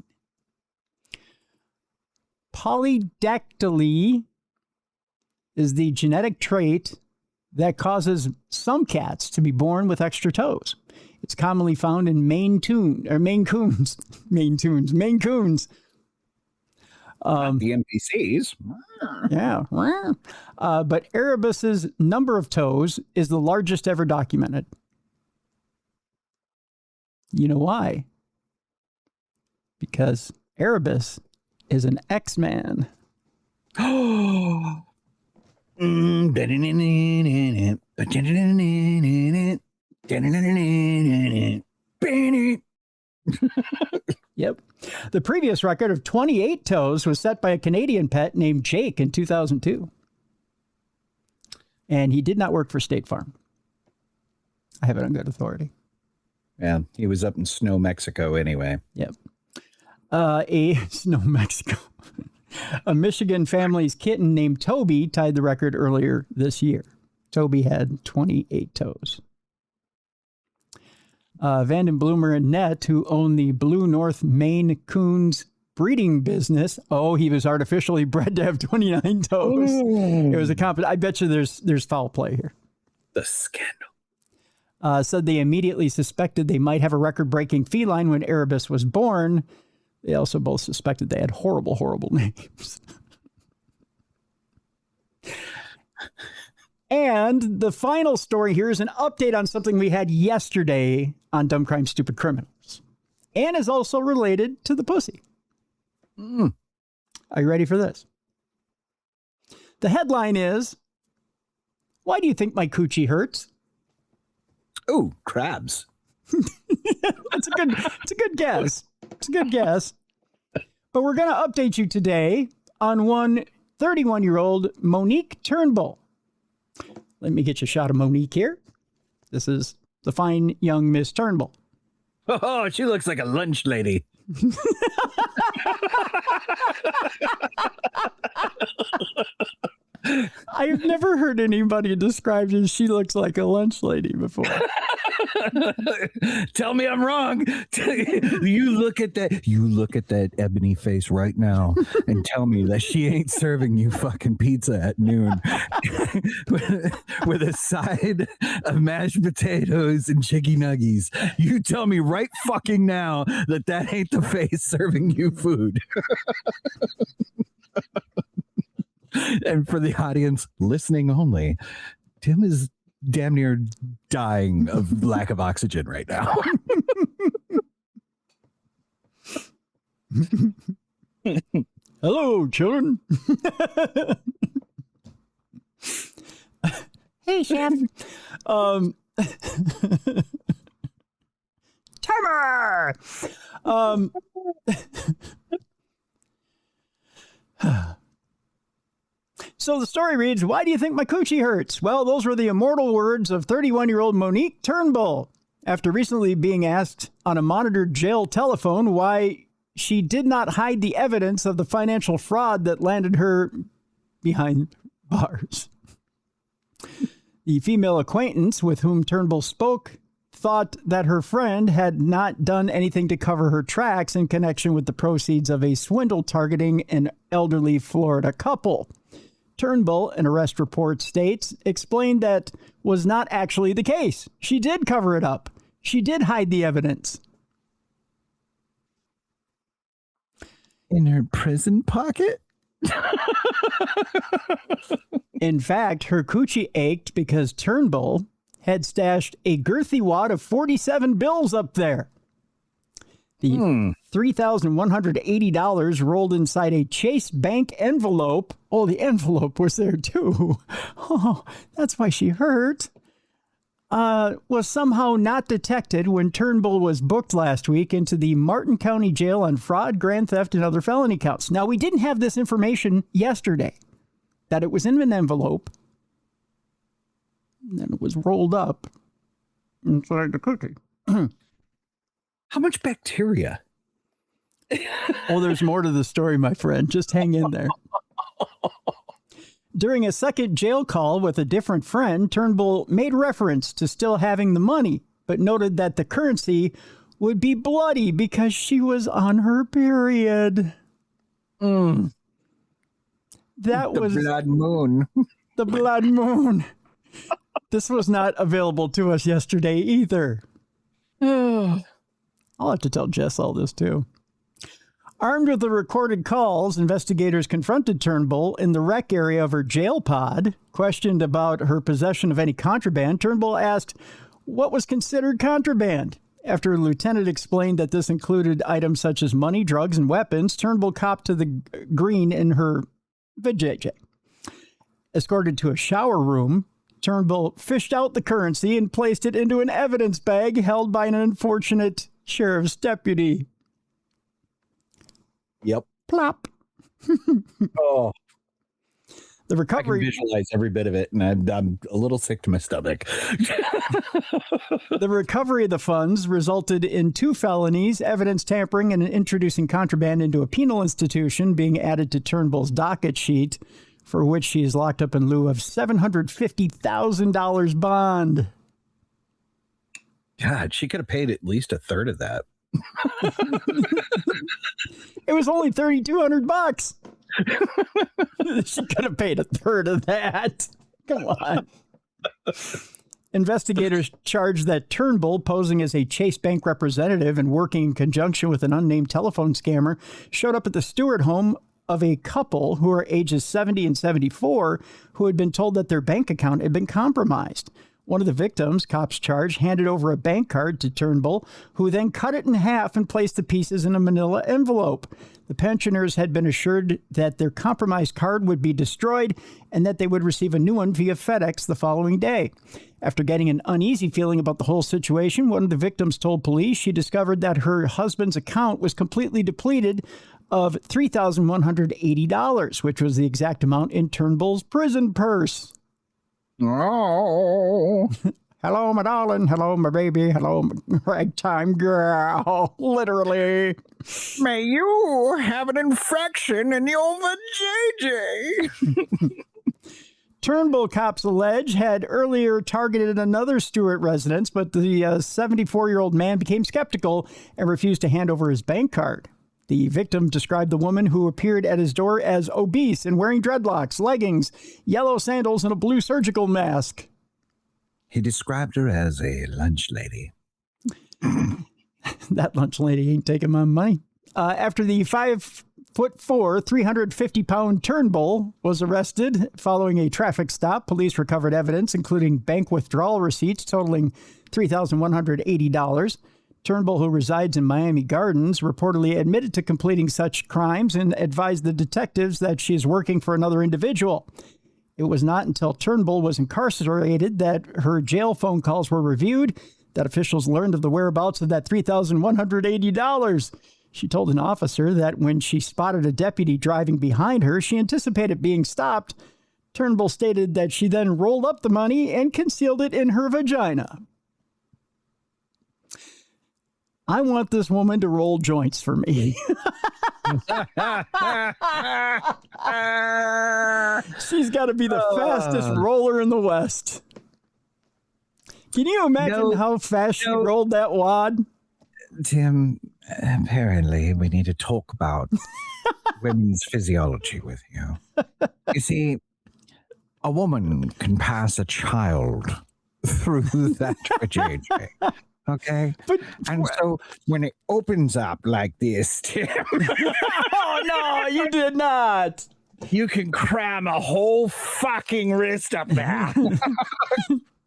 Polydactyly is the genetic trait that causes some cats to be born with extra toes. It's commonly found in Maine Coons. The NPCs. Yeah. But Erebus's number of toes is the largest ever documented. You know why? Because Erebus is an X-Man. Oh. Yep. The previous record of 28 toes was set by a Canadian pet named Jake in 2002. And he did not work for State Farm. I have it on good authority. Yeah, he was up in Snow, Mexico anyway. Yep. Snow, Mexico. A Michigan family's kitten named Toby tied the record earlier this year. Toby had 28 toes. Vandenbloomer and Nett, who own the Blue North Maine Coons breeding business. Oh, he was artificially bred to have 29 toes. Ooh. It was a I bet you there's foul play here. The scandal. Said they immediately suspected they might have a record-breaking feline when Erebus was born. They also both suspected they had horrible, horrible names. And the final story here is an update on something we had yesterday on Dumb Crime, Stupid Criminals. and is also related to the pussy. Mm. Are you ready for this? The headline is, why do you think my coochie hurts? Oh, crabs. It's a good guess. It's a good guess. But we're going to update you today on one 31-year-old Monique Turnbull. Let me get you a shot of Monique here. This is the fine young Miss Turnbull. Oh, she looks like a lunch lady. I've never heard anybody described as she looks like a lunch lady before. Tell me I'm wrong. You look at that ebony face right now and tell me that she ain't serving you fucking pizza at noon with a side of mashed potatoes and chicky nuggies. You tell me right fucking now that ain't the face serving you food. And for the audience listening only, Tim is damn near dying of lack of oxygen right now. Hello, children. Hey, Chef. Timer. So the story reads, why do you think my coochie hurts? Well, those were the immortal words of 31-year-old Monique Turnbull after recently being asked on a monitored jail telephone why she did not hide the evidence of the financial fraud that landed her behind bars. The female acquaintance with whom Turnbull spoke thought that her friend had not done anything to cover her tracks in connection with the proceeds of a swindle targeting an elderly Florida couple. Turnbull, an arrest report states, explained that was not actually the case. She did cover it up. She did hide the evidence. In her prison pocket? In fact, her coochie ached because Turnbull had stashed a girthy wad of 47 bills up there. The $3,180 rolled inside a Chase Bank envelope. Oh, the envelope was there too. Oh, that's why she hurt. Was somehow not detected when Turnbull was booked last week into the Martin County Jail on fraud, grand theft, and other felony counts. Now, we didn't have this information yesterday, that it was in an envelope, and then it was rolled up inside the cookie. How much bacteria? Oh, there's more to the story, my friend. Just hang in there. During a second jail call with a different friend, Turnbull made reference to still having the money, but noted that the currency would be bloody because she was on her period. That was the blood moon. The blood moon. This was not available to us yesterday either. I'll have to tell Jess all this too. Armed with the recorded calls, investigators confronted Turnbull in the rec area of her jail pod. Questioned about her possession of any contraband, Turnbull asked what was considered contraband. After a lieutenant explained that this included items such as money, drugs, and weapons, Turnbull copped to the green in her vajayjay. Escorted to a shower room, Turnbull fished out the currency and placed it into an evidence bag held by an unfortunate sheriff's deputy. Yep. Plop. Oh. The recovery. I can visualize every bit of it, and I'm a little sick to my stomach. The recovery of the funds resulted in 2 felonies, evidence tampering, and introducing contraband into a penal institution being added to Turnbull's docket sheet, for which she is locked up in lieu of $750,000 bond. God, she could have paid at least a third of that. It was only $3,200. She could have paid a third of that. Come on. Investigators charged that Turnbull, posing as a Chase Bank representative and working in conjunction with an unnamed telephone scammer, showed up at the Stewart home of a couple who are ages 70 and 74 who had been told that their bank account had been compromised. One of the victims, cops charged, handed over a bank card to Turnbull, who then cut it in half and placed the pieces in a manila envelope. The pensioners had been assured that their compromised card would be destroyed and that they would receive a new one via FedEx the following day. After getting an uneasy feeling about the whole situation, one of the victims told police she discovered that her husband's account was completely depleted of $3,180, which was the exact amount in Turnbull's prison purse. Oh. Hello, my darling. Hello, my baby. Hello, my ragtime girl. Literally. May you have an infection in your vajayjay. Turnbull, cops allege, had earlier targeted another Stewart residence, but the 74-year-old man became skeptical and refused to hand over his bank card. The victim described the woman who appeared at his door as obese and wearing dreadlocks, leggings, yellow sandals, and a blue surgical mask. He described her as a lunch lady. That lunch lady ain't taking my money. After the 5'4", 350-pound Turnbull was arrested following a traffic stop, police recovered evidence, including bank withdrawal receipts totaling $3,180. Turnbull, who resides in Miami Gardens, reportedly admitted to completing such crimes and advised the detectives that she is working for another individual. It was not until Turnbull was incarcerated that her jail phone calls were reviewed that officials learned of the whereabouts of that $3,180. She told an officer that when she spotted a deputy driving behind her, she anticipated being stopped. Turnbull stated that she then rolled up the money and concealed it in her vagina. I want this woman to roll joints for me. She's got to be the fastest roller in the West. Can you imagine how fast she rolled that wad? Tim, apparently we need to talk about women's physiology with you. You see, a woman can pass a child through that vajayjay. Okay. And so when it opens up like this, Tim. Oh, no, you did not. You can cram a whole fucking wrist up there.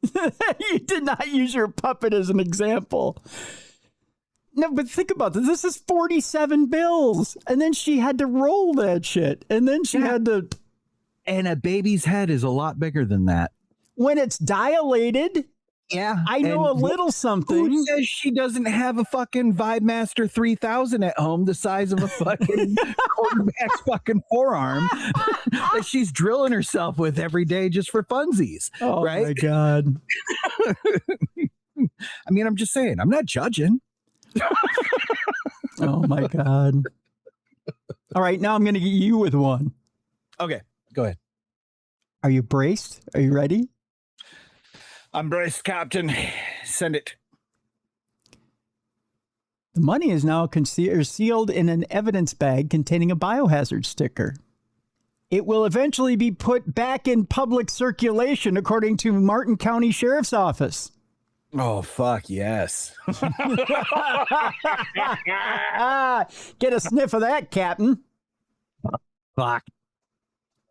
You did not use your puppet as an example. No, but think about this. This is 47 bills. And then she had to roll that shit. And then she had to. And a baby's head is a lot bigger than that. When it's dilated. Yeah. I know a little something. Who says she doesn't have a fucking Vibemaster 3000 at home the size of a fucking quarterback's fucking forearm that she's drilling herself with every day just for funsies? Oh, right? my God. I mean, I'm just saying, I'm not judging. Oh, my God. All right, now I'm going to get you with one. Okay, go ahead. Are you braced? Are you ready? I'm braced, Captain. Send it. The money is now sealed in an evidence bag containing a biohazard sticker. It will eventually be put back in public circulation, according to Martin County Sheriff's Office. Oh, fuck, yes. Get a sniff of that, Captain. Fuck.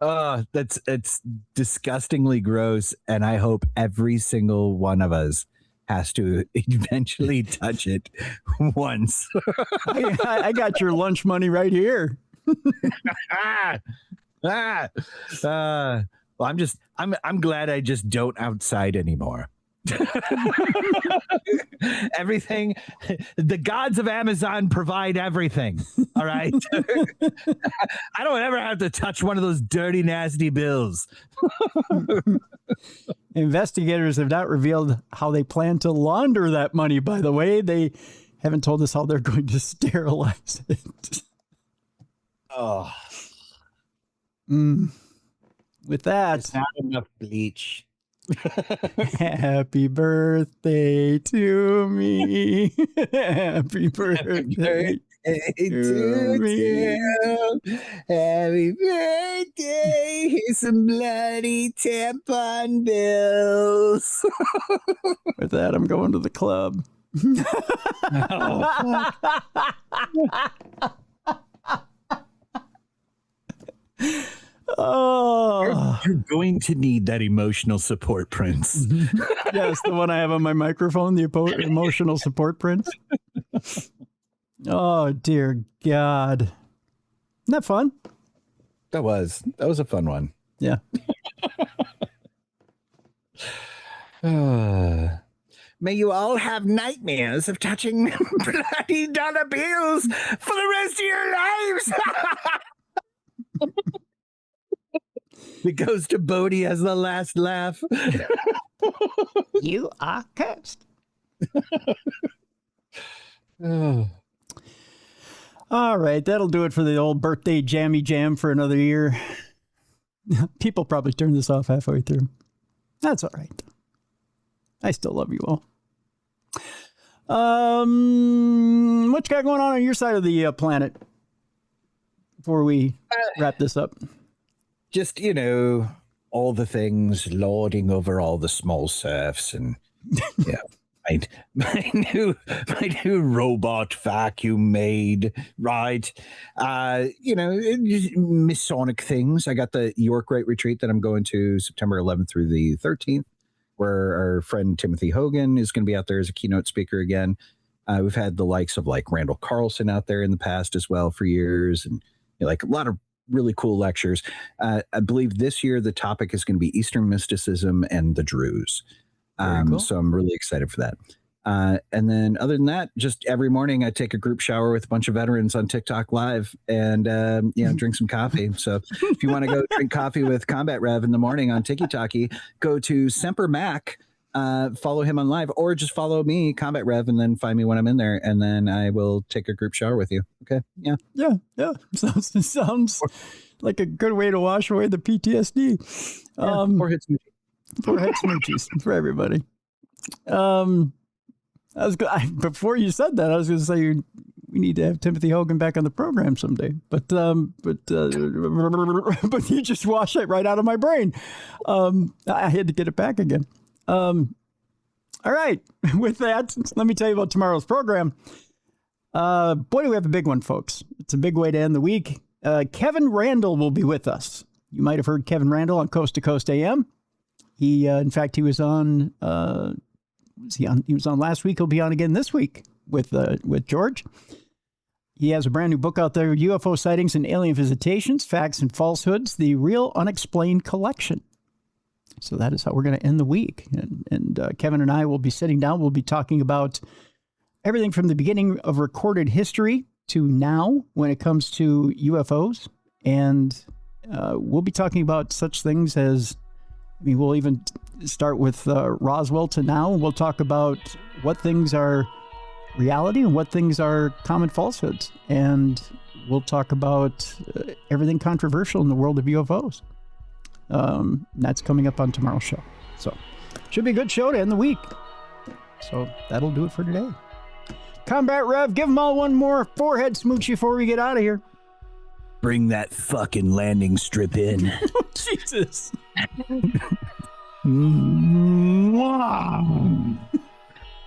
It's disgustingly gross, and I hope every single one of us has to eventually touch it once. I got your lunch money right here. Well, I'm glad I just don't outside anymore. Everything, the gods of Amazon provide everything. All right. I don't ever have to touch one of those dirty, nasty bills. Investigators have not revealed how they plan to launder that money, by the way. They haven't told us how they're going to sterilize it. Oh. With that, there's not enough bleach. Happy birthday to me. Happy birthday to me. Happy birthday. Here's some bloody tampon bills. With that, I'm going to the club. Oh, You're going to need that emotional support, Prince. yes, the one I have on my microphone, the emotional support prince. Oh, dear God. Isn't that fun? That was a fun one. Yeah. May you all have nightmares of touching bloody dollar bills for the rest of your lives. It goes to Bodie as the last laugh. You are cursed. Oh. All right, that'll do it for the old birthday jammy jam for another year. People probably turn this off halfway through. That's all right. I still love you all. What you got going on your side of the planet before we wrap this up? Just, all the things lording over all the small serfs and my new robot vacuum maid, right? Masonic things. I got the York Great Retreat that I'm going to September 11th through the 13th, where our friend Timothy Hogan is going to be out there as a keynote speaker again. We've had the likes of like Randall Carlson out there in the past as well for years, and like a lot of really cool lectures. I believe this year the topic is going to be Eastern mysticism and the Druze. Cool. So I'm really excited for that. And then other than that, just every morning I take a group shower with a bunch of veterans on TikTok Live and, drink some coffee. So if you want to go drink coffee with Combat Rev in the morning on TikTok, go to Semper Mac, follow him on live, or just follow me, Combat Rev, and then find me when I'm in there. And then I will take a group shower with you. Okay. Yeah. Yeah. Sounds like a good way to wash away the PTSD. Forehead smoochies for everybody. Before you said that, I was going to say we need to have Timothy Hogan back on the program someday. But you just washed it right out of my brain. I had to get it back again. All right. With that, let me tell you about tomorrow's program. Boy, do we have a big one, folks. It's a big way to end the week. Kevin Randall will be with us. You might have heard Kevin Randall on Coast to Coast AM. He, in fact, he was on. He was on last week. He'll be on again this week with George. He has a brand new book out there: UFO sightings and alien visitations, facts and falsehoods, the real unexplained collection. So that is how we're going to end the week. And Kevin and I will be sitting down. We'll be talking about everything from the beginning of recorded history to now when it comes to UFOs. And we'll be talking about such things as, we'll even start with Roswell to now. We'll talk about what things are reality and what things are common falsehoods. And we'll talk about everything controversial in the world of UFOs. That's coming up on tomorrow's show. So should be a good show to end the week. So that'll do it for today. Combat Rev, give them all one more forehead smoochie before we get out of here. Bring that fucking landing strip in. Jesus.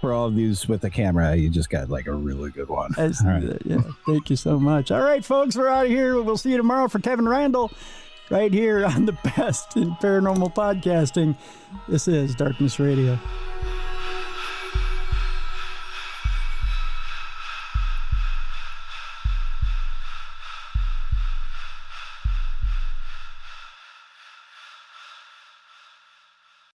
For all of these with the camera, you just got like a really good one. All right. Yeah, thank you so much. All right, folks, we're out of here. We'll see you tomorrow for Kevin Randall right here on the best in paranormal podcasting. This is Darkness Radio.